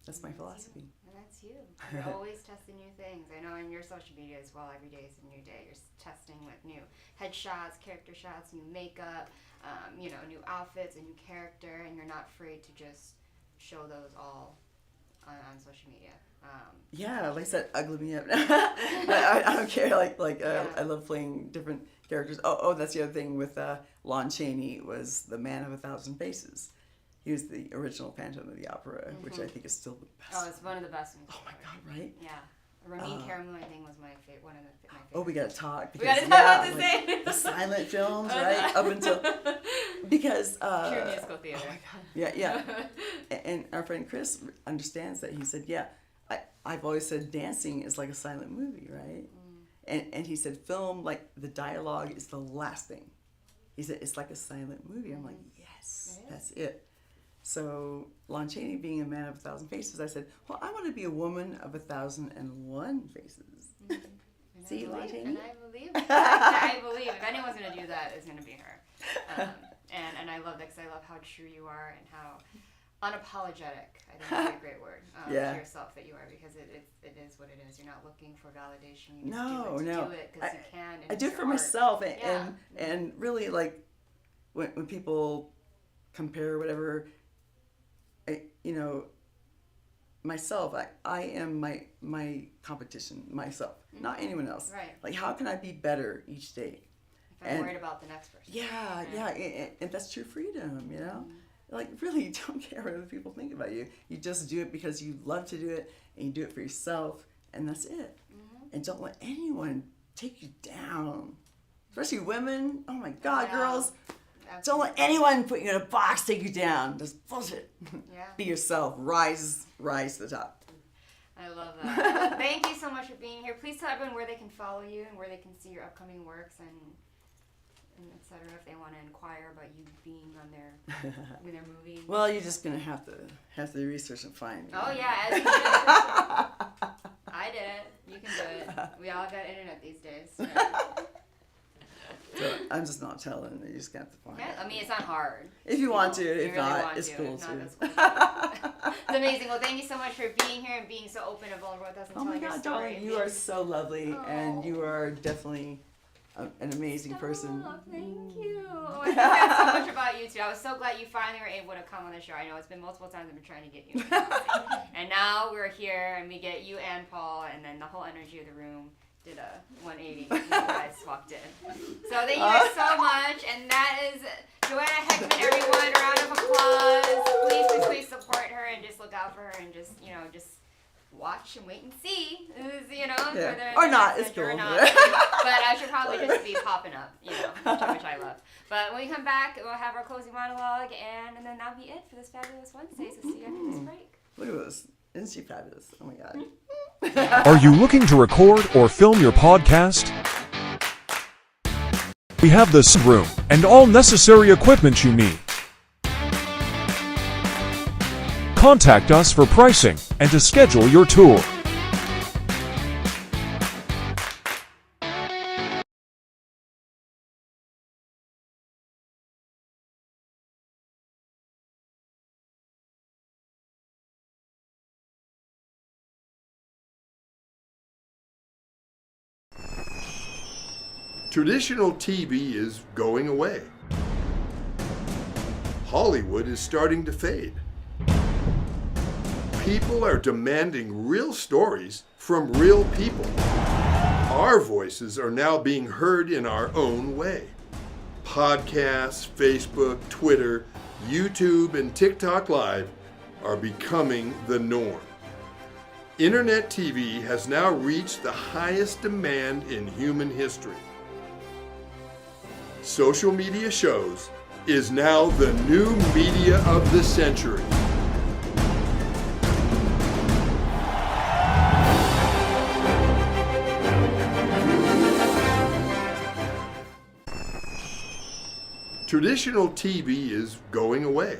That's my philosophy. And that's you. You're always testing new things. I know in your social media as well, every day is a new day. You're testing with new headshots, character shots, new makeup, new outfits, a new character, and you're not afraid to just show those all on social media. Like I said, ugly me up. I don't care. I love playing different characters. Oh, that's the other thing with Lon Chaney was the Man of 1,000 Faces. He was the original Phantom of the Opera, which I think is still the best. Oh, it's one of the best ones. Oh my God, right? Yeah. Ramin Karimou, I think, was my favorite. One of my favorites. Oh, we gotta talk. We gotta talk about the same. The silent films, right? Up until because pure musical theater. Oh my God. Yeah. And our friend Chris understands that. He said, I've always said dancing is like a silent movie, right? And he said film, like the dialogue is the last thing. He said it's like a silent movie. I'm like, yes, that's it. So Lon Chaney being a man of 1,000 faces, I said, well, I want to be a woman of 1,001 faces. See, Lon Chaney? And I believe. I believe if anyone's going to do that, it's going to be her. And I love that because I love how true you are and how unapologetic, I think is a great word, to yourself that you are, because it is what it is. You're not looking for validation. You do it because you can. I do it for myself. And really, like, when people compare whatever, myself, I am my competition, myself, not anyone else. Right. Like, how can I be better each day? If I'm worried about the next person. And that's true freedom, Like, really, you don't care what other people think about you. You just do it because you love to do it, and you do it for yourself, and that's it. Mm-hmm. And don't let anyone take you down. Especially women. Oh, my God, girls. Don't let anyone put you in a box, take you down. Just bullshit. Yeah. Be yourself. Rise to the top. I love that. Thank you so much for being here. Please tell everyone where they can follow you and where they can see your upcoming works and et cetera, if they want to inquire about you being on their movie. Well, you're just gonna have to research and find. Oh yeah, as you did. I did it. You can do it. We all got internet these days. So. So I'm just not telling. You just have to find. Yeah, I mean, it's not hard. If you want to, If if you not, really want it's to. cool If too. not, that's cool. It's amazing. Well, thank you so much for being here and being so open and vulnerable with us and Oh my telling your God, story. darling, you are so lovely, and you are definitely an amazing person. Oh, thank you. Oh, I learned so much about you too. I was so glad you finally were able to come on the show. I know it's been multiple times I've been trying to get you. And now we're here and we get you and Paul, and then the whole energy of the room did a 180 when you guys walked in. So thank you guys so much. And that is Joanna Heckman, everyone. A round of applause. Please support her and just look out for her and just watch and wait and see. Yeah. Or not, it's cool. But I should probably just be popping up, which I love. But when we come back, we'll have our closing monologue, and then that'll be it for this fabulous Wednesday. So see you after this break. Look at this. Isn't she fabulous? Oh my God. Are you looking to record or film your podcast? We have the sound room and all necessary equipment you need. Contact us for pricing and to schedule your tour. Traditional TV is going away. Hollywood is starting to fade. People are demanding real stories from real people. Our voices are now being heard in our own way. Podcasts, Facebook, Twitter, YouTube, and TikTok Live are becoming the norm. Internet TV has now reached the highest demand in human history. Social media shows is now the new media of the century. Traditional TV is going away.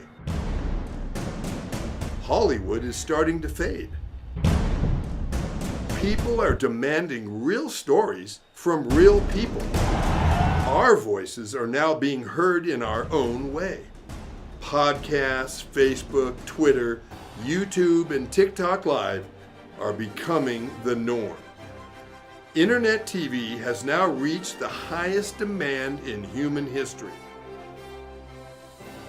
Hollywood is starting to fade. People are demanding real stories from real people. Our voices are now being heard in our own way. Podcasts, Facebook, Twitter, YouTube, and TikTok Live are becoming the norm. Internet TV has now reached the highest demand in human history.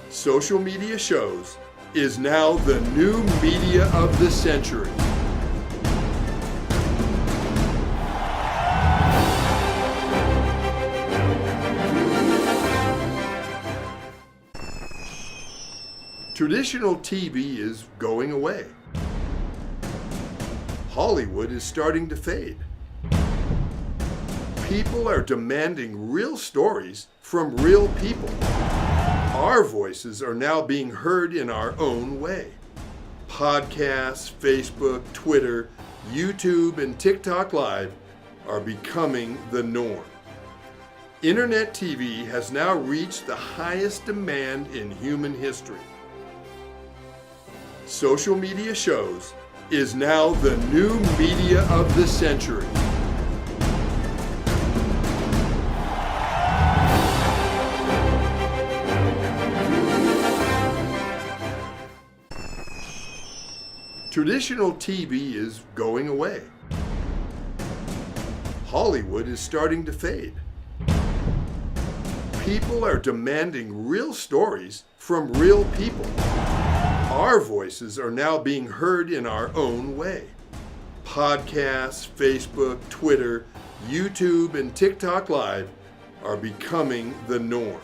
Social media shows is now the new media of the century. Traditional TV is going away. Hollywood is starting to fade. People are demanding real stories from real people. Our voices are now being heard in our own way. Podcasts, Facebook, Twitter, YouTube, and TikTok Live are becoming the norm. Internet TV has now reached the highest demand in human history. Social media shows is now the new media of the century. Traditional TV is going away. Hollywood is starting to fade. People are demanding real stories from real people. Our voices are now being heard in our own way. Podcasts, Facebook, Twitter, YouTube, and TikTok Live are becoming the norm.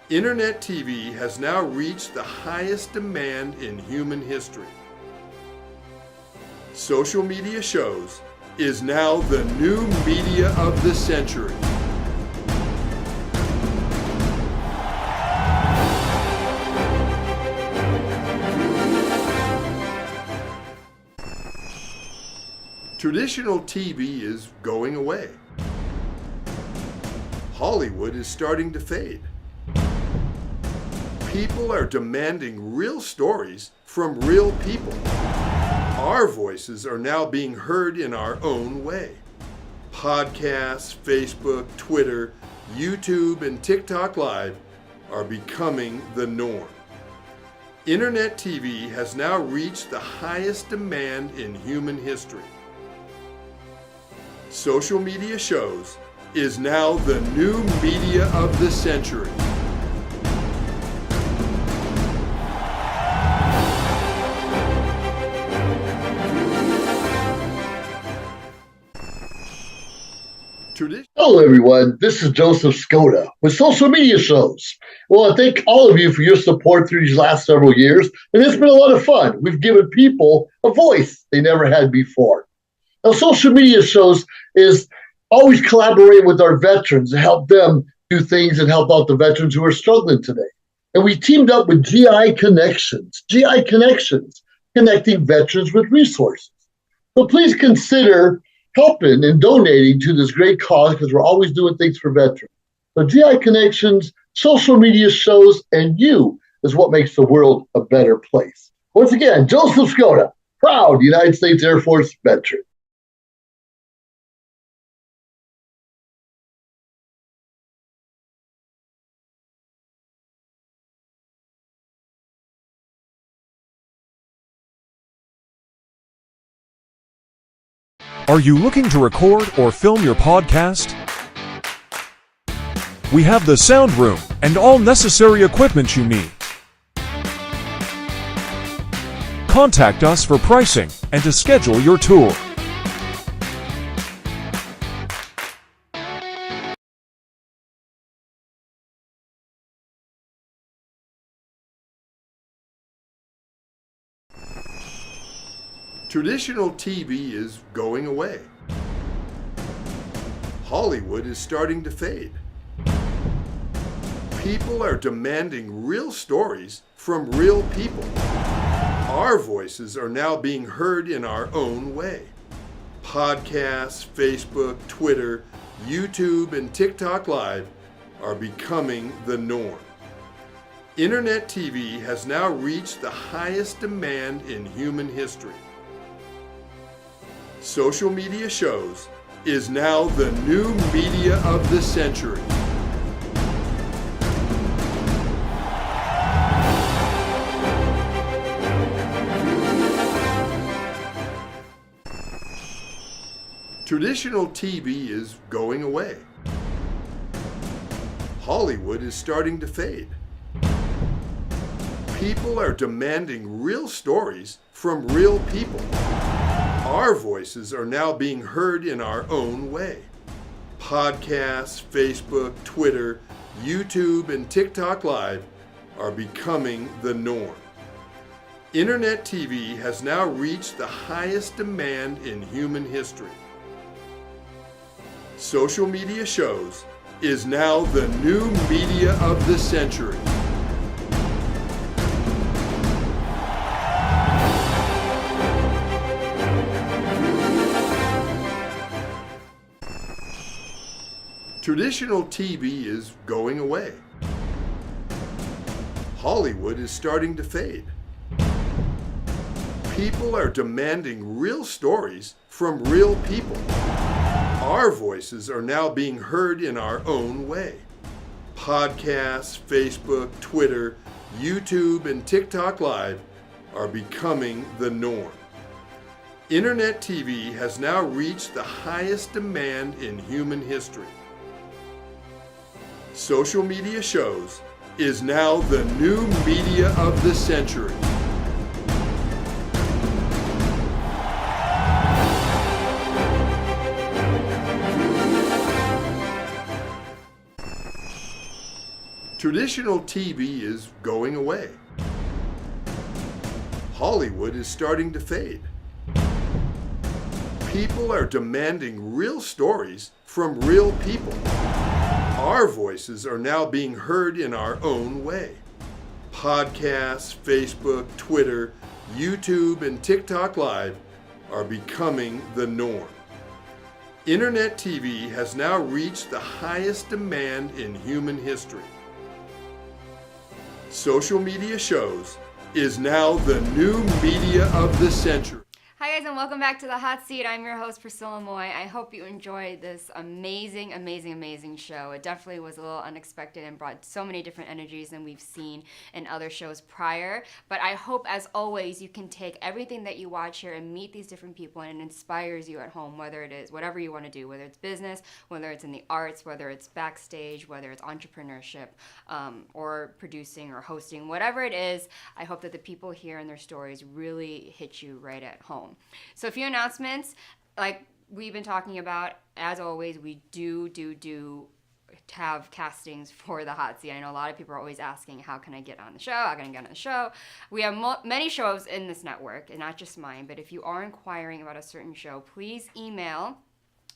Internet TV has now reached the highest demand in human history. Social media shows is now the new media of the century. Traditional TV is going away. Hollywood is starting to fade. People are demanding real stories from real people. Our voices are now being heard in our own way. Podcasts, Facebook, Twitter, YouTube, and TikTok Live are becoming the norm. Internet TV has now reached the highest demand in human history. Social media shows is now the new media of the century. Hello, everyone. This is Joseph Skoda with Social Media Shows. Well, I thank all of you for your support through these last several years, and it's been a lot of fun. We've given people a voice they never had before. Now, Social Media Shows is always collaborating with our veterans to help them do things and help out the veterans who are struggling today. And we teamed up with GI Connections, connecting veterans with resources. So please consider helping and donating to this great cause because we're always doing things for veterans. So GI Connections, Social Media Shows, and you is what makes the world a better place. Once again, Joseph Skoda, proud United States Air Force veteran. Are you looking to record or film your podcast? We have the sound room and all necessary equipment you need. Contact us for pricing and to schedule your tour. Traditional TV is going away. Hollywood is starting to fade. People are demanding real stories from real people. Our voices are now being heard in our own way. Podcasts, Facebook, Twitter, YouTube, and TikTok Live are becoming the norm. Internet TV has now reached the highest demand in human history. Social media shows is now the new media of the century. Traditional TV is going away. Hollywood is starting to fade. People are demanding real stories from real people. Our voices are now being heard in our own way. Podcasts, Facebook, Twitter, YouTube, and TikTok Live are becoming the norm. Internet TV has now reached the highest demand in human history. Social media shows is now the new media of the century. Traditional TV is going away. Hollywood is starting to fade. People are demanding real stories from real people. Our voices are now being heard in our own way. Podcasts, Facebook, Twitter, YouTube, and TikTok Live are becoming the norm. Internet TV has now reached the highest demand in human history. Social media shows is now the new media of the century. Traditional TV is going away. Hollywood is starting to fade. People are demanding real stories from real people. Our voices are now being heard in our own way. Podcasts, Facebook, Twitter, YouTube, and TikTok Live are becoming the norm. Internet TV has now reached the highest demand in human history. Social media shows is now the new media of the century. Hi guys, and welcome back to The Hot Seat. I'm your host, Priscilla Moy. I hope you enjoyed this amazing show. It definitely was a little unexpected and brought so many different energies than we've seen in other shows prior. But I hope, as always, you can take everything that you watch here and meet these different people, and it inspires you at home, whether it is whatever you want to do, whether it's business, whether it's in the arts, whether it's backstage, whether it's entrepreneurship, or producing or hosting, whatever it is. I hope that the people here and their stories really hit you right at home. So a few announcements, like we've been talking about, as always, we do have castings for the Hot Seat. I know a lot of people are always asking, how can I get on the show? How can I get on the show? We have many shows in this network, and not just mine, but if you are inquiring about a certain show, please email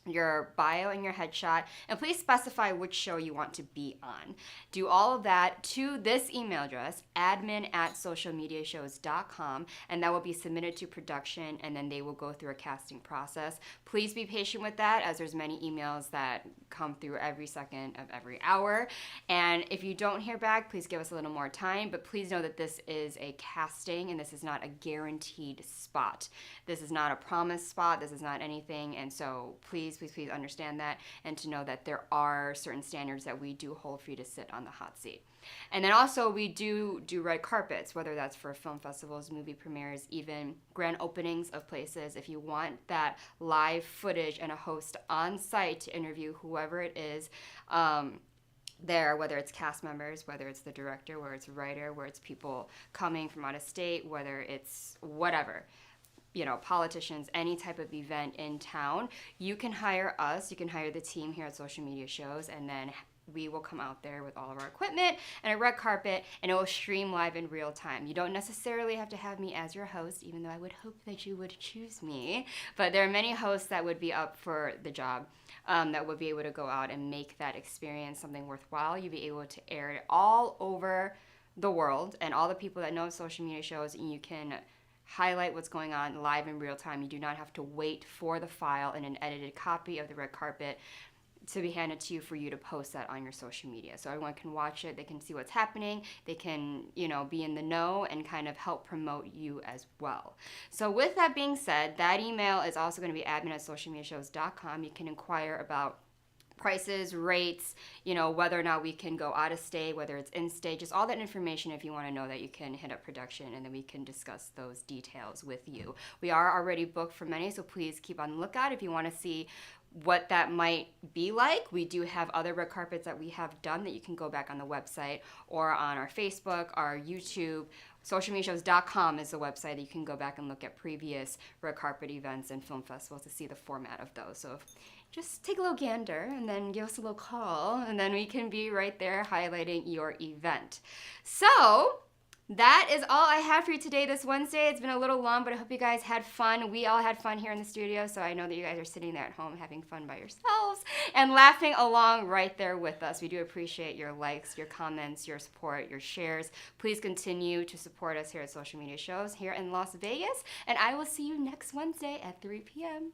your bio and your headshot, and please specify which show you want to be on. Do all of that to this email address, admin@socialmediashows.com, and that will be submitted to production, and then they will go through a casting process. Please be patient with that, as there's many emails that come through every second of every hour. And if you don't hear back, please give us a little more time, but please know that this is a casting, and this is not a guaranteed spot. This is not a promised spot. This is not anything, and so please understand that, and to know that there are certain standards that we do hold for you to sit on the hot seat. And then also we do red carpets, whether that's for film festivals, movie premieres, even grand openings of places. If you want that live footage and a host on site to interview whoever it is, there, whether it's cast members, whether it's the director, whether it's a writer, whether it's people coming from out of state, whether it's whatever, politicians, any type of event in town, you can hire us, you can hire the team here at Social Media Shows, and then we will come out there with all of our equipment and a red carpet, and it will stream live in real time. You don't necessarily have to have me as your host, even though I would hope that you would choose me, but there are many hosts that would be up for the job, that would be able to go out and make that experience something worthwhile. You'd be able to air it all over the world, and all the people that know Social Media Shows, and you can highlight what's going on live in real time. You do not have to wait for the file and an edited copy of the red carpet to be handed to you for you to post that on your social media. So everyone can watch it, they can see what's happening, they can, be in the know and kind of help promote you as well. So with that being said, that email is also going to be admin@socialmediashows.com. You can inquire about prices, rates, whether or not we can go out of state, whether it's in state, just all that information. If you want to know that, you can hit up production, and then we can discuss those details with you. We are already booked for many, so please keep on the lookout if you want to see what that might be like. We do have other red carpets that we have done that you can go back on the website or on our Facebook, our YouTube. Socialmediashows.com is the website that you can go back and look at previous red carpet events and film festivals to see the format of those. So just take a little gander and then give us a little call, and then we can be right there highlighting your event. So that is all I have for you today, this Wednesday. It's been a little long, but I hope you guys had fun. We all had fun here in the studio, so I know that you guys are sitting there at home having fun by yourselves and laughing along right there with us. We do appreciate your likes, your comments, your support, your shares. Please continue to support us here at Social Media Shows here in Las Vegas, and I will see you next Wednesday at 3 p.m.